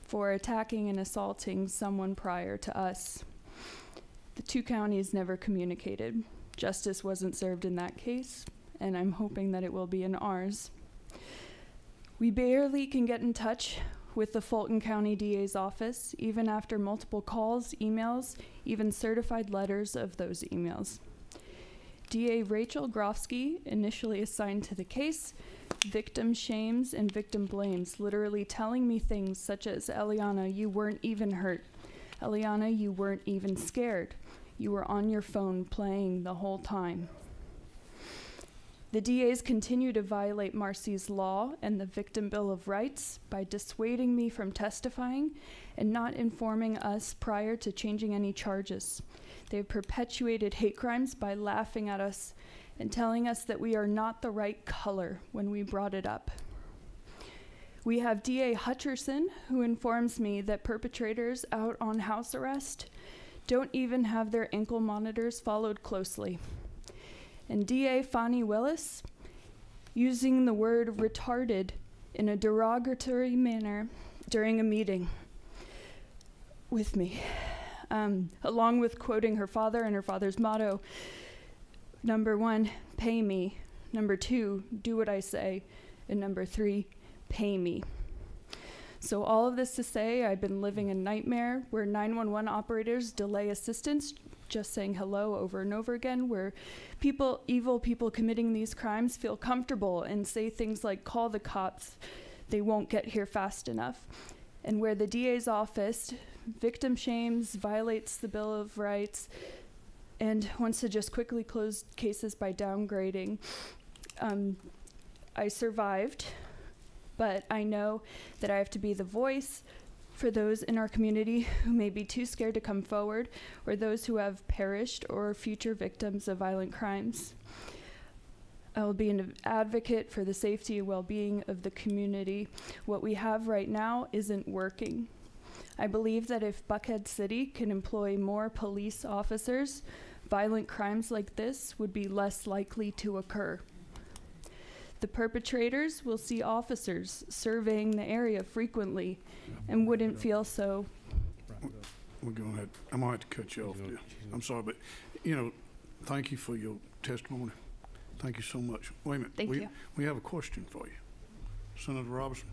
for attacking and assaulting someone prior to us. The two counties never communicated. Justice wasn't served in that case, and I'm hoping that it will be in ours. We barely can get in touch with the Fulton County DA's office, even after multiple calls, emails, even certified letters of those emails. DA Rachel Grofsky, initially assigned to the case, victim shames and victim blames, literally telling me things such as, "Eliana, you weren't even hurt. Eliana, you weren't even scared. You were on your phone playing the whole time." The DAs continue to violate Marcy's law and the Victim Bill of Rights by dissuading me from testifying and not informing us prior to changing any charges. They've perpetuated hate crimes by laughing at us and telling us that we are not the right color when we brought it up. We have DA Hutcherson, who informs me that perpetrators out on house arrest don't even have their ankle monitors followed closely. And DA Fonnie Willis, using the word retarded in a derogatory manner during a meeting with me, along with quoting her father and her father's motto, number 1, pay me, number 2, do what I say, and number 3, pay me. So all of this to say, I've been living a nightmare where 911 operators delay assistance just saying hello over and over again, where evil people committing these crimes feel comfortable and say things like, "Call the cops, they won't get here fast enough." And where the DA's office victim shames, violates the Bill of Rights, and wants to just quickly close cases by downgrading. I survived, but I know that I have to be the voice for those in our community who may be too scared to come forward, or those who have perished or future victims of violent crimes. I will be an advocate for the safety and well-being of the community. What we have right now isn't working. I believe that if Buckhead City can employ more police officers, violent crimes like this would be less likely to occur. The perpetrators will see officers surveying the area frequently and wouldn't feel so. We're going ahead. I'm going to have to cut you off there. I'm sorry, but, you know, thank you for your testimony. Thank you so much. Wait a minute. Thank you. We have a question for you. Senator Robertson.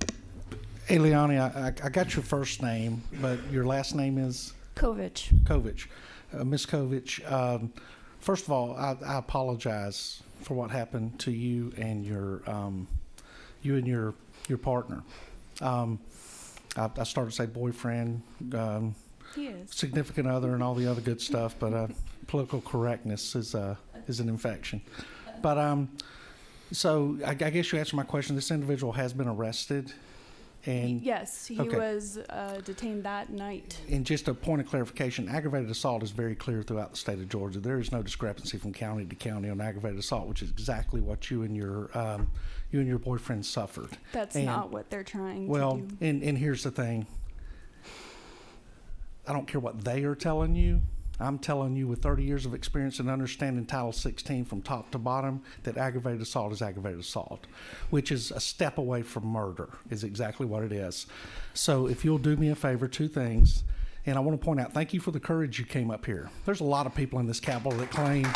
Hey, Leonie, I got your first name, but your last name is? Kovich. Kovich. Ms. Kovich, first of all, I apologize for what happened to you and your partner. I started to say boyfriend, He is. significant other, and all the other good stuff, but political correctness is an infection. But so I guess you answered my question. This individual has been arrested, and Yes, he okay. was detained that night. And just a point of clarification, aggravated assault is very clear throughout the state of Georgia. There is no discrepancy from county to county on aggravated assault, which is exactly what you and your boyfriend suffered. That's And- not what they're trying well, to do. and here's the thing. I don't care what they are telling you. I'm telling you with 30 years of experience and understanding Title 16 from top to bottom that aggravated assault is aggravated assault, which is a step away from murder, is exactly what it is. So if you'll do me a favor, two things, and I want to point out, thank you for the courage you came up here. There's a lot of people in this Capitol that claim,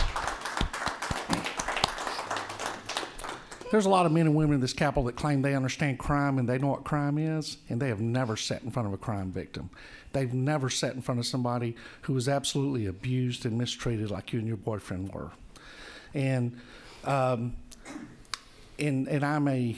there's a lot of men and women in this Capitol that claim they understand crime and they know what crime is, and they have never sat in front of a crime victim. They've never sat in front of somebody who was absolutely abused and mistreated like you and your boyfriend were. And I'm a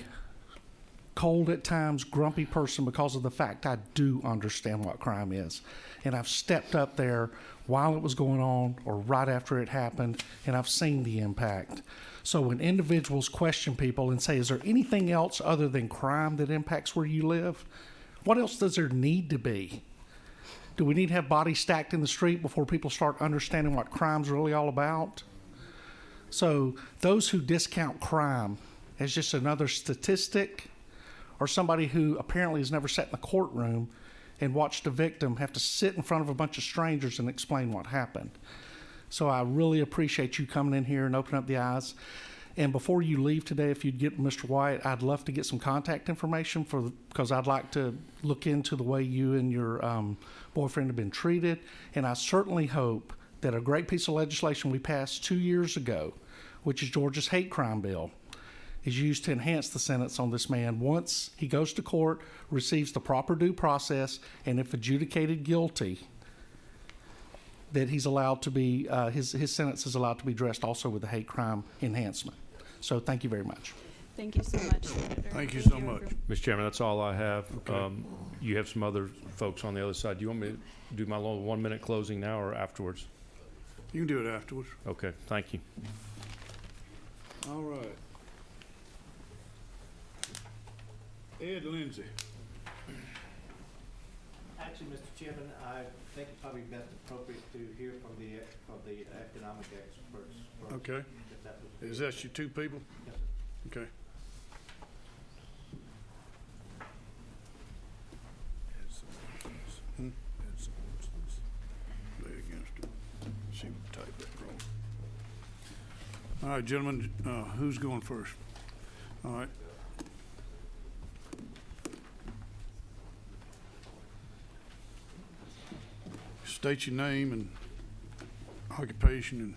cold at times, grumpy person because of the fact I do understand what crime is. And I've stepped up there while it was going on or right after it happened, and I've seen the impact. So when individuals question people and say, is there anything else other than crime that impacts where you live? What else does there need to be? Do we need to have bodies stacked in the street before people start understanding what crime's really all about? So those who discount crime as just another statistic, or somebody who apparently has never sat in the courtroom and watched a victim have to sit in front of a bunch of strangers and explain what happened. So I really appreciate you coming in here and opening up the eyes. And before you leave today, if you'd get Mr. White, I'd love to get some contact information because I'd like to look into the way you and your boyfriend have been treated. And I certainly hope that a great piece of legislation we passed 2 years ago, which is Georgia's hate crime bill, is used to enhance the sentence on this man once he goes to court, receives the proper due process, and if adjudicated guilty, that he's allowed to be, his sentence is allowed to be dressed also with the hate crime enhancement. So thank you very much. Thank you so much, Senator. Thank you so much. Mr. Chairman, that's all I have. You have some other folks on the other side. Do you want me to do my little 1 minute closing now or afterwards? You can do it afterwards. Okay, thank you. All right. Ed Lindsay. Actually, Mr. Chairman, I think it's probably best appropriate to hear from the economic experts first. Okay. if that would be Is that your two people? Yes, sir. Okay. Lay against it. See what type that wrong. All right, gentlemen, who's going first? All right. State your name and occupation and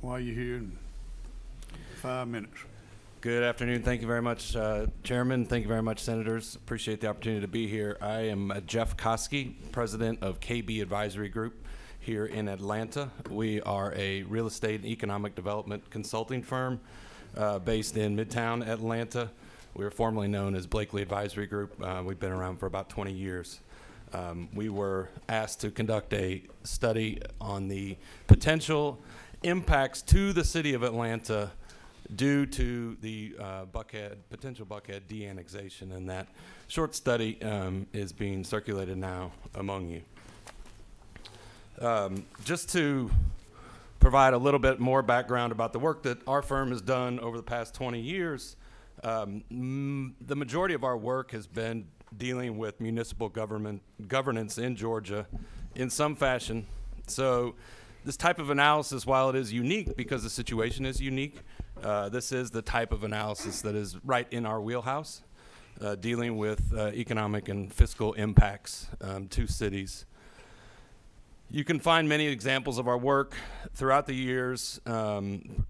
why you're here in 5 minutes. Good afternoon. Thank you very much, Chairman. Thank you very much, Senators. Appreciate the opportunity to be here. I am Jeff Kosky, president of KB Advisory Group here in Atlanta. We are a real estate and economic development consulting firm based in Midtown Atlanta. We were formerly known as Blakely Advisory Group. We've been around for about 20 years. We were asked to conduct a study on the potential impacts to the city of Atlanta due to the potential Buckhead de-annexation, and that short study is being circulated now among you. Just to provide a little bit more background about the work that our firm has done over the past 20 years, the majority of our work has been dealing with municipal governance in Georgia in some fashion. So this type of analysis, while it is unique because the situation is unique, this is the type of analysis that is right in our wheelhouse, dealing with economic and fiscal impacts to cities. You can find many examples of our work throughout the years in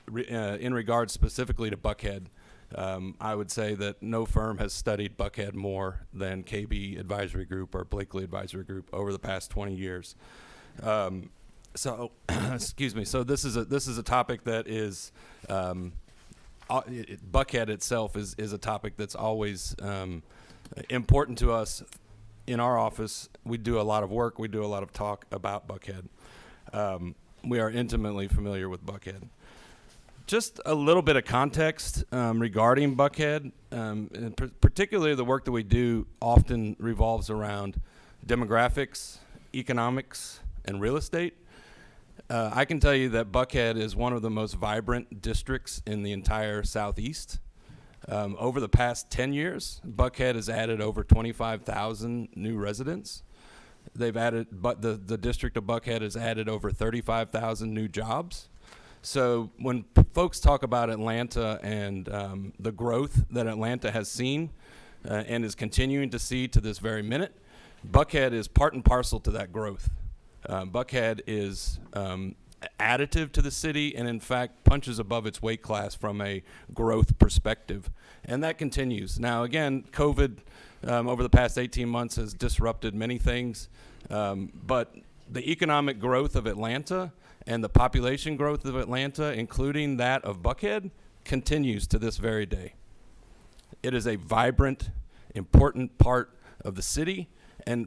regards specifically to Buckhead. I would say that no firm has studied Buckhead more than KB Advisory Group or Blakely Advisory Group over the past 20 years. So, excuse me. So this is a topic that is Buckhead itself is a topic that's always important to us. In our office, we do a lot of work. We do a lot of talk about Buckhead. We are intimately familiar with Buckhead. Just a little bit of context regarding Buckhead, and particularly the work that we do often revolves around demographics, economics, and real estate. I can tell you that Buckhead is one of the most vibrant districts in the entire Southeast. Over the past 10 years, Buckhead has added over 25,000 new residents. They've added, but the district of Buckhead has added over 35,000 new jobs. So when folks talk about Atlanta and the growth that Atlanta has seen and is continuing to see to this very minute, Buckhead is part and parcel to that growth. Buckhead is additive to the city and in fact punches above its weight class from a growth perspective, and that continues. Now again, COVID over the past 18 months has disrupted many things, but the economic growth of Atlanta and the population growth of Atlanta, including that of Buckhead, continues to this very day. It is a vibrant, important part of the city, and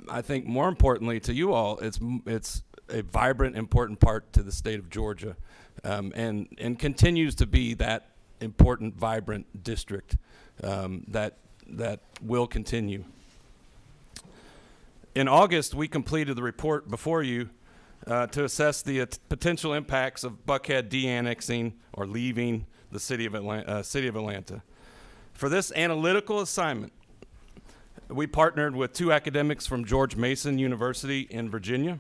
I think more importantly to you all, it's a vibrant, important part to the state of Georgia, and continues to be that important, vibrant district that will continue. In August, we completed the report before you to assess the potential impacts of Buckhead de-annexing or leaving the city of Atlanta. For this analytical assignment, we partnered with two academics from George Mason University in Virginia.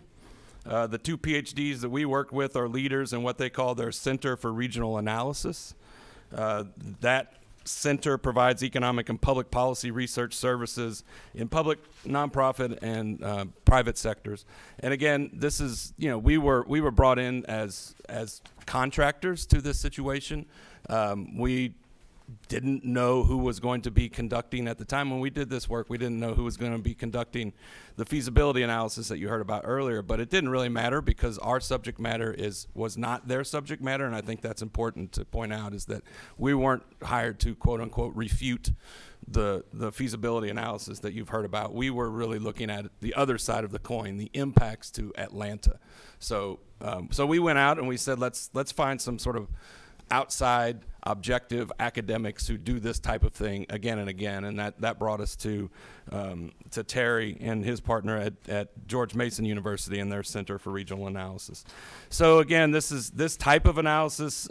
The two PhDs that we worked with are leaders in what they call their Center for Regional Analysis. That center provides economic and public policy research services in public, nonprofit, and private sectors. And again, this is, we were brought in as contractors to this situation. We didn't know who was going to be conducting at the time when we did this work. We didn't know who was going to be conducting the feasibility analysis that you heard about earlier, but it didn't really matter because our subject matter was not their subject matter, and I think that's important to point out, is that we weren't hired to quote unquote refute the feasibility analysis that you've heard about. We were really looking at the other side of the coin, the impacts to Atlanta. So we went out and we said, let's find some sort of outside objective academics who do this type of thing again and again, and that brought us to Terry and his partner at George Mason University and their Center for Regional Analysis. So again, this type of analysis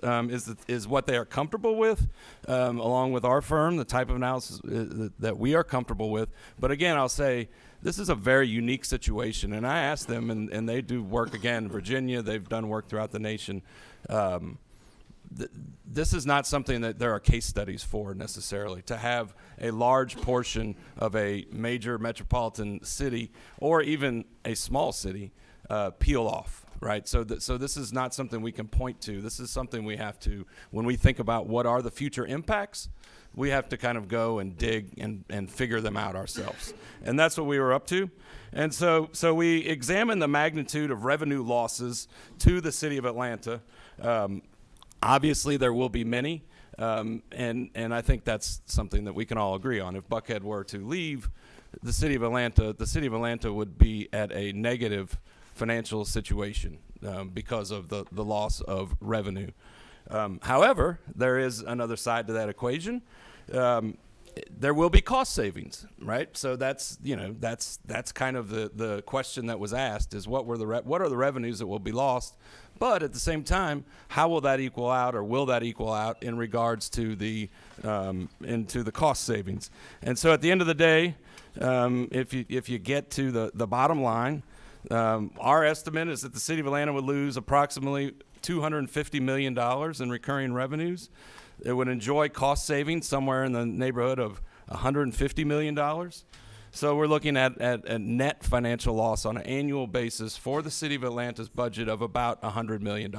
is what they are comfortable with, along with our firm, the type of analysis that we are comfortable with. But again, I'll say this is a very unique situation, and I asked them, and they do work again in Virginia. They've done work throughout the nation. This is not something that there are case studies for necessarily, to have a large portion of a major metropolitan city or even a small city peel off, right? So this is not something we can point to. This is something we have to, when we think about what are the future impacts, we have to kind of go and dig and figure them out ourselves. And that's what we were up to. And so we examined the magnitude of revenue losses to the city of Atlanta. Obviously, there will be many, and I think that's something that we can all agree on. If Buckhead were to leave the city of Atlanta would be at a negative financial situation because of the loss of revenue. However, there is another side to that equation. there will be cost savings, right? So that's kind of the question that was asked is what are the revenues that will be lost, but at the same time, how will that equal out, or will that equal out in regards to the into the cost savings? And so at the end of the day, if you get to the bottom line, our estimate is that the city of Atlanta would lose approximately $250 million in recurring revenues. It would enjoy cost savings somewhere in the neighborhood of $150 million. So we're looking at a net financial loss on an annual basis for the city of Atlanta's budget of about $100 million,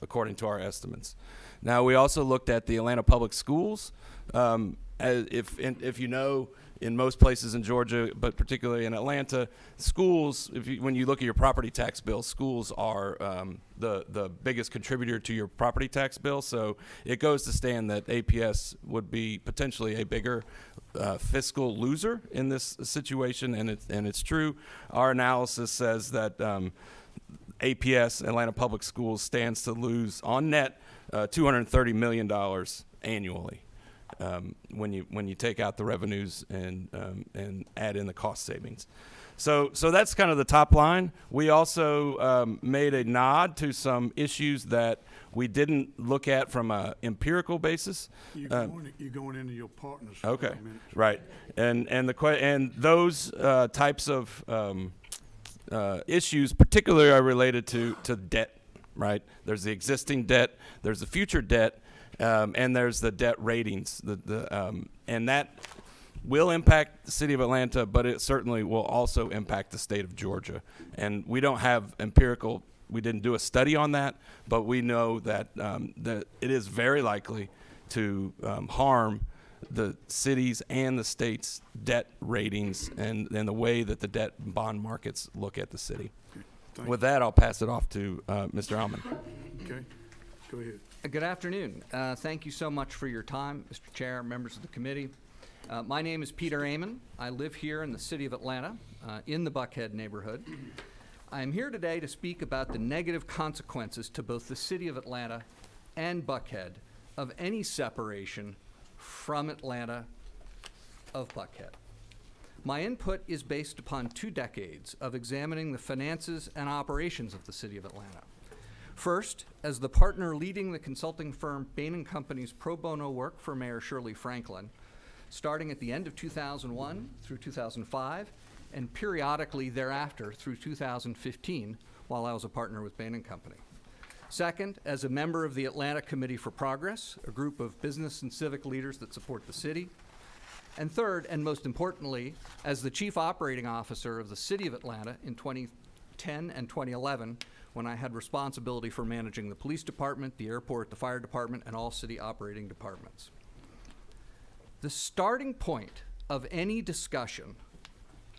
according to our estimates. Now, we also looked at the Atlanta Public Schools. If you know, in most places in Georgia, but particularly in Atlanta, schools, when you look at your property tax bill, schools are the biggest contributor to your property tax bill. So it goes to stand that APS would be potentially a bigger fiscal loser in this situation, and it's true. Our analysis says that APS, Atlanta Public Schools, stands to lose on net $230 million annually. When you take out the revenues and add in the cost savings. So that's kind of the top line. We also made a nod to some issues that we didn't look at from an empirical basis. You're going into your partners. Okay, right. And those types of issues particularly are related to debt, right? There's the existing debt, there's the future debt, and there's the debt ratings, and that will impact the city of Atlanta, but it certainly will also impact the state of Georgia. And we don't have we didn't do a study on that, but we know that it is very likely to harm the city's and the state's debt ratings and the way that the debt and bond markets look at the city. With that, I'll pass it off to Mr. Alman. Okay, go ahead. Good afternoon. Thank you so much for your time, Mr. Chair, members of the committee. My name is Peter Amon. I live here in the city of Atlanta, in the Buckhead neighborhood. I am here today to speak about the negative consequences to both the city of Atlanta and Buckhead of any separation from Atlanta of Buckhead. My input is based upon 2 decades of examining the finances and operations of the city of Atlanta. First, as the partner leading the consulting firm Bain & Company's pro bono work for Mayor Shirley Franklin, starting at the end of 2001 through 2005, and periodically thereafter through 2015, while I was a partner with Bain & Company. Second, as a member of the Atlanta Committee for Progress, a group of business and civic leaders that support the city. And third, and most importantly, as the Chief Operating Officer of the City of Atlanta in 2010 and 2011, when I had responsibility for managing the police department, the airport, the fire department, and all city operating departments. The starting point of any discussion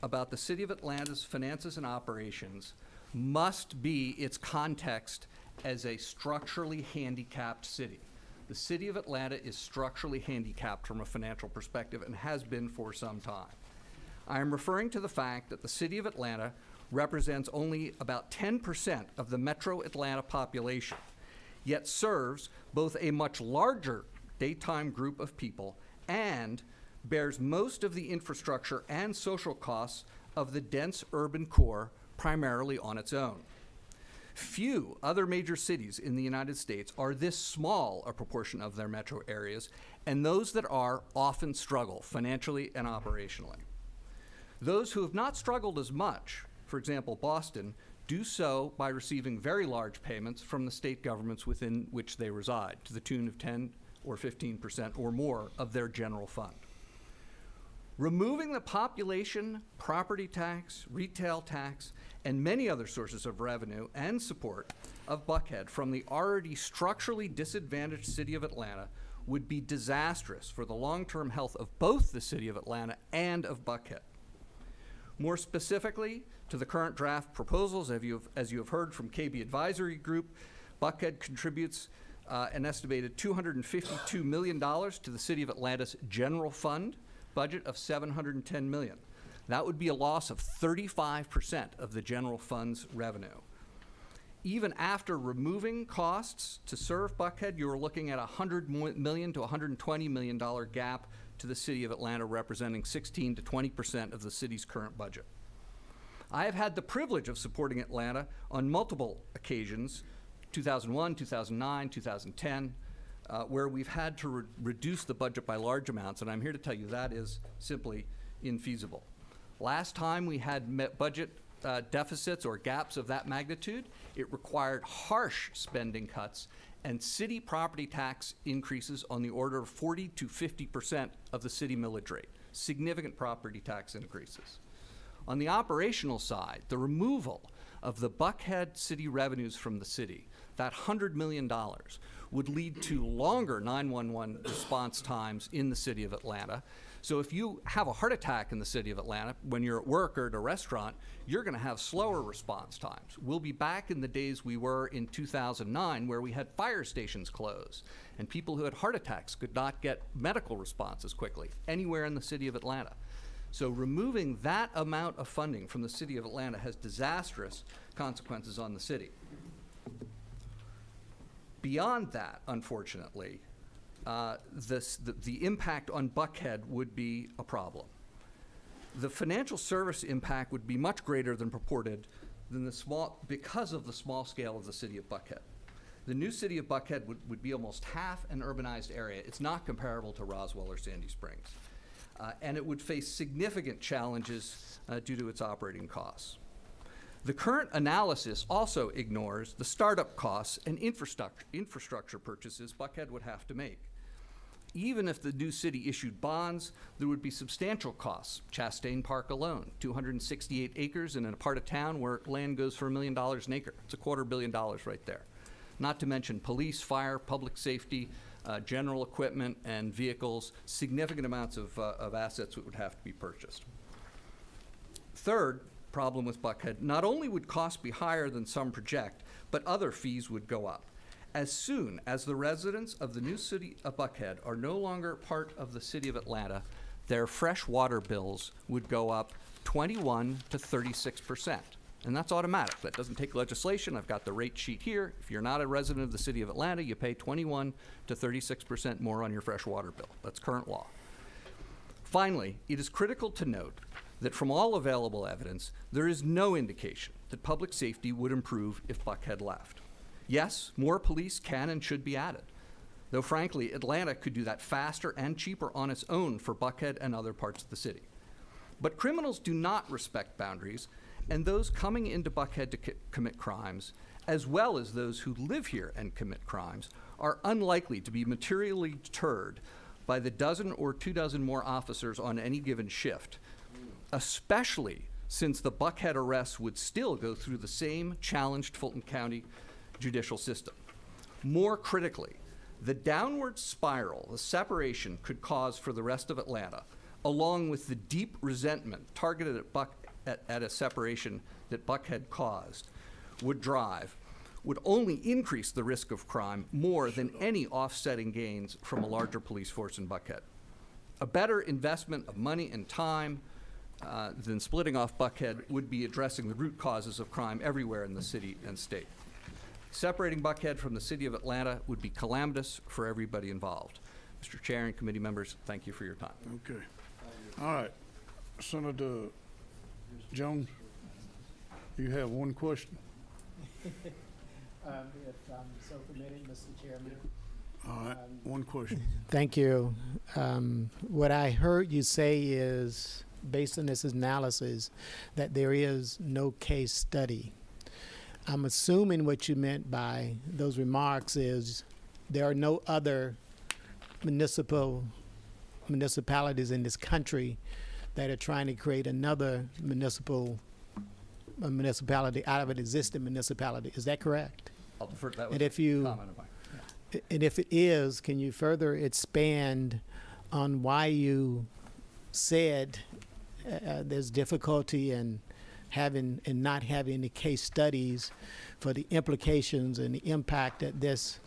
about the City of Atlanta's finances and operations must be its context as a structurally handicapped city. The City of Atlanta is structurally handicapped from a financial perspective and has been for some time. I am referring to the fact that the City of Atlanta represents only about 10% of the metro Atlanta population, yet serves both a much larger daytime group of people and bears most of the infrastructure and social costs of the dense urban core primarily on its own. Few other major cities in the United States are this small a proportion of their metro areas, and those that are often struggle financially and operationally. Those who have not struggled as much, for example, Boston, do so by receiving very large payments from the state governments within which they reside, to the tune of 10 or 15% or more of their general fund. Removing the population, property tax, retail tax, and many other sources of revenue and support of Buckhead from the already structurally disadvantaged city of Atlanta would be disastrous for the long-term health of both the city of Atlanta and of Buckhead. More specifically, to the current draft proposals, as you have heard from KB Advisory Group, Buckhead contributes an estimated $252 million to the City of Atlanta's general fund budget of $710 million. That would be a loss of 35% of the general fund's revenue. Even after removing costs to serve Buckhead, you're looking at a $100 million to $120 million gap to the City of Atlanta, representing 16 to 20% of the city's current budget. I have had the privilege of supporting Atlanta on multiple occasions, 2001, 2009, 2010, where we've had to reduce the budget by large amounts, and I'm here to tell you that is simply infeasible. Last time we had budget deficits or gaps of that magnitude, it required harsh spending cuts and city property tax increases on the order of 40 to 50% of the city millage rate, significant property tax increases. On the operational side, the removal of the Buckhead city revenues from the city, that $100 million, would lead to longer 911 response times in the city of Atlanta. So if you have a heart attack in the city of Atlanta when you're at work or at a restaurant, you're going to have slower response times. We'll be back in the days we were in 2009, where we had fire stations closed and people who had heart attacks could not get medical responses quickly anywhere in the city of Atlanta. So removing that amount of funding from the city of Atlanta has disastrous consequences on the city. Beyond that, unfortunately, the impact on Buckhead would be a problem. The financial service impact would be much greater than purported because of the small scale of the city of Buckhead. The new city of Buckhead would be almost half an urbanized area. It's not comparable to Roswell or Sandy Springs. And it would face significant challenges due to its operating costs. The current analysis also ignores the startup costs and infrastructure purchases Buckhead would have to make. Even if the new city issued bonds, there would be substantial costs. Chastain Park alone, 268 acres in a part of town where land goes for $1 million an acre. It's $250 million right there. Not to mention police, fire, public safety, general equipment and vehicles, significant amounts of assets that would have to be purchased. Third problem with Buckhead, not only would costs be higher than some project, but other fees would go up. As soon as the residents of the new city of Buckhead are no longer part of the city of Atlanta, their fresh water bills would go up 21 to 36%. And that's automatic. That doesn't take legislation. I've got the rate sheet here. If you're not a resident of the city of Atlanta, you pay 21 to 36% more on your fresh water bill. That's current law. Finally, it is critical to note that from all available evidence, there is no indication that public safety would improve if Buckhead left. Yes, more police can and should be added, though frankly, Atlanta could do that faster and cheaper on its own for Buckhead and other parts of the city. But criminals do not respect boundaries, and those coming into Buckhead to commit crimes, as well as those who live here and commit crimes, are unlikely to be materially deterred by the dozen or 24 more officers on any given shift, especially since the Buckhead arrests would still go through the same challenged Fulton County judicial system. More critically, the downward spiral the separation could cause for the rest of Atlanta, along with the deep resentment targeted at a separation that Buckhead caused, would only increase the risk of crime more than any offsetting gains from a larger police force in Buckhead. A better investment of money and time than splitting off Buckhead would be addressing the root causes of crime everywhere in the city and state. Separating Buckhead from the city of Atlanta would be calamitous for everybody involved. Mr. Chair and committee members, thank you for your time. Okay. All right. Senator Jones, you have one question? If I'm so permitted, Mr. Chairman. All right, one question. Thank you. What I heard you say is, based on this analysis, that there is no case study. I'm assuming what you meant by those remarks is there are no other municipalities in this country that are trying to create another municipality out of an existing municipality. Is that correct? I'll defer to that And if you, comment of mine. Yeah. and if it is, can you further expand on why you said there's difficulty in having and not having the case studies for the implications and the impact that this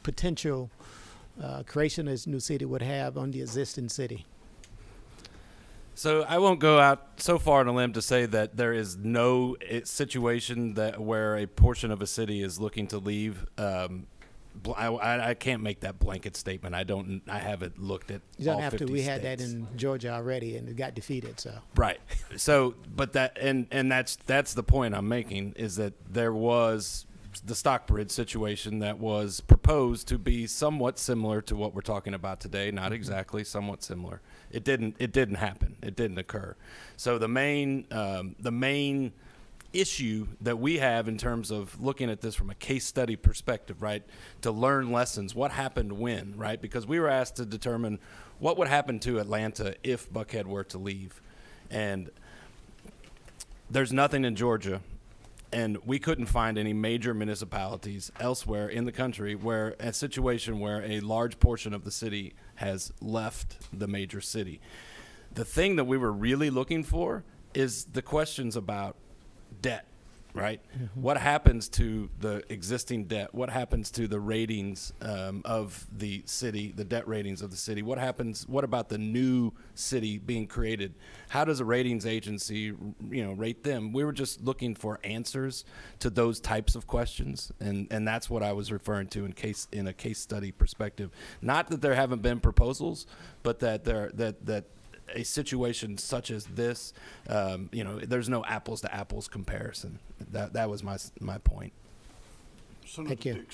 potential creation of this new city would have on the existing city? So I won't go out so far on a limb to say that there is no situation that where a portion of a city is looking to leave I can't make that blanket statement. I haven't looked at You don't all have to. 50 We had states. that in Georgia already, and it got defeated. So Right. So, but that's the point I'm making, is that there was the Stockbridge situation that was proposed to be somewhat similar to what we're talking about today. Not exactly, somewhat similar. It didn't happen. It didn't occur. So the main issue that we have in terms of looking at this from a case study perspective, right, to learn lessons, what happened when, right? Because we were asked to determine what would happen to Atlanta if Buckhead were to leave. And there's nothing in Georgia, and we couldn't find any major municipalities elsewhere in the country where a situation where a large portion of the city has left the major city. The thing that we were really looking for is the questions about debt, right? What happens to the existing debt? What happens to the ratings of the city, the debt ratings of the city? What about the new city being created? How does a ratings agency, rate them? We were just looking for answers to those types of questions, and that's what I was referring to in a case study perspective. Not that there haven't been proposals, but that a situation such as this, there's no apples to apples comparison. That was my point. Thank you.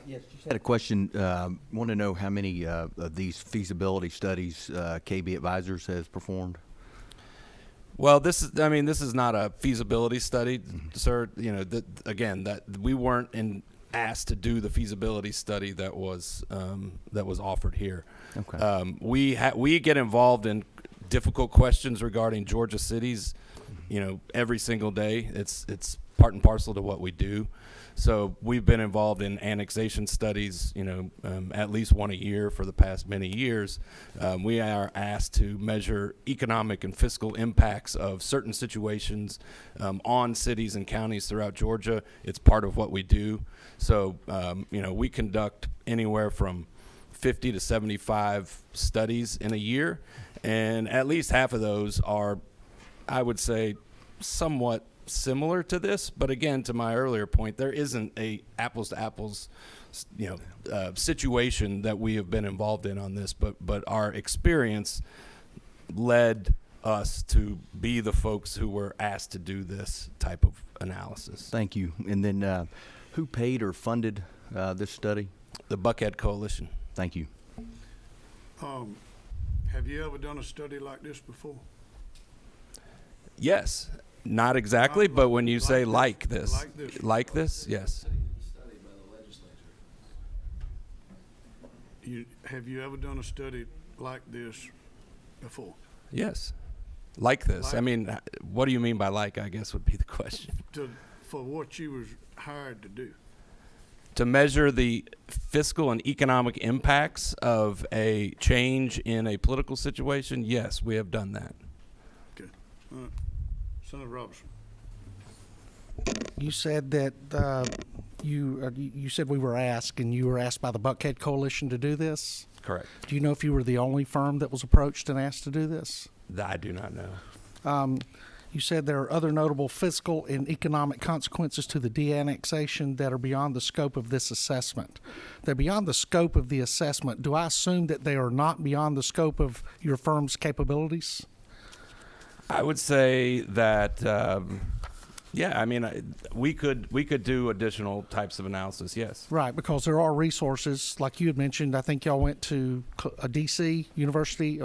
Yes, just had a question. Want to know how many of these feasibility studies KB Advisors has performed? Well, this is not a feasibility study, sir. That we weren't asked to do the feasibility study that was offered here. Okay. We get involved in difficult questions regarding Georgia cities, every single day. It's part and parcel to what we do. So we've been involved in annexation studies, at least one a year for the past many years. We are asked to measure economic and fiscal impacts of certain situations on cities and counties throughout Georgia. It's part of what we do. So, we conduct anywhere from 50 to 75 studies in a year, and at least half of those are, I would say, somewhat similar to this. But again, to my earlier point, there isn't a apples to apples situation that we have been involved in on this, but our experience led us to be the folks who were asked to do this type of analysis. Thank you. And then who paid or funded this study? The Buckhead Coalition. Thank you. Have you ever done a study like this before? Yes. Not exactly, but when you say like this, yes. Have you ever done a study like this before? Yes. Like this. What do you mean by like, I guess would be the question. For what you was hired to do. To measure the fiscal and economic impacts of a change in a political situation, yes, we have done that. Okay. All right. Senator Robertson. You said that you said we were asked, and you were asked by the Buckhead Coalition to do this? Correct. Do you know if you were the only firm that was approached and asked to do this? I do not know. You said there are other notable fiscal and economic consequences to the de-annexation that are beyond the scope of this assessment. They're beyond the scope of the assessment. Do I assume that they are not beyond the scope of your firm's capabilities? I would say that, we could do additional types of analysis, yes. Right, because there are resources, like you had mentioned. I think y'all went to a D.C. University.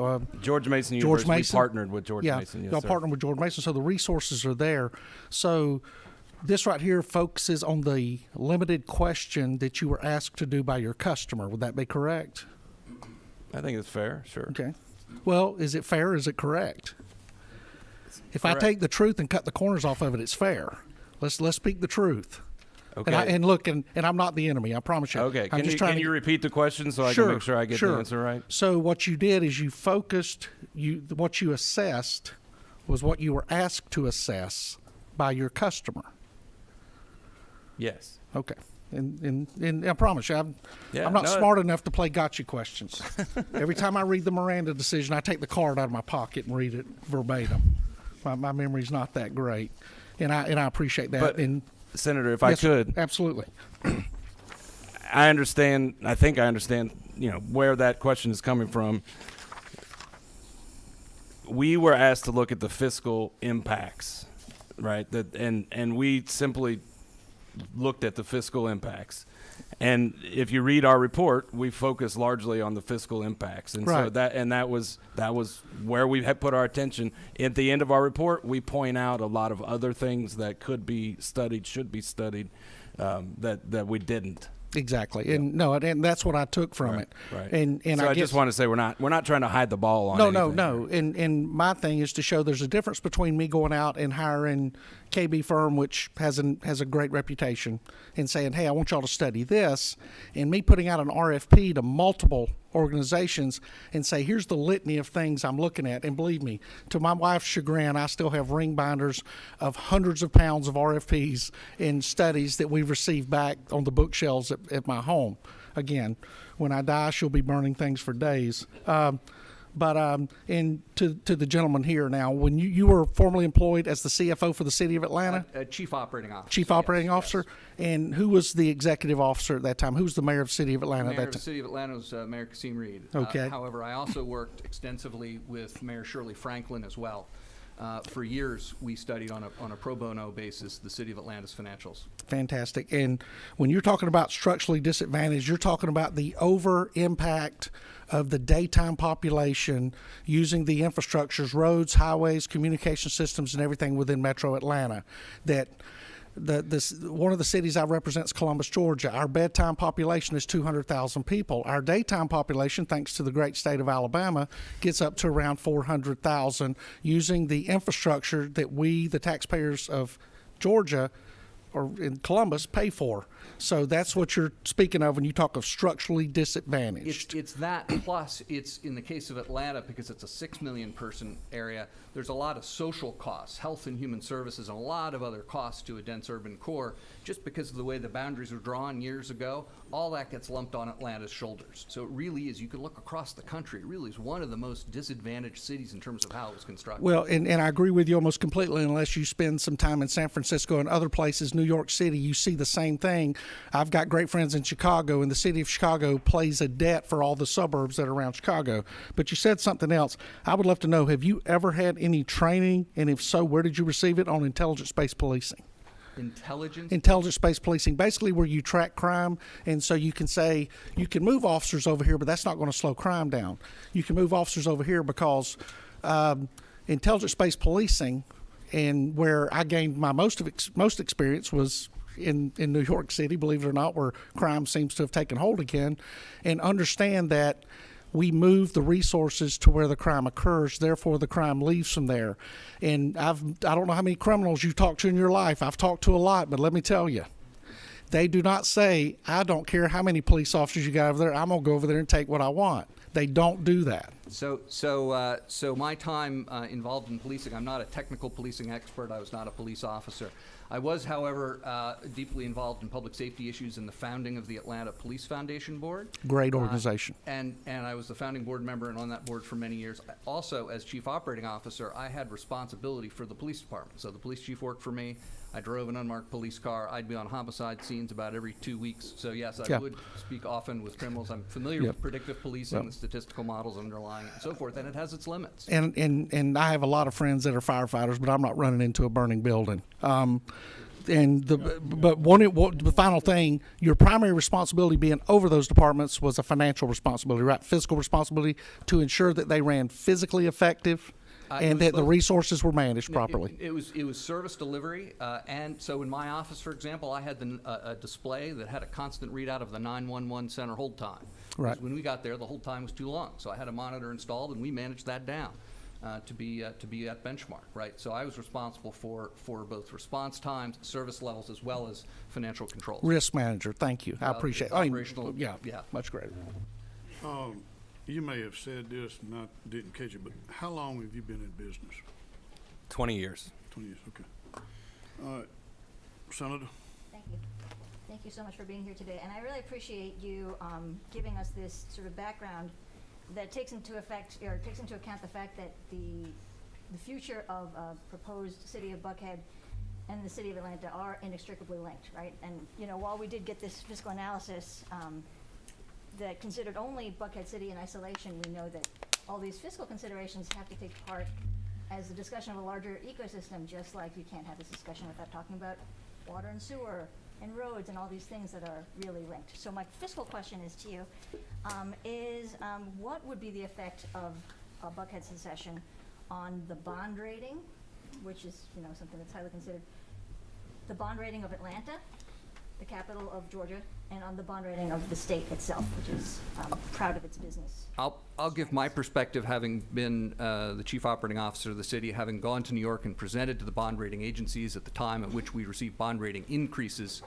George Mason University. We partnered with George Mason, yes, y'all sir. partnered with George Mason, so the resources are there. So this right here focuses on the limited question that you were asked to do by your customer. Would that be correct? I think it's fair, sure. Okay. Well, is it fair? Is it correct? If Correct. I take the truth and cut the corners off of it, it's fair. Let's speak the truth. Okay. And look, and I'm not the enemy. I promise you. Okay. I'm just trying can to you repeat the question so I can make sure I get the answer right? So what you did is you focused. What you assessed was what you were asked to assess by your customer. Yes. Okay. And I promise you, I'm not no, smart enough to play gotcha questions. Every time I read the Miranda decision, I take the card out of my pocket and read it verbatim. My memory's not that great, and I appreciate that. But, Senator, if I could, absolutely. I understand. I think I understand. Where that question is coming from. We were asked to look at the fiscal impacts, right? And we simply looked at the fiscal impacts. And if you read our report, we focus largely on the fiscal impacts, and Right. so that was where we had put our attention. At the end of our report, we point out a lot of other things that could be studied, should be studied, that we didn't. Exactly, and that's what I took from it. Right. And so I guess, just want to say we're not trying to hide the ball on anything. No. And my thing is to show there's a difference between me going out and hiring KB firm, which has a great reputation, and saying, hey, I want y'all to study this, and me putting out an RFP to multiple organizations and say, here's the litany of things I'm looking at. And believe me, to my wife's chagrin, I still have ring binders of hundreds of pounds of RFPs and studies that we've received back on the bookshelves at my home. Again, when I die, she'll be burning things for days. And to the gentleman here now, when you were formerly employed as the CFO for the City of Atlanta? Chief Operating Officer. Chief Operating Officer? Yes. And who was the executive officer at that time? Who was the mayor of the City of Atlanta at Mayor that of the time? City of Atlanta was Mayor Kasim Reed. Okay. However, I also worked extensively with Mayor Shirley Franklin as well. For years, we studied on a pro bono basis the City of Atlanta's financials. Fantastic. And when you're talking about structurally disadvantaged, you're talking about the over impact of the daytime population using the infrastructures, roads, highways, communication systems, and everything within Metro Atlanta. That one of the cities I represent is Columbus, Georgia. Our bedtime population is 200,000 people. Our daytime population, thanks to the great state of Alabama, gets up to around 400,000 using the infrastructure that we, the taxpayers of Georgia, or in Columbus, pay for. So that's what you're speaking of when you talk of structurally disadvantaged. It's that, plus it's in the case of Atlanta, because it's a 6 million person area, there's a lot of social costs, health and human services, and a lot of other costs to a dense urban core. Just because of the way the boundaries were drawn years ago, all that gets lumped on Atlanta's shoulders. So it really is, you can look across the country, it really is one of the most disadvantaged cities in terms of how it was constructed. Well, and I agree with you almost completely, unless you spend some time in San Francisco and other places, New York City, you see the same thing. I've got great friends in Chicago, and the city of Chicago plays a debt for all the suburbs that are around Chicago. But you said something else. I would love to know, have you ever had any training, and if so, where did you receive it, on intelligence-based policing? Intelligence-based policing, basically where you track crime, and so you can say, you can move officers over here, but that's not going to slow crime down. You can move officers over here because intelligence-based policing, and where I gained my most experience was in New York City, believe it or not, where crime seems to have taken hold again, and understand that we move the resources to where the crime occurs, therefore the crime leaves from there. And I don't know how many criminals you've talked to in your life. I've talked to a lot, but let me tell you, they do not say, I don't care how many police officers you got over there, I'm going to go over there and take what I want. They don't do that. So my time involved in policing, I'm not a technical policing expert, I was not a police officer. I was, however, deeply involved in public safety issues in the founding of the Atlanta Police Foundation Board. Great organization. And I was the founding board member and on that board for many years. Also, as chief operating officer, I had responsibility for the police department. So the police chief worked for me. I drove an unmarked police car. I'd be on homicide scenes about every 2 weeks. So yes, I would speak often with criminals. I'm familiar with predictive policing, the statistical models underlying it, and so forth, and it has its limits. And I have a lot of friends that are firefighters, but I'm not running into a burning building. The final thing, your primary responsibility being over those departments was a financial responsibility, right? Fiscal responsibility to ensure that they ran physically effective and that the resources were managed properly. It was service delivery, and so in my office, for example, I had a display that had a constant readout of the 911 center hold time. Right. When we got there, the hold time was too long, so I had a monitor installed, and we managed that down to be at benchmark. Right. So I was responsible for both response times, service levels, as well as financial controls. Risk manager. Thank you. I appreciate it. Operational. Yeah, much greater. You may have said this and I didn't catch it, but how long have you been in business? 20 years. 20 years, okay. All right. Senator? Thank you. Thank you so much for being here today. And I really appreciate you giving us this sort of background that takes into account the fact that the future of a proposed city of Buckhead and the city of Atlanta are inextricably linked, right? And, you know, while we did get this fiscal analysis that considered only Buckhead City in isolation, we know that all these fiscal considerations have to take part as a discussion of a larger ecosystem, just like you can't have this discussion without talking about water and sewer and roads and all these things that are really linked. So my fiscal question is to you, what would be the effect of Buckhead secession on the bond rating, which is, you know, something that's highly considered, the bond rating of Atlanta, the capital of Georgia, and on the bond rating of the state itself, which is proud of its business? I'll give my perspective, having been the chief operating officer of the city, having gone to New York and presented to the bond rating agencies at the time at which we received bond rating increases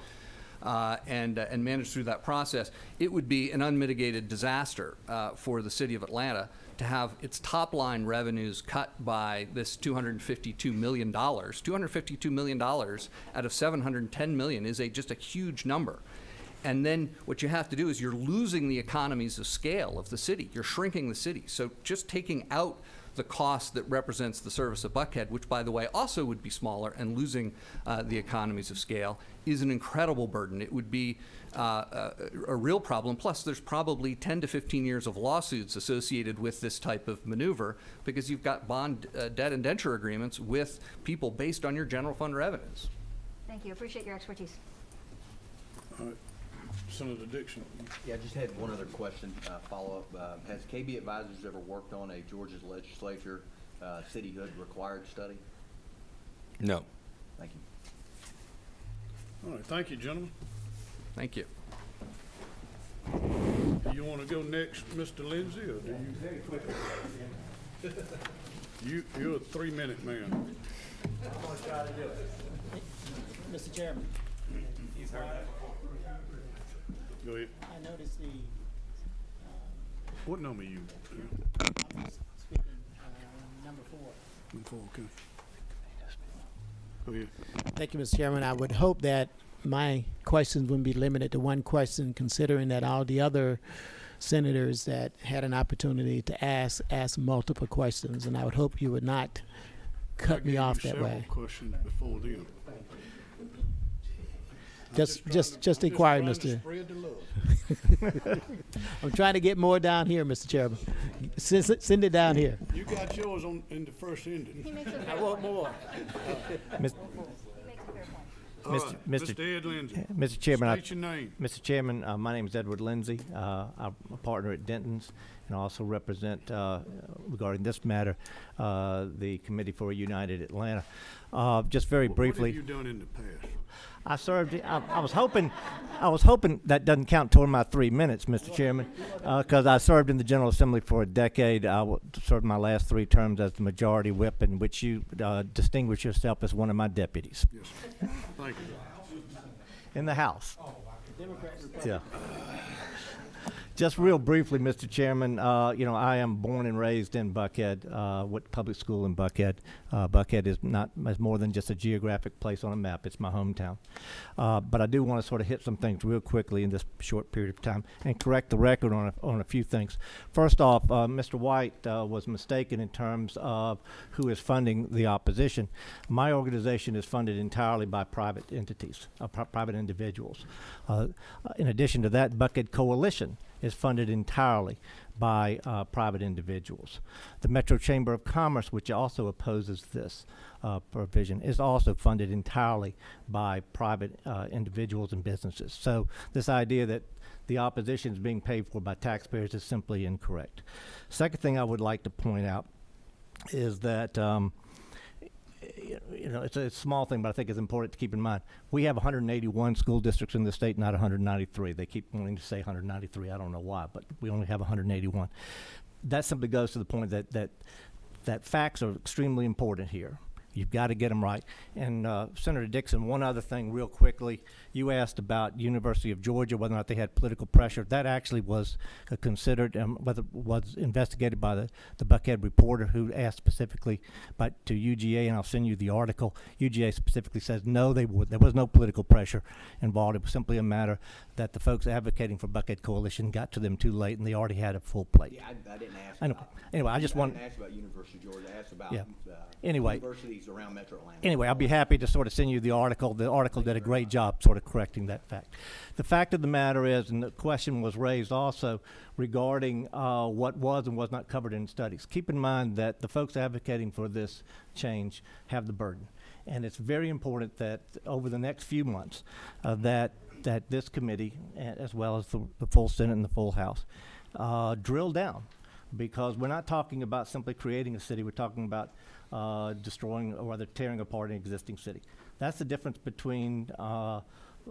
and managed through that process. It would be an unmitigated disaster for the city of Atlanta to have its top line revenues cut by this $252 million. $252 million out of $710 million is just a huge number. And then what you have to do is you're losing the economies of scale of the city. You're shrinking the city. So just taking out the cost that represents the service of Buckhead, which, by the way, also would be smaller, and losing the economies of scale is an incredible burden. It would be a real problem. Plus, there's probably 10 to 15 years of lawsuits associated with this type of maneuver, because you've got bond debt indenture agreements with people based on your general fund revenues. Thank you. Appreciate your expertise. All right. Senator Dixon. Yeah, I just had one other question, follow-up. Has KB Advisors ever worked on a Georgia's legislature cityhood required study? No. Thank you. All right, thank you, gentlemen. Thank you. Do you want to go next, Mr. Lindsay, or do you? Very quickly. You're a 3-minute man. I'm going to try to do it. Mr. Chairman. You've heard that before. Go ahead. I noticed the. What number are you? I'm speaking number 4. Number 4, okay. Go ahead. Thank you, Mr. Chairman. I would hope that my questions wouldn't be limited to one question, considering that all the other senators that had an opportunity to ask multiple questions, and I would hope you would not cut me off that way. Questions before then. Just inquiry, Mr. Spread the love. I'm trying to get more down here, Mr. Chairman. Send it down here. You got yours in the first ending. I want more. Mr. Ed Lindsay. Mr. Chairman, State your name. Mr. Chairman, my name is Edward Lindsay. I'm a partner at Denton's, and I also represent, regarding this matter, the Committee for a United Atlanta. Just very briefly. What have you done in the past? I served. I was hoping that doesn't count toward my 3 minutes, Mr. Chairman, because I served in the General Assembly for a decade. I served my last 3 terms as the Majority Whip, in which you distinguished yourself as one of my deputies. Yes. Thank you. In the House. Yeah. Just real briefly, Mr. Chairman, I am born and raised in Buckhead, went to public school in Buckhead. Buckhead is more than just a geographic place on a map. It's my hometown. But I do want to sort of hit some things real quickly in this short period of time and correct the record on a few things. First off, Mr. White was mistaken in terms of who is funding the opposition. My organization is funded entirely by private entities, private individuals. In addition to that, Buckhead Coalition is funded entirely by private individuals. The Metro Chamber of Commerce, which also opposes this provision, is also funded entirely by private individuals and businesses. So this idea that the opposition is being paid for by taxpayers is simply incorrect. Second thing I would like to point out is that it's a small thing, but I think it's important to keep in mind. We have 181 school districts in the state, not 193. They keep wanting to say 193. I don't know why, but we only have 181. That simply goes to the point that facts are extremely important here. You've got to get them right. And Senator Dixon, one other thing real quickly. You asked about University of Georgia, whether or not they had political pressure. That actually was considered, whether was investigated by the Buckhead reporter, who asked specifically to UGA, and I'll send you the article. UGA specifically says no, there was no political pressure involved. It was simply a matter that the folks advocating for Buckhead Coalition got to them too late, and they already had a full plate. Yeah, I didn't ask about. Anyway, I just want. I didn't ask about University of Georgia. I asked about Anyway, universities cities around Metro Atlanta. Anyway, I'll be happy to sort of send you the article. The article did a great job sort of correcting that fact. The fact of the matter is, and the question was raised also regarding what was and was not covered in studies. Keep in mind that the folks advocating for this change have the burden. And it's very important that over the next few months that this committee, as well as the full Senate and the full House, drill down. Because we're not talking about simply creating a city, we're talking about destroying or rather tearing apart an existing city. That's the difference between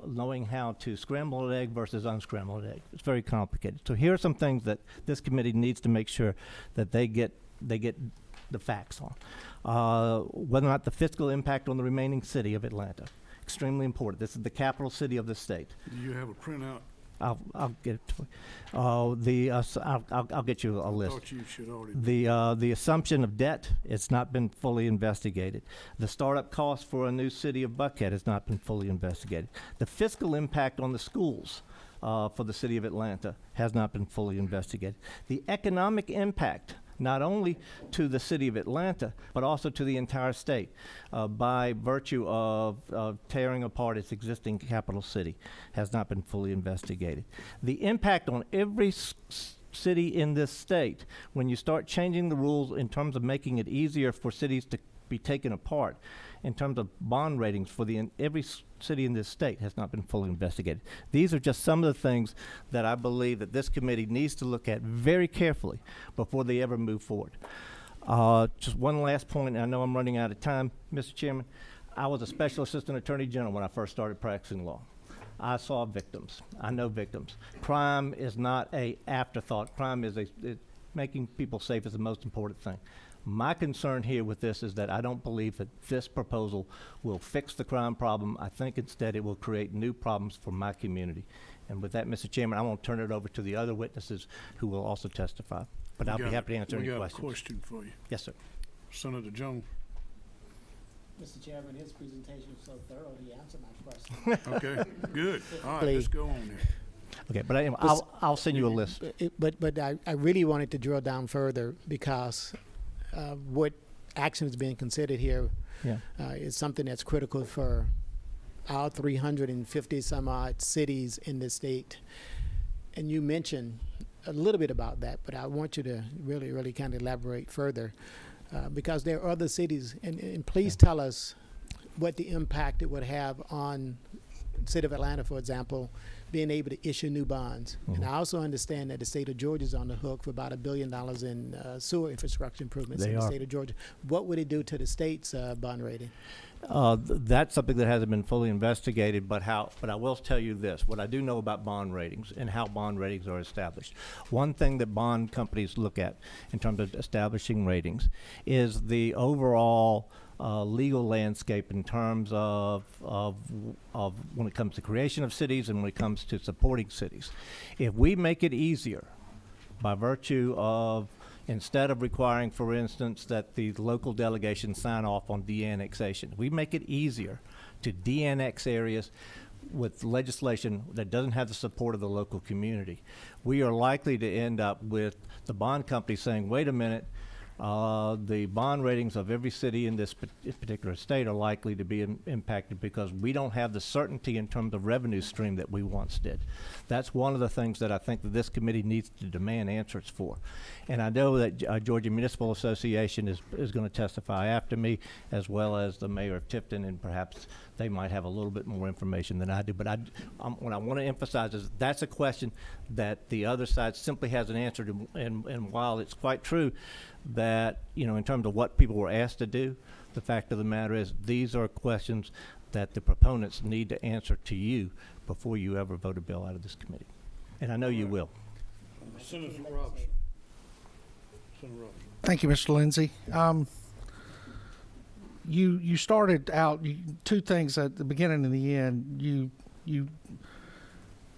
knowing how to scramble an egg versus unscramble an egg. It's very complicated. So here are some things that this committee needs to make sure that they get the facts on. Whether or not the fiscal impact on the remaining city of Atlanta, extremely important. This is the capital city of the state. Do you have a printout? I'll get it. I'll get you a list. I thought you should already. The assumption of debt, it's not been fully investigated. The startup cost for a new city of Buckhead has not been fully investigated. The fiscal impact on the schools for the city of Atlanta has not been fully investigated. The economic impact, not only to the city of Atlanta, but also to the entire state by virtue of tearing apart its existing capital city, has not been fully investigated. The impact on every city in this state, when you start changing the rules in terms of making it easier for cities to be taken apart, in terms of bond ratings for every city in this state, has not been fully investigated. These are just some of the things that I believe that this committee needs to look at very carefully before they ever move forward. Just one last point, and I know I'm running out of time, Mr. Chairman. I was a special assistant attorney general when I first started practicing law. I saw victims. I know victims. Crime is not an afterthought. Crime is making people safe is the most important thing. My concern here with this is that I don't believe that this proposal will fix the crime problem. I think instead it will create new problems for my community. And with that, Mr. Chairman, I want to turn it over to the other witnesses who will also testify. But I'll be happy to answer any questions. We got a question for you. Yes, sir. Senator Jones. Mr. Chairman, his presentation was so thorough, he answered my question. Okay, good. All right, let's go on there. Okay, but anyway, I'll send you a list. But I really wanted to drill down further because what action is being considered here is something that's critical for our 350 some odd cities in the state. And you mentioned a little bit about that, but I want you to really, really kind of elaborate further because there are other cities, and please tell us what the impact it would have on the city of Atlanta, for example, being able to issue new bonds. And I also understand that the state of Georgia is on the hook for about $1 billion in sewer infrastructure improvements in the state of Georgia. What would it do to the state's bond rating? That's something that hasn't been fully investigated, but I will tell you this, what I do know about bond ratings and how bond ratings are established. One thing that bond companies look at in terms of establishing ratings is the overall legal landscape in terms of when it comes to creation of cities and when it comes to supporting cities. If we make it easier by virtue of, instead of requiring, for instance, that the local delegations sign off on de-annexation, we make it easier to de-annex areas with legislation that doesn't have the support of the local community, we are likely to end up with the bond company saying, wait a minute, the bond ratings of every city in this particular state are likely to be impacted because we don't have the certainty in terms of revenue stream that we once did. That's one of the things that I think that this committee needs to demand answers for. And I know that Georgia Municipal Association is going to testify after me, as well as the mayor of Tifton, and perhaps they might have a little bit more information than I do. But what I want to emphasize is that's a question that the other side simply hasn't answered. And while it's quite true that, in terms of what people were asked to do, the fact of the matter is these are questions that the proponents need to answer to you before you ever vote a bill out of this committee. And I know you will. Senator Robinson. Thank you, Mr. Lindsay. You started out two things at the beginning and the end.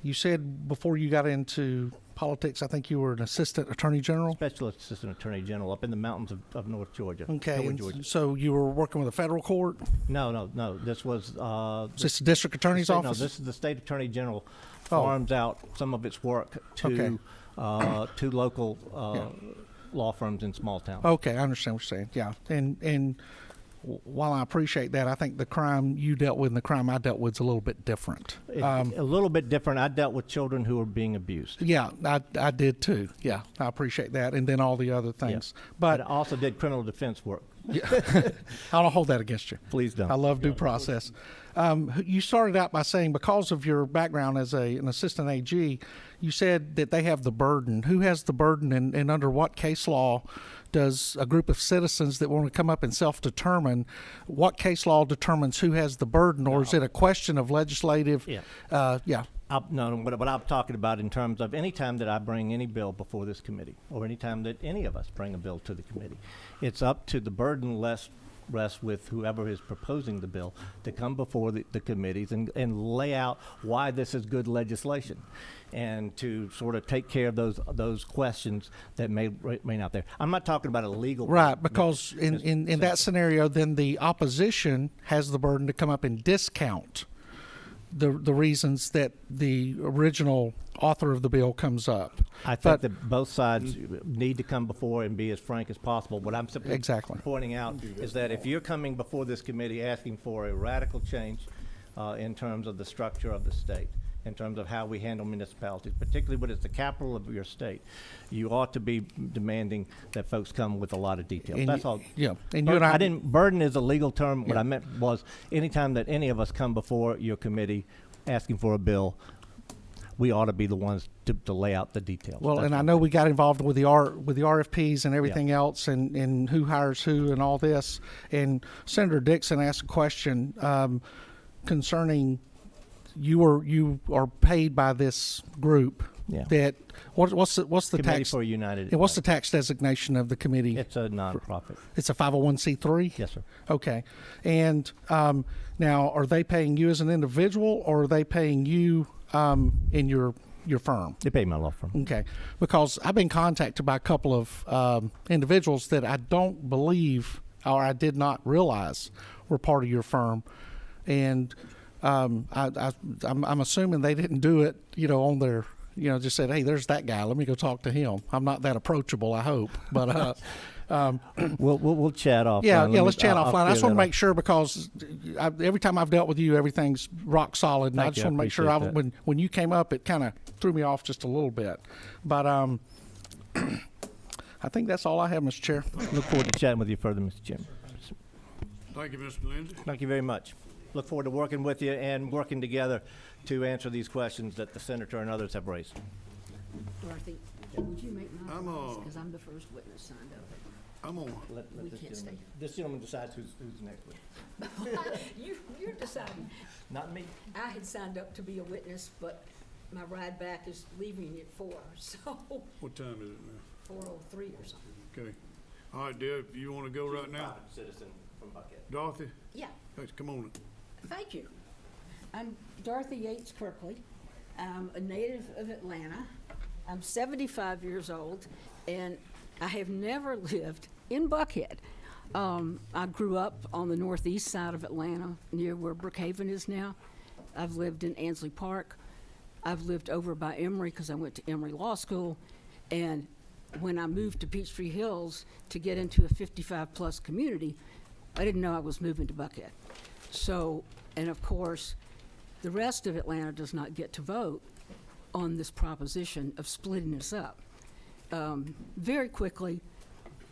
You said before you got into politics, I think you were an assistant attorney general. Special assistant attorney general up in the mountains of North Georgia. Okay, Georgia. So you were working with a federal court? No. This was. Is this the district attorney's office? No, this is the state attorney general. Farms out some of its work to local law firms in small towns. Okay, I understand what you're saying. Yeah, and while I appreciate that, I think the crime you dealt with and the crime I dealt with is a little bit different. A little bit different. I dealt with children who were being abused. Yeah, I did too. Yeah, I appreciate that. And then all the other things. Yeah. But I also did criminal defense work. yeah, I don't hold that against you. Please don't. I love due process. You started out by saying because of your background as an assistant AG, you said that they have the burden. Who has the burden, and under what case law does a group of citizens that want to come up and self-determine, what case law determines who has the burden, or is it a question of legislative? Yeah. Yeah. No, what I'm talking about in terms of any time that I bring any bill before this committee, or any time that any of us bring a bill to the committee, it's up to the burden rests with whoever is proposing the bill to come before the committees and lay out why this is good legislation, and to sort of take care of those questions that may not there. I'm not talking about a legal right, because in that scenario, then the opposition has the burden to come up and discount the reasons that the original author of the bill comes up. I think that both sides need to come before and be as frank as possible. What I'm simply pointing out is that if you're coming before this committee asking for a radical change in terms of the structure of the state, in terms of how we handle municipalities, particularly when it's the capital of your state, you ought to be demanding that folks come with a lot of detail. And that's all. Yeah. And burden is a legal term. What I meant was anytime that any of us come before your committee asking for a bill, we ought to be the ones to lay out the details. Well, and I know we got involved with the RFPs and everything else, and who hires who and all this. And Senator Dixon asked a question concerning you are paid by this group. Yeah. That what's the Committee tax for United? And what's the tax designation of the committee? It's a nonprofit. It's a 501c3. Yes, sir. Okay. And now, are they paying you as an individual, or are they paying you in your firm? They pay my law firm. Okay. Because I've been contacted by a couple of individuals that I don't believe, or I did not realize, were part of your firm, and I'm assuming they didn't do it, on their, just said, hey, there's that guy. Let me go talk to him. I'm not that approachable, I hope. But we'll chat offline. Yeah, let's chat offline. I just want to make sure, because every time I've dealt with you, everything's rock solid, and I just want to make sure when you came up, it kind of threw me off just a little bit. But I think that's all I have, Mr. Chair. Look forward to chatting with you further, Mr. Chairman. Thank you, Mr. Lindsay. Thank you very much. Look forward to working with you and working together to answer these questions that the senator and others have raised. Dorothy, would you make my comments, because I'm the first witness signed up. I'm on. We can't stay. This gentleman decides who's next witness. You're deciding. Not me. I had signed up to be a witness, but my ride back is leaving at 4, so. What time is it now? 4:03 or something. Okay. All right, Deb, you want to go right now? Private citizen from Buckhead. Dorothy? Yeah. Hey, come on. Thank you. I'm Dorothy Yates Kirkley. I'm a native of Atlanta. I'm 75 years old, and I have never lived in Buckhead. I grew up on the northeast side of Atlanta, near where Brookhaven is now. I've lived in Ansley Park. I've lived over by Emory because I went to Emory Law School. And when I moved to Peachtree Hills to get into a 55-plus community, I didn't know I was moving to Buckhead. So, and of course, the rest of Atlanta does not get to vote on this proposition of splitting us up. Very quickly,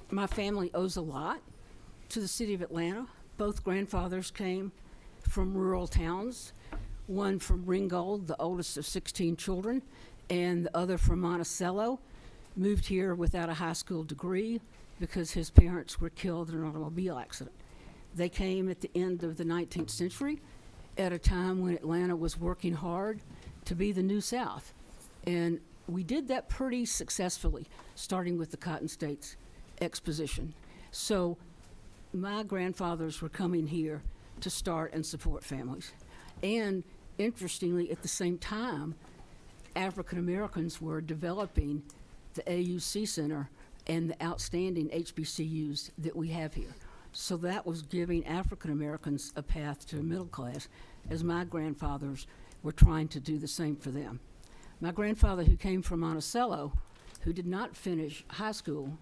my family owes a lot to the city of Atlanta. Both grandfathers came from rural towns, one from Ringgold, the oldest of 16 children, and the other from Monticello. Moved here without a high school degree because his parents were killed in an automobile accident. They came at the end of the 19th century at a time when Atlanta was working hard to be the New South. And we did that pretty successfully, starting with the Cotton States Exposition. So my grandfathers were coming here to start and support families. And interestingly, at the same time, African Americans were developing the AUC Center and the outstanding HBCUs that we have here. So that was giving African Americans a path to the middle class, as my grandfathers were trying to do the same for them. My grandfather, who came from Monticello, who did not finish high school,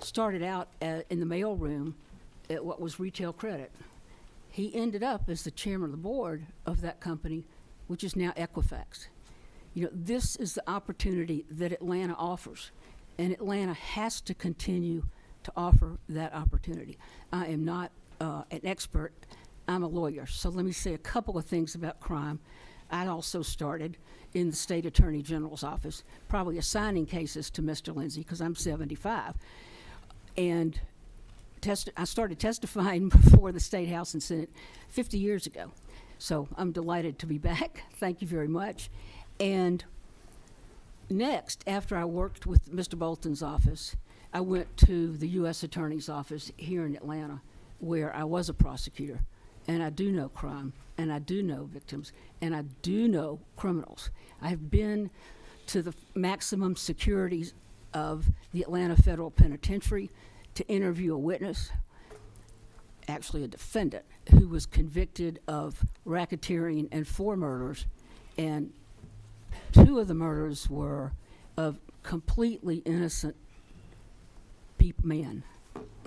started out in the mail room at what was Retail Credit. He ended up as the chairman of the board of that company, which is now Equifax. You know, this is the opportunity that Atlanta offers, and Atlanta has to continue to offer that opportunity. I am not an expert. I'm a lawyer, so let me say a couple of things about crime. I also started in the state attorney general's office, probably assigning cases to Mr. Lindsay because I'm 75. And I started testifying before the State House and Senate 50 years ago. So I'm delighted to be back. Thank you very much. And next, after I worked with Mr. Bolton's office, I went to the U.S. Attorney's office here in Atlanta, where I was a prosecutor. And I do know crime, and I do know victims, and I do know criminals. I have been to the maximum securities of the Atlanta Federal Penitentiary to interview a witness, actually a defendant, who was convicted of racketeering and 4 murders, and 2 of the murders were of completely innocent men.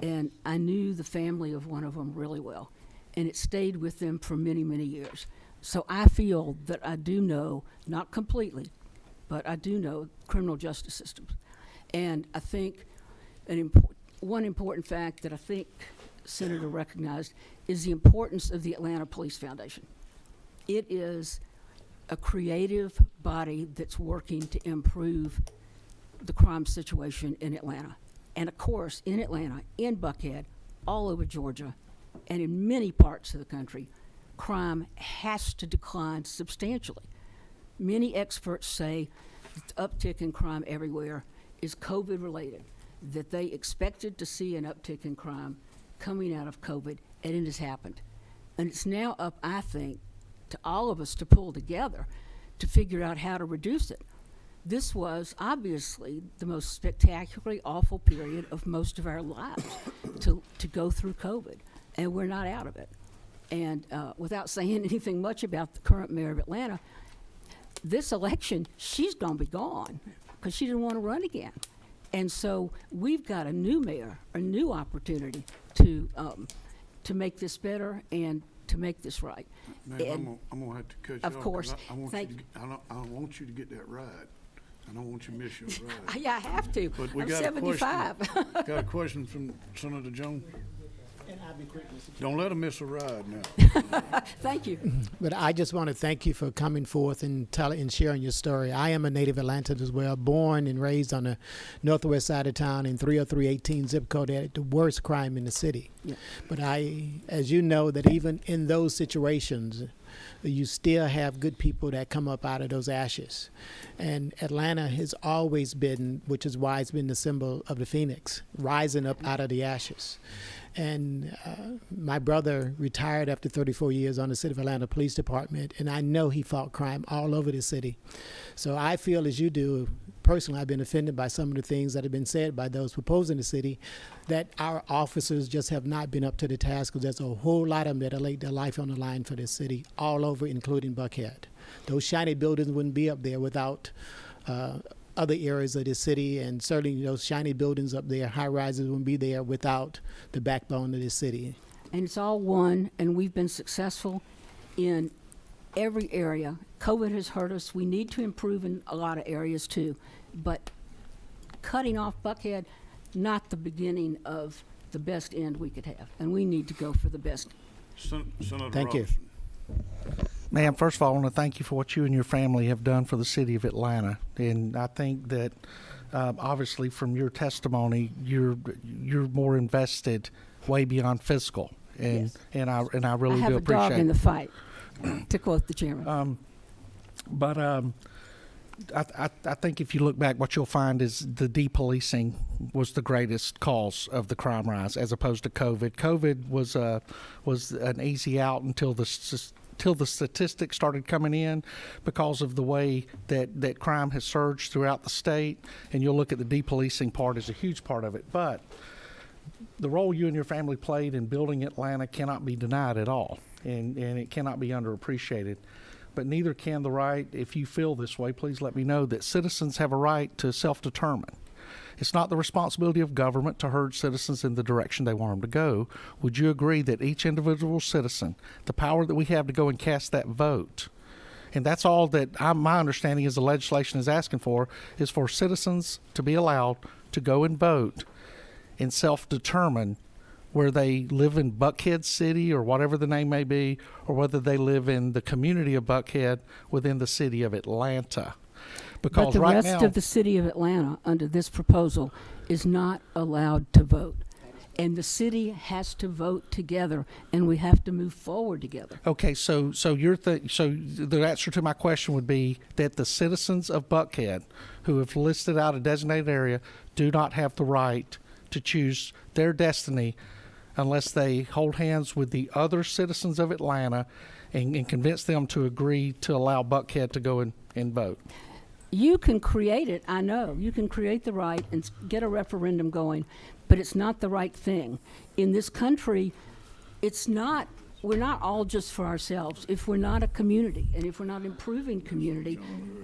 And I knew the family of one of them really well, and it stayed with them for many, many years. So I feel that I do know, not completely, but I do know criminal justice systems. And I think one important fact that I think Senator recognized is the importance of the Atlanta Police Foundation. It is a creative body that's working to improve the crime situation in Atlanta. And of course, in Atlanta, in Buckhead, all over Georgia, and in many parts of the country, crime has to decline substantially. Many experts say that the uptick in crime everywhere is COVID related, that they expected to see an uptick in crime coming out of COVID, and it has happened. And it's now up, I think, to all of us to pull together to figure out how to reduce it. This was obviously the most spectacularly awful period of most of our lives to go through COVID, and we're not out of it. And without saying anything much about the current mayor of Atlanta, this election, she's going to be gone because she didn't want to run again. And so we've got a new mayor, a new opportunity to make this better and to make this right. Ma'am, I'm gonna have to cut you off. Of course. I want you to get that ride. I don't want you to miss your ride. Yeah, I have to. But we I'm got 75. got a question from Senator Jones. And I'll be quick, Mr. Don't let her miss a ride now. Thank you. But I just want to thank you for coming forth and sharing your story. I am a native Atlantan as well, born and raised on the northwest side of town in 30318 zip code, at the worst crime in the city. Yeah. But as you know, that even in those situations, you still have good people that come up out of those ashes. And Atlanta has always been, which is why it's been the symbol of the phoenix, rising up out of the ashes. And my brother retired after 34 years on the City of Atlanta Police Department, and I know he fought crime all over the city. So I feel, as you do, personally, I've been offended by some of the things that have been said by those proposing the city, that our officers just have not been up to the task, because there's a whole lot of them that have laid their life on the line for this city, all over, including Buckhead. Those shiny buildings wouldn't be up there without other areas of the city, and certainly those shiny buildings up there, high rises, wouldn't be there without the backbone of the city. And it's all one, and we've been successful in every area. COVID has hurt us. We need to improve in a lot of areas too, but cutting off Buckhead, not the beginning of the best end we could have, and we need to go for the best. Senator Thank you. Ma'am, first of all, I want to thank you for what you and your family have done for the city of Atlanta. And I think that obviously from your testimony, you're more invested way beyond fiscal. And Yes. and I really I have do a appreciate dog in the it. fight, to quote the chairman. I think if you look back, what you'll find is the depolicing was the greatest cause of the crime rise, as opposed to COVID. COVID was an easy out until the statistics started coming in, because of the way that crime has surged throughout the state. And you'll look at the depolicing part as a huge part of it. But the role you and your family played in building Atlanta cannot be denied at all, and it cannot be underappreciated. But neither can the right. If you feel this way, please let me know that citizens have a right to self-determine. It's not the responsibility of government to herd citizens in the direction they want them to go. Would you agree that each individual citizen, the power that we have to go and cast that vote, and that's all that my understanding is the legislation is asking for, is for citizens to be allowed to go and vote and self-determine where they live in Buckhead City or whatever the name may be, or whether they live in the community of Buckhead within the city of Atlanta. Because but the right rest now, of the city of Atlanta, under this proposal, is not allowed to vote. And the city has to vote together, and we have to move forward together. okay, so the answer to my question would be that the citizens of Buckhead who have listed out a designated area do not have the right to choose their destiny unless they hold hands with the other citizens of Atlanta and convince them to agree to allow Buckhead to go and vote. You can create it, I know. You can create the right and get a referendum going, but it's not the right thing. In this country, we're not all just for ourselves. If we're not a community, and if we're not improving community,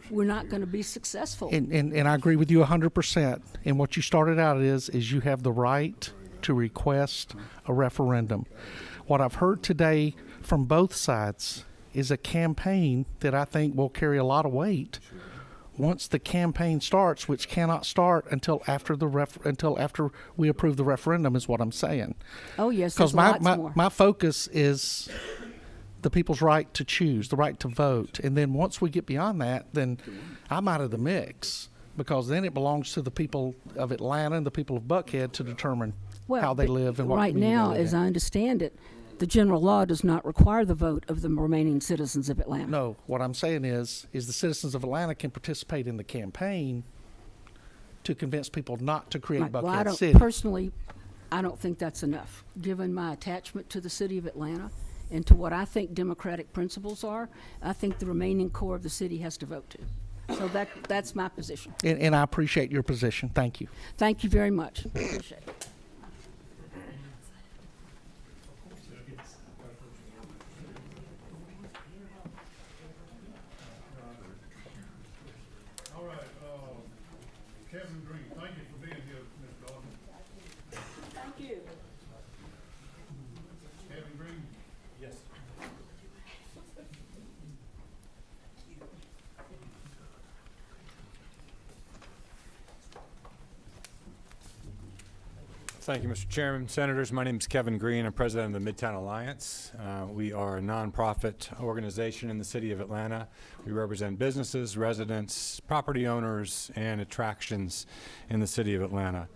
we're not going to be successful. And I agree with you 100%. And what you started out is you have the right to request a referendum. What I've heard today from both sides is a campaign that I think will carry a lot of weight once the campaign starts, which cannot start until after we approve the referendum, is what I'm saying. Oh yes, because lots more. my focus is the people's right to choose, the right to vote, and then once we get beyond that, then I'm out of the mix, because then it belongs to the people of Atlanta and the people of Buckhead to determine how they live and what right community now, they live as in. I understand it, the general law does not require the vote of the remaining citizens of Atlanta. No, what I'm saying is the citizens of Atlanta can participate in the campaign to convince people not to create Right. Buckhead Well, I don't City. personally, I don't think that's enough. Given my attachment to the city of Atlanta and to what I think democratic principles are, I think the remaining core of the city has to vote to. So that's my position. And I appreciate your position. Thank you. Thank you very much. Appreciate it. All right, Kevin Green, thank you for being here, Ms. Dorothy. Thank you. Kevin Green? Yes. Thank you, Mr. Chairman. Senators, my name is Kevin Green. I'm president of the Midtown Alliance. We are a nonprofit organization in the city of Atlanta. We represent businesses, residents, property owners, and attractions in the city of Atlanta.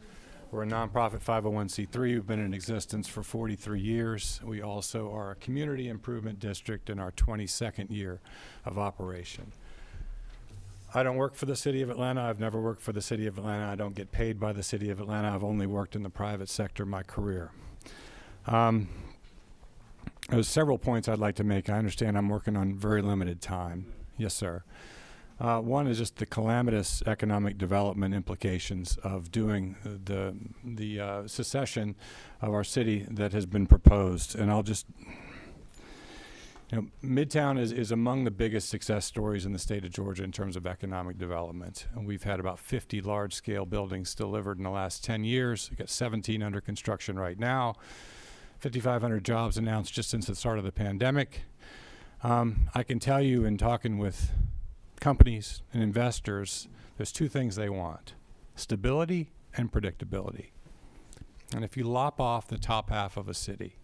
We're a nonprofit 501c3. We've been in existence for 43 years. We also are a community improvement district in our 22nd year of operation. I don't work for the city of Atlanta. I've never worked for the city of Atlanta. I don't get paid by the city of Atlanta. I've only worked in the private sector my career. There's several points I'd like to make. I understand I'm working on very limited time. Yes, sir. One is just the calamitous economic development implications of doing the secession of our city that has been proposed. And I'll just... Midtown is among the biggest success stories in the state of Georgia in terms of economic development. And we've had about 50 large-scale buildings delivered in the last 10 years. We've got 17 under construction right now, 5,500 jobs announced just since the start of the pandemic. I can tell you in talking with companies and investors, there's two things they want: stability and predictability. And if you lop off the top half of a city,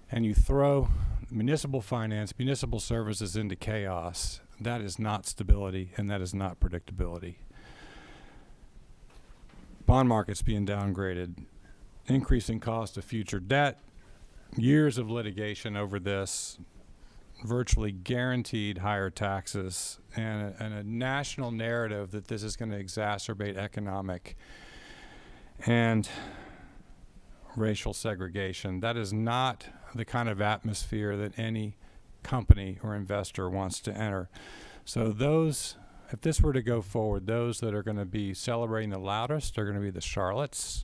and you throw municipal finance, municipal services into chaos, that is not stability and that is not predictability. Bond markets being downgraded, increasing cost of future debt, years of litigation over this, virtually guaranteed higher taxes, and a national narrative that this is going to exacerbate economic and racial segregation. That is not the kind of atmosphere that any company or investor wants to enter. So if this were to go forward, those that are going to be celebrating the loudest are going to be the Charlottes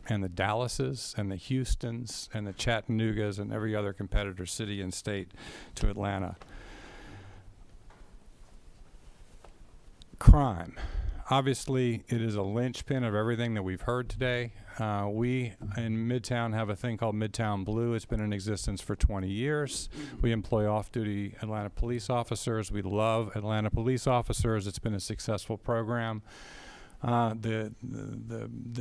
and the Dallases and the Houstons and the Chattanoogas and every other competitor city and state to Atlanta. Crime. Obviously, it is a linchpin of everything that we've heard today. We in Midtown have a thing called Midtown Blue. It's been in existence for 20 years. We employ off-duty Atlanta police officers. We love Atlanta police officers. It's been a successful program. The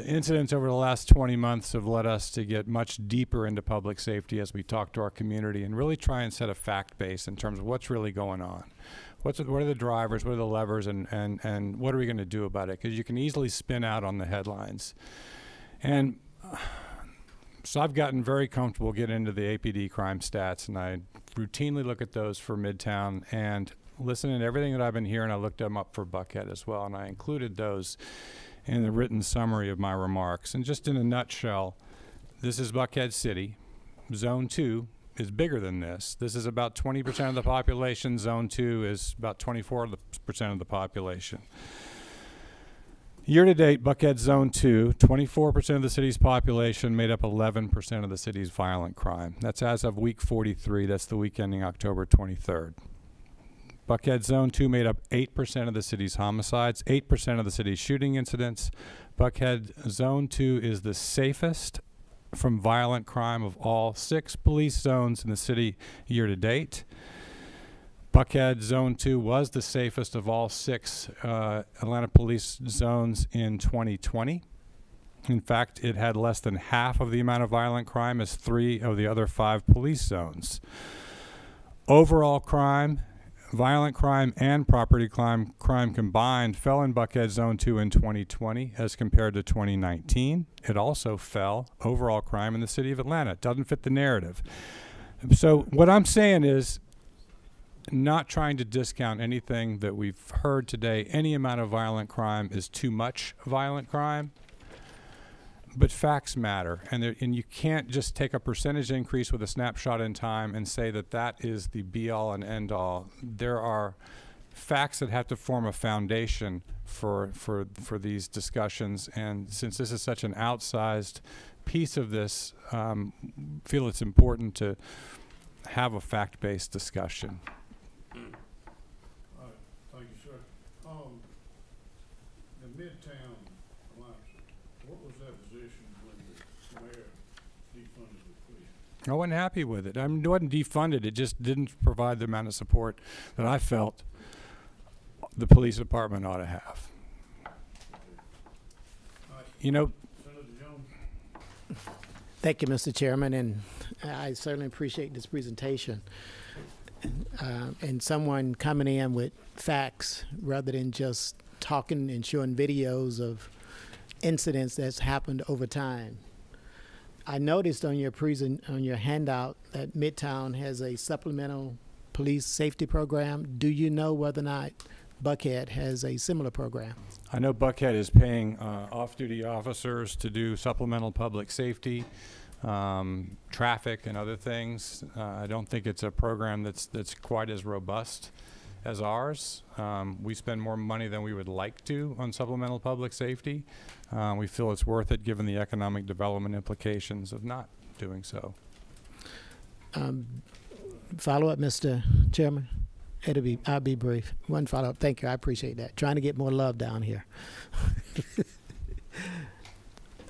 incidents over the last 20 months have led us to get much deeper into public safety as we talk to our community and really try and set a fact base in terms of what's really going on. What are the drivers, what are the levers, and what are we going to do about it? Because you can easily spin out on the headlines. And so I've gotten very comfortable getting into the APD crime stats, and I routinely look at those for Midtown, and listening to everything that I've been hearing, I looked them up for Buckhead as well, and I included those in the written summary of my remarks. And just in a nutshell, this is Buckhead City. Zone 2 is bigger than this. This is about 20% of the population. Zone 2 is about 24% of the population. Year to date, Buckhead Zone 2, 24% of the city's population made up 11% of the city's violent crime. That's as of week 43. That's the week ending October 23rd. Buckhead Zone 2 made up 8% of the city's homicides, 8% of the city's shooting incidents. Buckhead Zone 2 is the safest from violent crime of all 6 police zones in the city year to date. Buckhead Zone 2 was the safest of all 6 Atlanta police zones in 2020. In fact, it had less than half of the amount of violent crime as 3 of the other 5 police zones. Overall crime, violent crime, and property crime combined fell in Buckhead Zone 2 in 2020 as compared to 2019. It also fell, overall crime, in the city of Atlanta. It doesn't fit the narrative. So what I'm saying is, not trying to discount anything that we've heard today. Any amount of violent crime is too much violent crime. But facts matter, and you can't just take a percentage increase with a snapshot in time and say that that is the be-all and end-all. There are facts that have to form a foundation for these discussions, and since this is such an outsized piece of this, feel it's important to have a fact-based discussion. All right, thank you, sir. The Midtown Alliance, what was that position when the mayor defunded the police? I wasn't happy with it. I mean, it wasn't defunded. It just didn't provide the amount of support that I felt the police department ought to have. You know, Senator Jones. Thank you, Mr. Chairman, and I certainly appreciate this presentation. And someone coming in with facts rather than just talking and showing videos of incidents that's happened over time. I noticed on your on your handout that Midtown has a supplemental police safety program. Do you know whether or not Buckhead has a similar program? I know Buckhead is paying off-duty officers to do supplemental public safety, traffic, and other things. I don't think it's a program that's quite as robust as ours. We spend more money than we would like to on supplemental public safety. We feel it's worth it given the economic development implications of not doing so. Follow up, Mr. Chairman. I'll be brief. One follow up. Thank you. I appreciate that. Trying to get more love down here.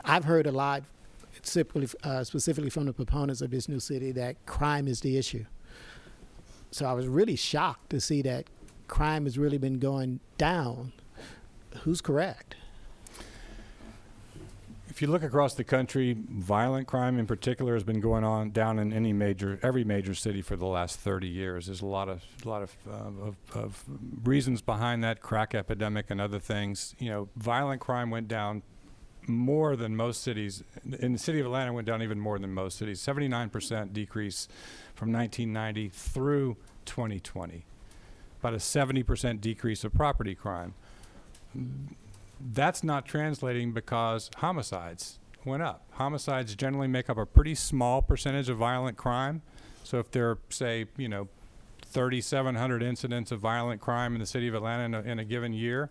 I've heard a lot, specifically from the proponents of this new city, that crime is the issue. So I was really shocked to see that crime has really been going down. Who's correct? If you look across the country, violent crime in particular has been going on down in every major city for the last 30 years. There's a lot of reasons behind that, crack epidemic and other things. You know, violent crime went down more than most cities. In the city of Atlanta, went down even more than most cities. 79% decrease from 1990 through 2020. About a 70% decrease of property crime. That's not translating because homicides went up. Homicides generally make up a pretty small percentage of violent crime. So if there are, say, 3,700 incidents of violent crime in the city of Atlanta in a given year,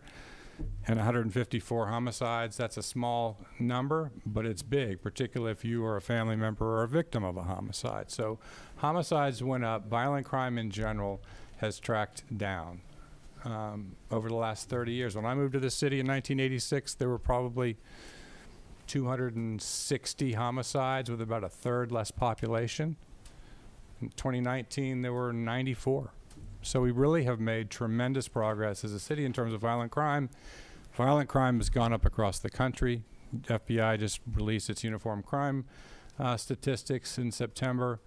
and 154 homicides, that's a small number, but it's big, particularly if you are a family member or a victim of a homicide. So homicides went up. Violent crime in general has tracked down. over the last 30 years. When I moved to the city in 1986, there were probably 260 homicides with about a third less population. In 2019, there were 94. So we really have made tremendous progress as a city in terms of violent crime. Violent crime has gone up across the country. FBI just released its uniform crime statistics in September.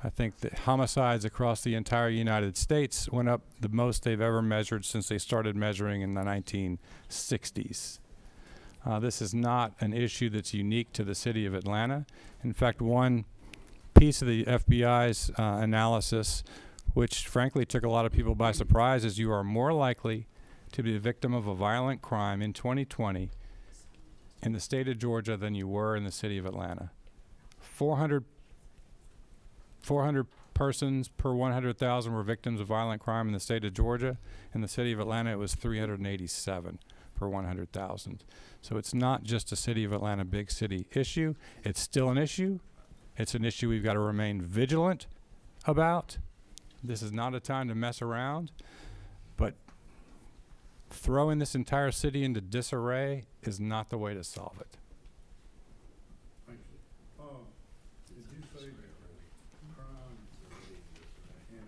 I think that homicides across the entire United States went up the most they've ever measured since they started measuring in the 1960s. This is not an issue that's unique to the city of Atlanta. In fact, one piece of the FBI's analysis, which frankly took a lot of people by surprise, is you are more likely to be the victim of a violent crime in 2020 in the state of Georgia than you were in the city of Atlanta. 400 persons per 100,000 were victims of violent crime in the state of Georgia. In the city of Atlanta, it was 387 per 100,000. So it's not just a city of Atlanta big city issue. It's still an issue. It's an issue we've got to remain vigilant about. This is not a time to mess around, but throwing this entire city into disarray is not the way to solve it. Thank you. Did you say that crime in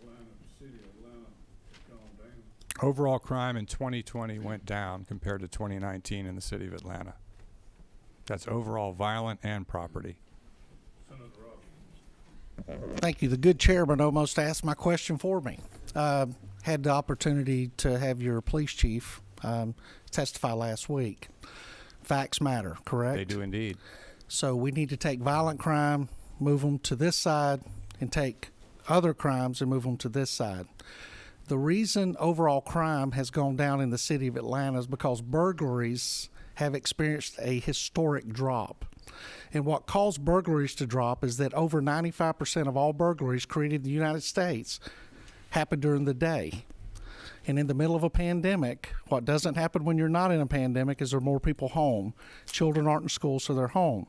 Atlanta, the city of Atlanta, has gone down? Overall crime in 2020 went down compared to 2019 in the city of Atlanta. That's overall violent and property. Thank you. The good chairman almost asked my question for me. Had the opportunity to have your police chief testify last week. Facts matter, correct? They do indeed. So we need to take violent crime, move them to this side, and take other crimes and move them to this side. The reason overall crime has gone down in the city of Atlanta is because burglaries have experienced a historic drop. And what caused burglaries to drop is that over 95% of all burglaries created in the United States happen during the day. And in the middle of a pandemic, what doesn't happen when you're not in a pandemic is there are more people home. Children aren't in school, so they're home.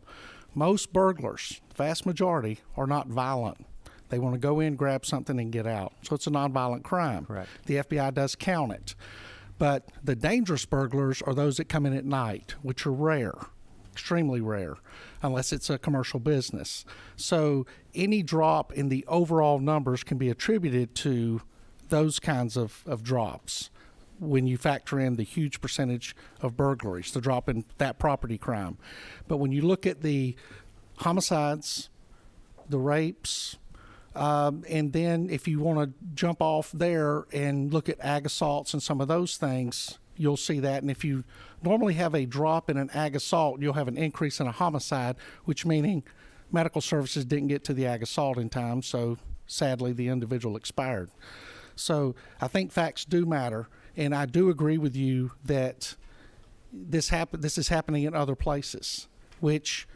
Most burglars, the vast majority, are not violent. They want to go in, grab something, and get out. So it's a nonviolent crime. Correct. The FBI does count it. But the dangerous burglars are those that come in at night, which are rare, extremely rare, unless it's a commercial business. So any drop in the overall numbers can be attributed to those kinds of drops when you factor in the huge percentage of burglaries, the drop in that property crime. But when you look at the homicides, the rapes, and then if you want to jump off there and look at ag assaults and some of those things, you'll see that. And if you normally have a drop in an ag assault, you'll have an increase in a homicide, which meaning medical services didn't get to the ag assault in time, so sadly the individual expired. So I think facts do matter, and I do agree with you that this is happening in other places, which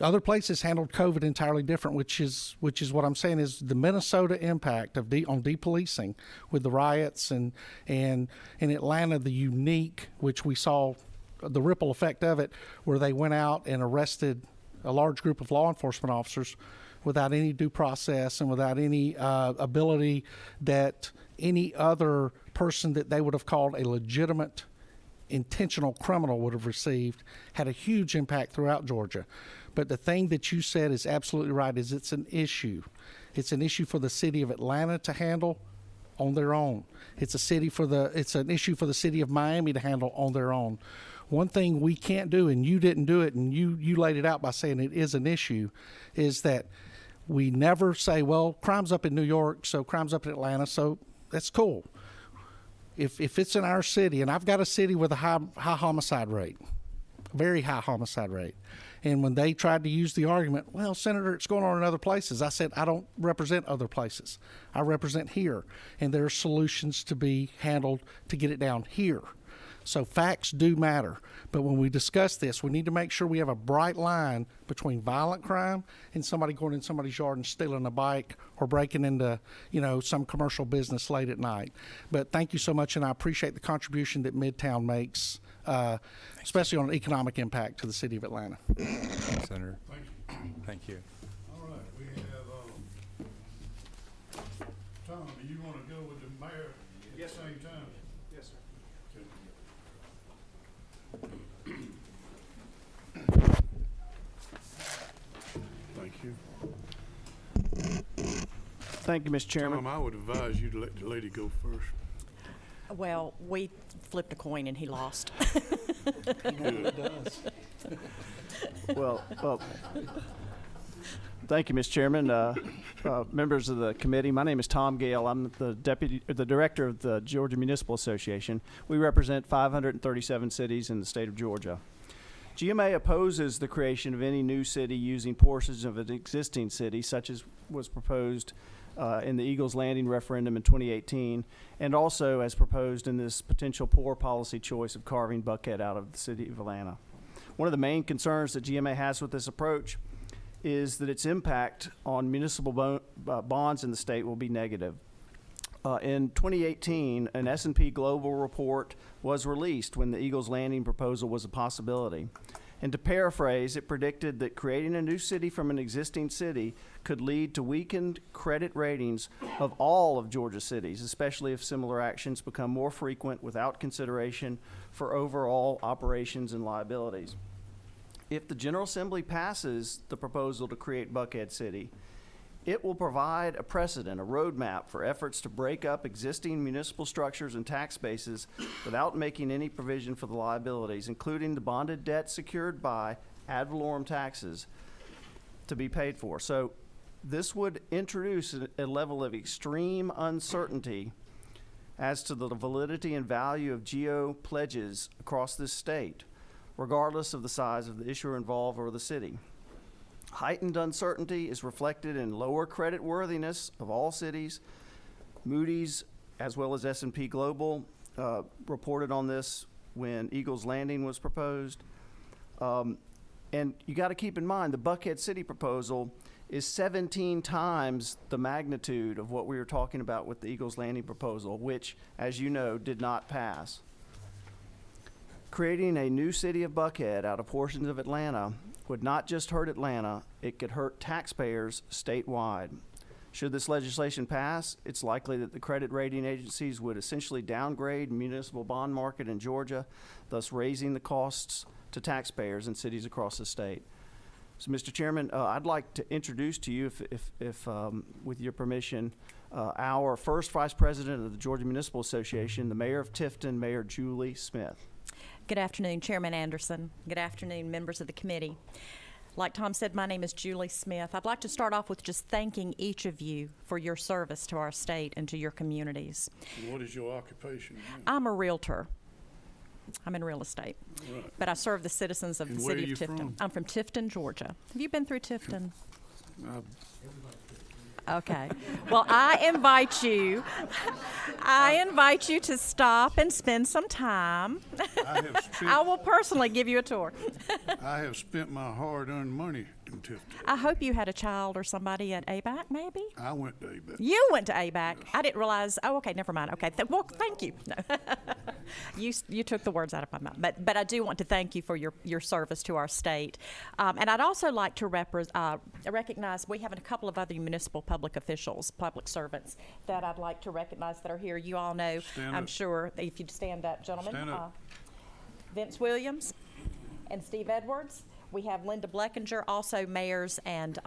other places handled COVID entirely different, which is what I'm saying is the Minnesota impact of on depolicing with the riots and in Atlanta, the unique, which we saw the ripple effect of it, where they went out and arrested a large group of law enforcement officers without any due process and without any ability that any other person that they would have called a legitimate intentional criminal would have received, had a huge impact throughout Georgia. But the thing that you said is absolutely right, is it's an issue. It's an issue for the city of Atlanta to handle on their own. It's an issue for the city of Miami to handle on their own. One thing we can't do, and you didn't do it, and you laid it out by saying it is an issue, is that we never say, well, crime's up in New York, so crime's up in Atlanta, so that's cool. If it's in our city, and I've got a city with a high homicide rate, very high homicide rate, and when they tried to use the argument, well, Senator, it's going on in other places, I said, I don't represent other places. I represent here, and there are solutions to be handled to get it down here. So facts do matter, but when we discuss this, we need to make sure we have a bright line between violent crime and somebody going in somebody's yard and stealing a bike or breaking into, some commercial business late at night. But thank you so much, and I appreciate the contribution that Midtown makes, especially on an economic impact to the city of Atlanta. Thanks, Senator. Thank you. All right, we have Tom. Do you want to go with the mayor at the same time? Thank you, Mr. Chairman. Tom, I would advise you to let the lady go first. Well, we flipped a coin and he lost. Well, thank you, Mr. Chairman. Members of the committee, my name is Tom Gale. I'm the director of the Georgia Municipal Association. We represent 537 cities in the state of Georgia. GMA opposes the creation of any new city using portions of an existing city, such as was proposed in the Eagles Landing referendum in 2018, and also as proposed in this potential poor policy choice of carving Buckhead out of the city of Atlanta. One of the main concerns that GMA has with this approach is that its impact on municipal bonds in the state will be negative. In 2018, an S&P Global report was released when the Eagles Landing proposal was a possibility. And to paraphrase, it predicted that creating a new city from an existing city could lead to weakened credit ratings of all of Georgia's cities, especially if similar actions become more frequent without consideration for overall operations and liabilities. If the General Assembly passes the proposal to create Buckhead City, it will provide a precedent, a roadmap for efforts to break up existing municipal structures and tax bases without making any provision for the liabilities, including the bonded debt secured by ad valorem taxes to be paid for. So this would introduce a level of extreme uncertainty as to the validity and value of GO pledges across this state, regardless of the size of the issuer involved or the city. Heightened uncertainty is reflected in lower credit worthiness of all cities. Moody's, as well as S&P Global, reported on this when Eagles Landing was proposed. And you got to keep in mind the Buckhead City proposal is 17 times the magnitude of what we were talking about with the Eagles Landing proposal, which, as you know, did not pass. Creating a new city of Buckhead out of portions of Atlanta would not just hurt Atlanta, it could hurt taxpayers statewide. Should this legislation pass, it's likely that the credit rating agencies would essentially downgrade municipal bond market in Georgia, thus raising the costs to taxpayers in cities across the state. So, Mr. Chairman, I'd like to introduce to you, if with your permission, our first Vice President of the Georgia Municipal Association, the Mayor of Tifton, Mayor Julie Smith. Good afternoon, Chairman Anderson. Good afternoon, members of the committee. Like Tom said, my name is Julie Smith. I'd like to start off with just thanking each of you for your service to our state and to your communities. What is your occupation? I'm a realtor. I'm in real estate. Right. But I serve the citizens of And the where city are of you Tifton. from? I'm from Tifton, Georgia. Have you been through Tifton? Okay. Well, I invite you to stop and spend some time. I will personally give you a tour. I have spent my hard-earned money in Tifton. I hope you had a child or somebody at ABAC, maybe? I went to ABAC. You went to ABAC. Yes. I didn't realize. Oh, okay, never mind. Okay, well, thank you. No. You took the words out of my mouth. But I do want to thank you for your service to our state. And I'd also like to recognize, we have a couple of other municipal public officials, public servants, that I'd like to recognize that are here. You all know, I'm sure, if you'd stand up, gentlemen. Stand up. Vince Williams and Steve Edwards. We have Linda Bleckinger, also mayors and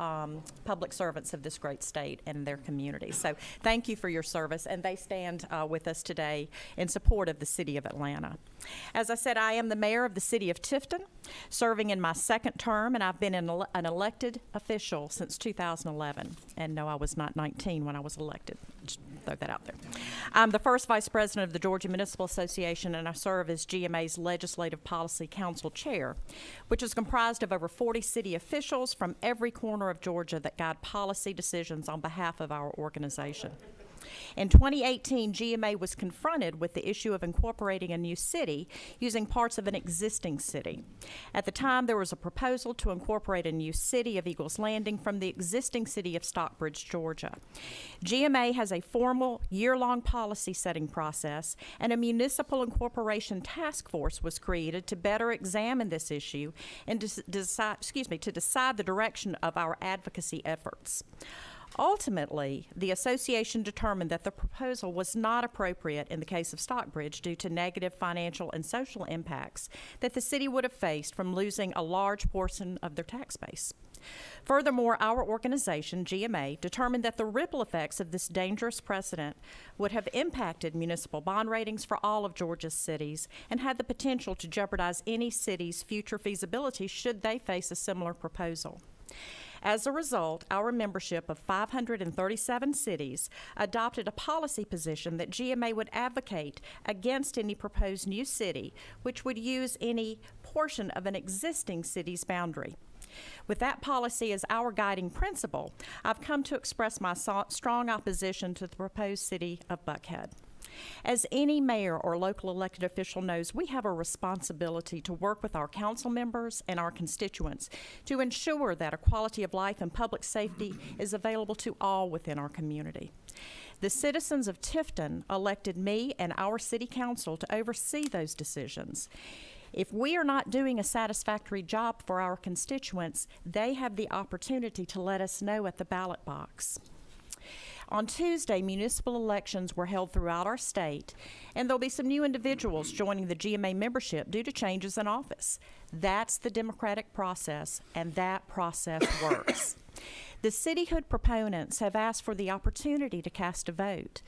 public servants of this great state and their communities. So thank you for your service, and they stand with us today in support of the city of Atlanta. As I said, I am the mayor of the city of Tifton, serving in my second term, and I've been an elected official since 2011. And no, I was not 19 when I was elected. Just throw that out there. I'm the first vice president of the Georgia Municipal Association, and I serve as GMA's Legislative Policy Council chair, which is comprised of over 40 city officials from every corner of Georgia that guide policy decisions on behalf of our organization. In 2018, GMA was confronted with the issue of incorporating a new city using parts of an existing city. At the time, there was a proposal to incorporate a new city of Eagles Landing from the existing city of Stockbridge, Georgia. GMA has a formal year-long policy setting process, and a municipal incorporation task force was created to better examine this issue and to decide the direction of our advocacy efforts. Ultimately, the association determined that the proposal was not appropriate in the case of Stockbridge due to negative financial and social impacts that the city would have faced from losing a large portion of their tax base. Furthermore, our organization, GMA, determined that the ripple effects of this dangerous precedent would have impacted municipal bond ratings for all of Georgia's cities and had the potential to jeopardize any city's future feasibility should they face a similar proposal. As a result, our membership of 537 cities adopted a policy position that GMA would advocate against any proposed new city which would use any portion of an existing city's boundary. With that policy as our guiding principle, I've come to express my strong opposition to the proposed city of Buckhead. As any mayor or local elected official knows, we have a responsibility to work with our council members and our constituents to ensure that a quality of life and public safety is available to all within our community. The citizens of Tifton elected me and our city council to oversee those decisions. If we are not doing a satisfactory job for our constituents, they have the opportunity to let us know at the ballot box. On Tuesday, municipal elections were held throughout our state, and there'll be some new individuals joining the GMA membership due to changes in office. That's the democratic process, and that process works. The cityhood proponents have asked for the opportunity to cast a vote.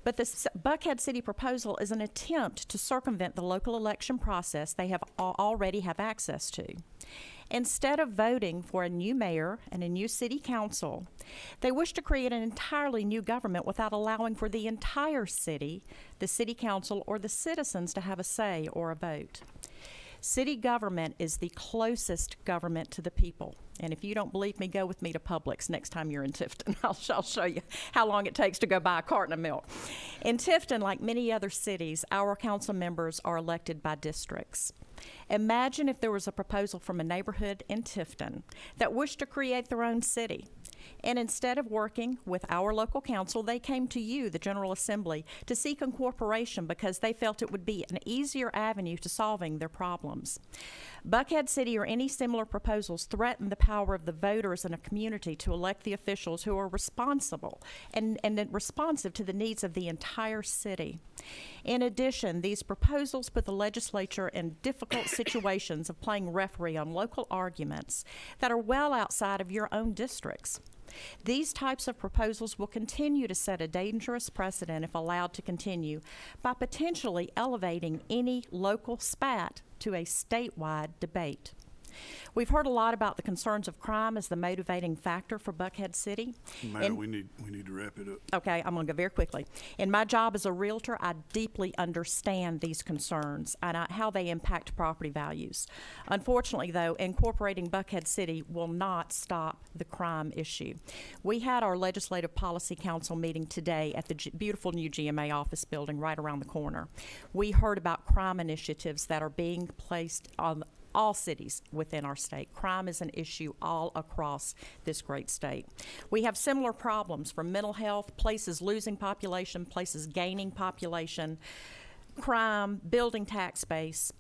But the Buckhead City proposal is an attempt to circumvent the local election process they already have access to. Instead of voting for a new mayor and a new city council, they wish to create an entirely new government without allowing for the entire city, the city council, or the citizens to have a say or a vote. City government is the closest government to the people. And if you don't believe me, go with me to Publix next time you're in Tifton. I'll show you how long it takes to go buy a carton of milk. In Tifton, like many other cities, our council members are elected by districts. Imagine if there was a proposal from a neighborhood in Tifton that wished to create their own city. And instead of working with our local council, they came to you, the General Assembly, to seek incorporation because they felt it would be an easier avenue to solving their problems. Buckhead City or any similar proposals threaten the power of the voters in a community to elect the officials who are responsible and responsive to the needs of the entire city. In addition, these proposals put the legislature in difficult situations of playing referee on local arguments that are well outside of your own districts. These types of proposals will continue to set a dangerous precedent if allowed to continue by potentially elevating any local spat to a statewide debate. We've heard a lot about the concerns of crime as the motivating factor for Buckhead City. Mayor, we need to wrap it up. Okay, I'm going to go very quickly. In my job as a realtor, I deeply understand these concerns and how they impact property values. Unfortunately, though, incorporating Buckhead City will not stop the crime issue. We had our Legislative Policy Council meeting today at the beautiful new GMA office building right around the corner. We heard about crime initiatives that are being placed on all cities within our state. Crime is an issue all across this great state. We have similar problems from mental health, places losing population, places gaining population, crime, building tax base.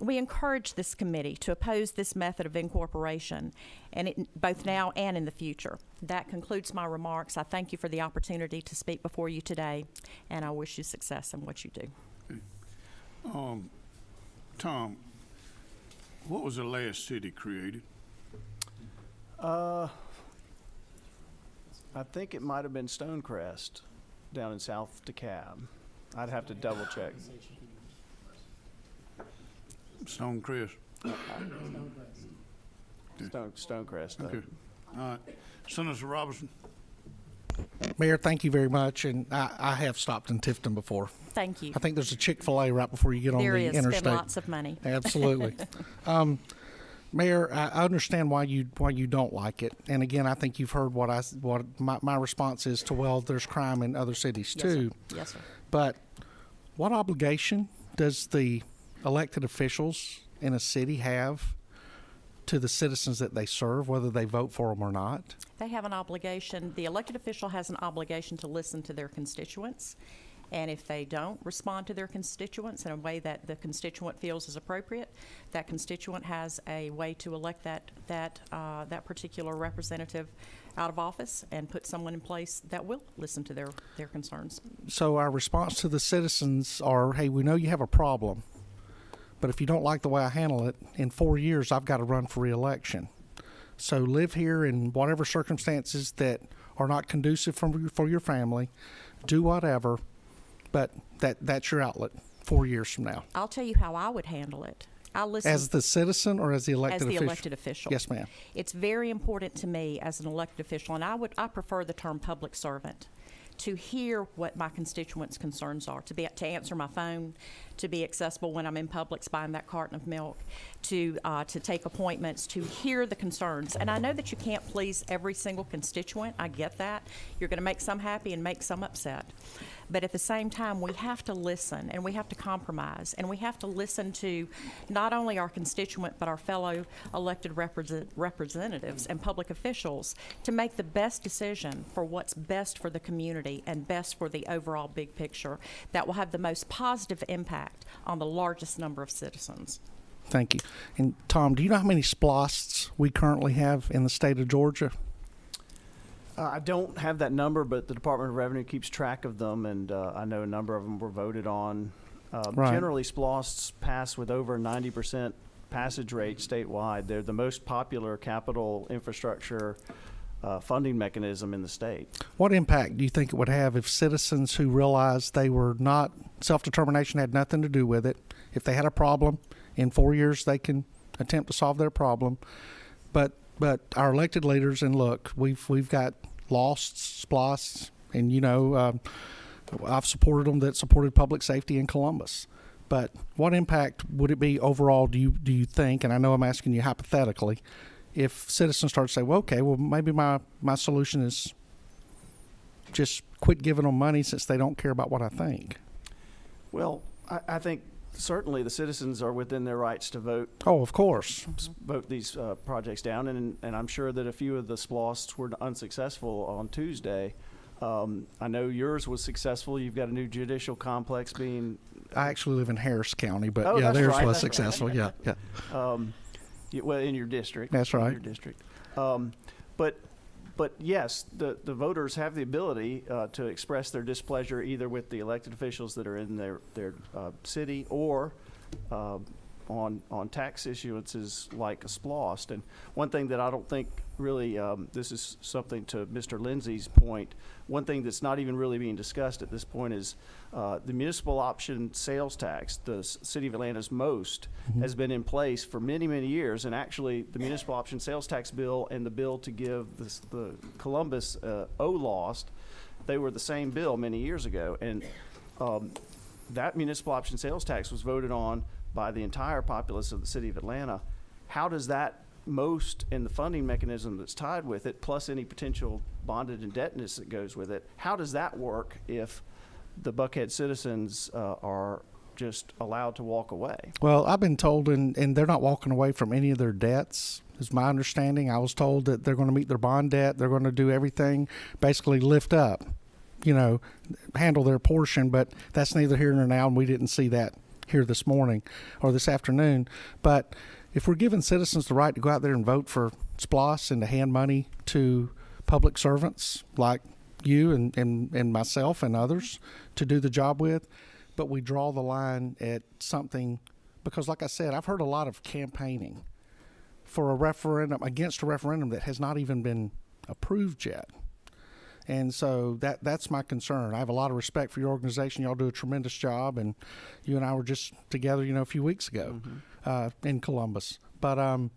We encourage this committee to oppose this method of incorporation, and both now and in the future. That concludes my remarks. I thank you for the opportunity to speak before you today, and I wish you success in what you do. Okay. Tom, what was the last city created? I think it might have been Stonecrest down in South DeKalb. I'd have to double check. Stonecrest. Stonecrest. Okay. All right. Senator Robertson. Mayor, thank you very much. And I have stopped in Tifton before. Thank you. I think there's a Chick-fil-A right before you get on the interstate. There is. Spend lots of money. Absolutely. Mayor, I understand why you don't like it. And again, I think you've heard what my response is to, well, there's crime in other cities too. Yes, sir. But what obligation does the elected officials in a city have to the citizens that they serve, whether they vote for them or not? They have an obligation. The elected official has an obligation to listen to their constituents. And if they don't respond to their constituents in a way that the constituent feels is appropriate, that constituent has a way to elect that particular representative out of office and put someone in place that will listen to their concerns. So our response to the citizens are, hey, we know you have a problem, but if you don't like the way I handle it, in 4 years I've got to run for re-election. So live here in whatever circumstances that are not conducive for your family. Do whatever, but that's your outlet 4 years from now. I'll tell you how I would handle it. I'll listen. As the citizen or as the elected official? As the elected official. Yes, ma'am. It's very important to me as an elected official, and I prefer the term public servant, to hear what my constituents' concerns are, to answer my phone, to be accessible when I'm in Publix buying that carton of milk, to take appointments, to hear the concerns. And I know that you can't please every single constituent. I get that. You're going to make some happy and make some upset. But at the same time, we have to listen, and we have to compromise, and we have to listen to not only our constituent, but our fellow elected representatives and public officials to make the best decision for what's best for the community and best for the overall big picture that will have the most positive impact on the largest number of citizens. Thank you. And Tom, do you know how many SPLOSTs we currently have in the state of Georgia? I don't have that number, but the Department of Revenue keeps track of them, and I know a number of them were voted on. Right. Generally, SPLOSTs pass with over 90% passage rate statewide. They're the most popular capital infrastructure funding mechanism in the state. What impact do you think it would have if citizens who realized they were not, self-determination had nothing to do with it, if they had a problem, in 4 years they can attempt to solve their problem, but our elected leaders, and look, we've got lost SPLOSTs, and I've supported them that supported public safety in Columbus. But what impact would it be overall, do you think, and I know I'm asking you hypothetically, if citizens start to say, well, okay, well, maybe my solution is just quit giving them money since they don't care about what I think? Well, I think certainly the citizens are within their rights to vote. Oh, of course. Vote these projects down, and I'm sure that a few of the SPLOSTs were unsuccessful on Tuesday. I know yours was successful. You've got a new judicial complex being... I actually live in Harris County, but oh, yeah, that's theirs right, was that's successful. right. Yeah. Well, in your district. That's right. In your district. But yes, the voters have the ability to express their displeasure either with the elected officials that are in their city or on tax issuances like a SPLOST. And one thing that I don't think really, this is something to Mr. Lindsay's point, one thing that's not even really being discussed at this point is the municipal option sales tax, the City of Atlanta's most, has been in place for many, many years. And actually, the municipal option sales tax bill and the bill to give the Columbus OLOST, they were the same bill many years ago. And that municipal option sales tax was voted on by the entire populace of the City of Atlanta. How does that most and the funding mechanism that's tied with it, plus any potential bonded indebtedness that goes with it, how does that work if the Buckhead citizens are just allowed to walk away? Well, I've been told, and they're not walking away from any of their debts, is my understanding. I was told that they're going to meet their bond debt. They're going to do everything, basically lift up, handle their portion, but that's neither here nor now, and we didn't see that here this morning or this afternoon. But if we're giving citizens the right to go out there and vote for SPLOST and to hand money to public servants like you and myself and others to do the job with, but we draw the line at something, because like I said, I've heard a lot of campaigning for a referendum, against a referendum that has not even been approved yet. And so that's my concern. I have a lot of respect for your organization. Y'all do a tremendous job, and you and I were just together, a few weeks ago in Columbus. But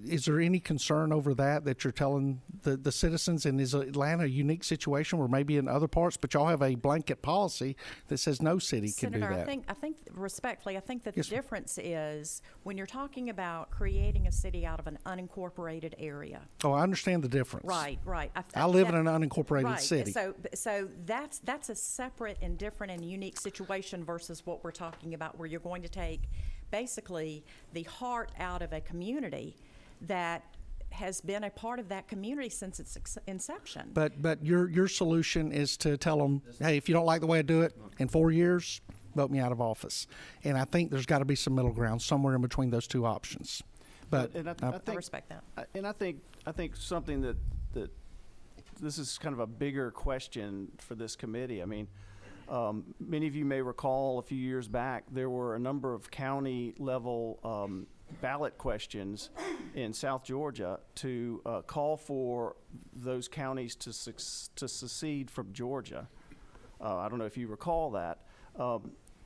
is there any concern over that you're telling the citizens? And is Atlanta a unique situation where maybe in other parts, but y'all have a blanket policy that says no city Senator, can do that? I think respectfully, I think that Yes, the difference is when you're talking about creating a city out of an unincorporated area. Oh, I understand the difference. Right. I live in an unincorporated right. city. So that's a separate and different and unique situation versus what we're talking about, where you're going to take basically the heart out of a community that has been a part of that community since its inception. But your solution is to tell them, hey, if you don't like the way I do it, in 4 years, vote me out of office. And I think there's got to be some middle ground somewhere in between those two options. But and I think, I respect that. And I think something that this is kind of a bigger question for this committee. I mean, many of you may recall a few years back there were a number of county level ballot questions in South Georgia to call for those counties to secede from Georgia. I don't know if you recall that.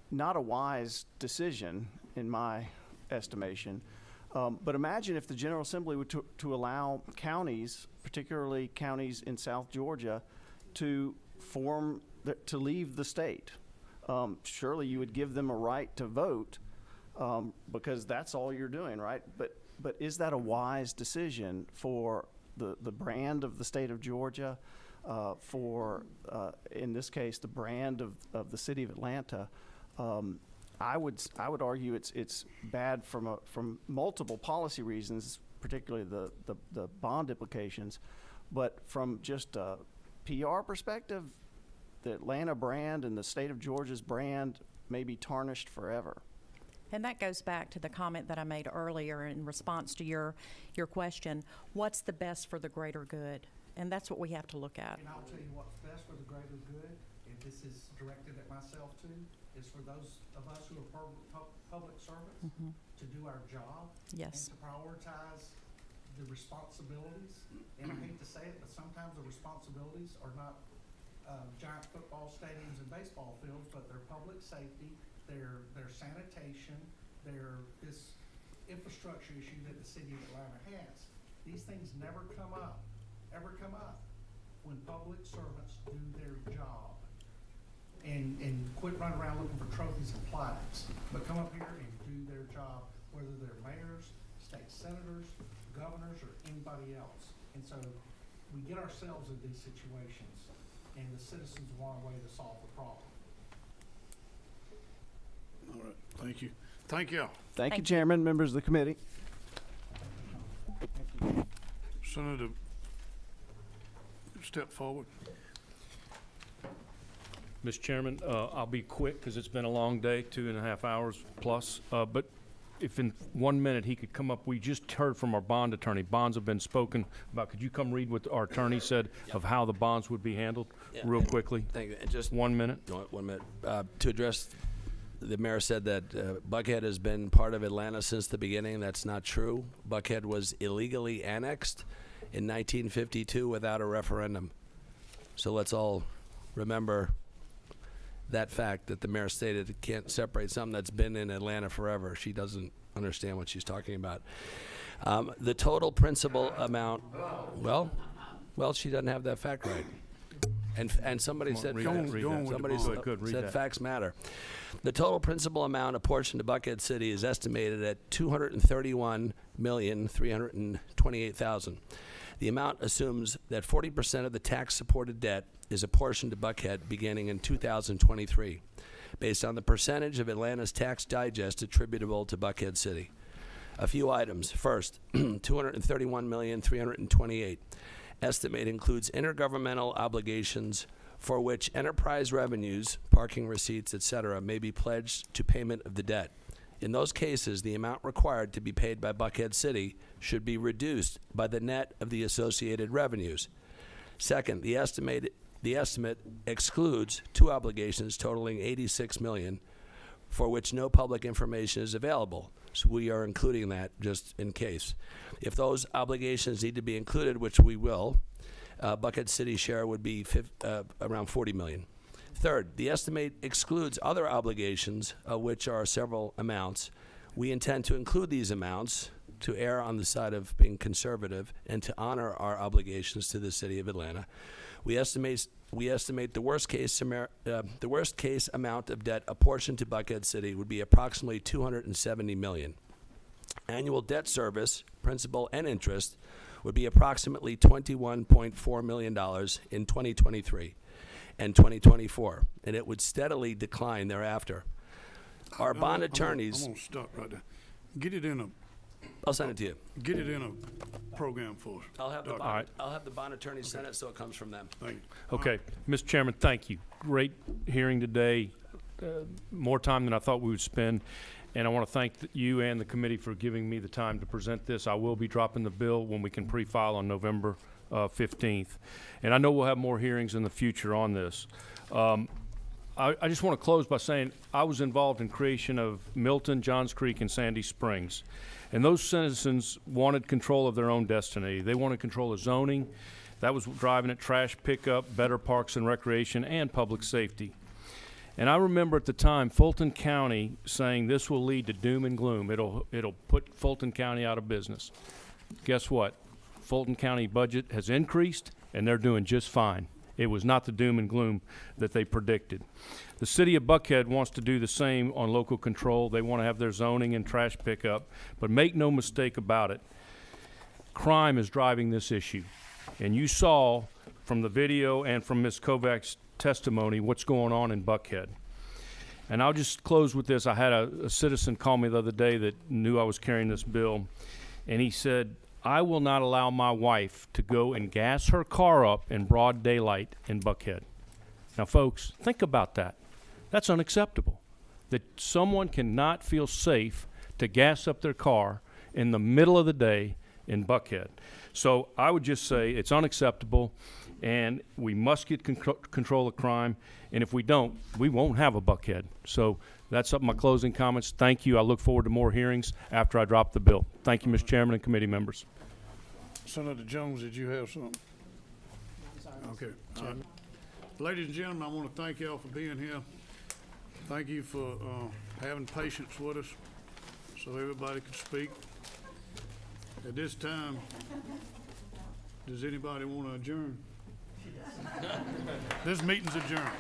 Not a wise decision, in my estimation. But imagine if the General Assembly were to allow counties, particularly counties in South Georgia, to leave the state. Surely you would give them a right to vote, because that's all you're doing, right? But is that a wise decision for the brand of the state of Georgia, for in this case the brand of the city of Atlanta? I would argue it's bad from multiple policy reasons, particularly the bond implications, but from just a PR perspective, the Atlanta brand and the state of Georgia's brand may be tarnished forever. And that goes back to the comment that I made earlier in response to your question. What's the best for the greater good? And that's what we have to look at. And I'll tell you what's best for the greater good, if this is directed at myself too, is for those of us who are public servants to do our job. Yes. And to prioritize the responsibilities. And I hate to say it, but sometimes the responsibilities are not giant football stadiums and baseball fields, but they're public safety, their sanitation, their this infrastructure issue that the city of Atlanta has. These things never come up when public servants do their job. And quit running around looking for trophies and plaques, but come up here and do their job, whether they're mayors, state senators, governors, or anybody else. And so we get ourselves in these situations, and the citizens want a way to solve the problem. All right, thank you. Thank you. Thank you, Chairman, members of the committee. Senator, step forward. Mr. Chairman, I'll be quick because it's been a long day, 2.5 hours plus. But if in 1 minute he could come up, we just heard from our bond attorney. Bonds have been spoken about. Could you come read what our attorney said of how the bonds would be handled real quickly? Thank you. And just 1 minute. No, 1 minute. To address, the mayor said that Buckhead has been part of Atlanta since the beginning. That's not true. Buckhead was illegally annexed in 1952 without a referendum. So let's all remember that fact that the mayor stated it can't separate something that's been in Atlanta forever. She doesn't understand what she's talking about. The total principal amount, well, she doesn't have that fact right. And somebody said facts matter. The total principal amount apportioned to Buckhead City is estimated at $231,328,000. The amount assumes that 40% of the tax-supported debt is apportioned to Buckhead beginning in 2023, based on the percentage of Atlanta's tax digest attributable to Buckhead City. A few items. First, $231,328,000. Estimate includes intergovernmental obligations for which enterprise revenues, parking receipts, etc., may be pledged to payment of the debt. In those cases, the amount required to be paid by Buckhead City should be reduced by the net of the associated revenues. Second, the estimate excludes two obligations totaling $86 million, for which no public information is available. So we are including that just in case. If those obligations need to be included, which we will, Buckhead City's share would be around $40 million. Third, the estimate excludes other obligations, which are several amounts. We intend to include these amounts to err on the side of being conservative and to honor our obligations to the City of Atlanta. We estimate the worst case amount of debt apportioned to Buckhead City would be approximately $270 million. Annual debt service, principal and interest, would be approximately $21.4 million in 2023 and 2024, and it would steadily decline thereafter. Our bond attorneys... I'm going to stop right there. Get it in a... I'll send it to you. Get it in a program for us. I'll have the bond attorneys send it so it comes from them. Thank you. Okay, Mr. Chairman, thank you. Great hearing today. More time than I thought we would spend. And I want to thank you and the committee for giving me the time to present this. I will be dropping the bill when we can pre-file on November 15th. And I know we'll have more hearings in the future on this. I just want to close by saying I was involved in creation of Milton, Johns Creek, and Sandy Springs. And those citizens wanted control of their own destiny. They wanted control of zoning. That was driving it, trash pickup, better parks and recreation, and public safety. And I remember at the time Fulton County saying this will lead to doom and gloom. It'll put Fulton County out of business. Guess what? Fulton County budget has increased, and they're doing just fine. It was not the doom and gloom that they predicted. The city of Buckhead wants to do the same on local control. They want to have their zoning and trash pickup, but make no mistake about it, crime is driving this issue. And you saw from the video and from Ms. Kovac's testimony what's going on in Buckhead. And I'll just close with this. I had a citizen call me the other day that knew I was carrying this bill, and he said, I will not allow my wife to go and gas her car up in broad daylight in Buckhead. Now, folks, think about that. That's unacceptable, that someone cannot feel safe to gas up their car in the middle of the day in Buckhead. So I would just say it's unacceptable, and we must get control of crime, and if we don't, we won't have a Buckhead. So that's up my closing comments. Thank you. I look forward to more hearings after I drop the bill. Thank you, Mr. Chairman and committee members. Senator Jones, did you have something? Okay. Ladies and gentlemen, I want to thank y'all for being here. Thank you for having patience with us so everybody could speak. At this time, does anybody want to adjourn? This meeting's adjourned.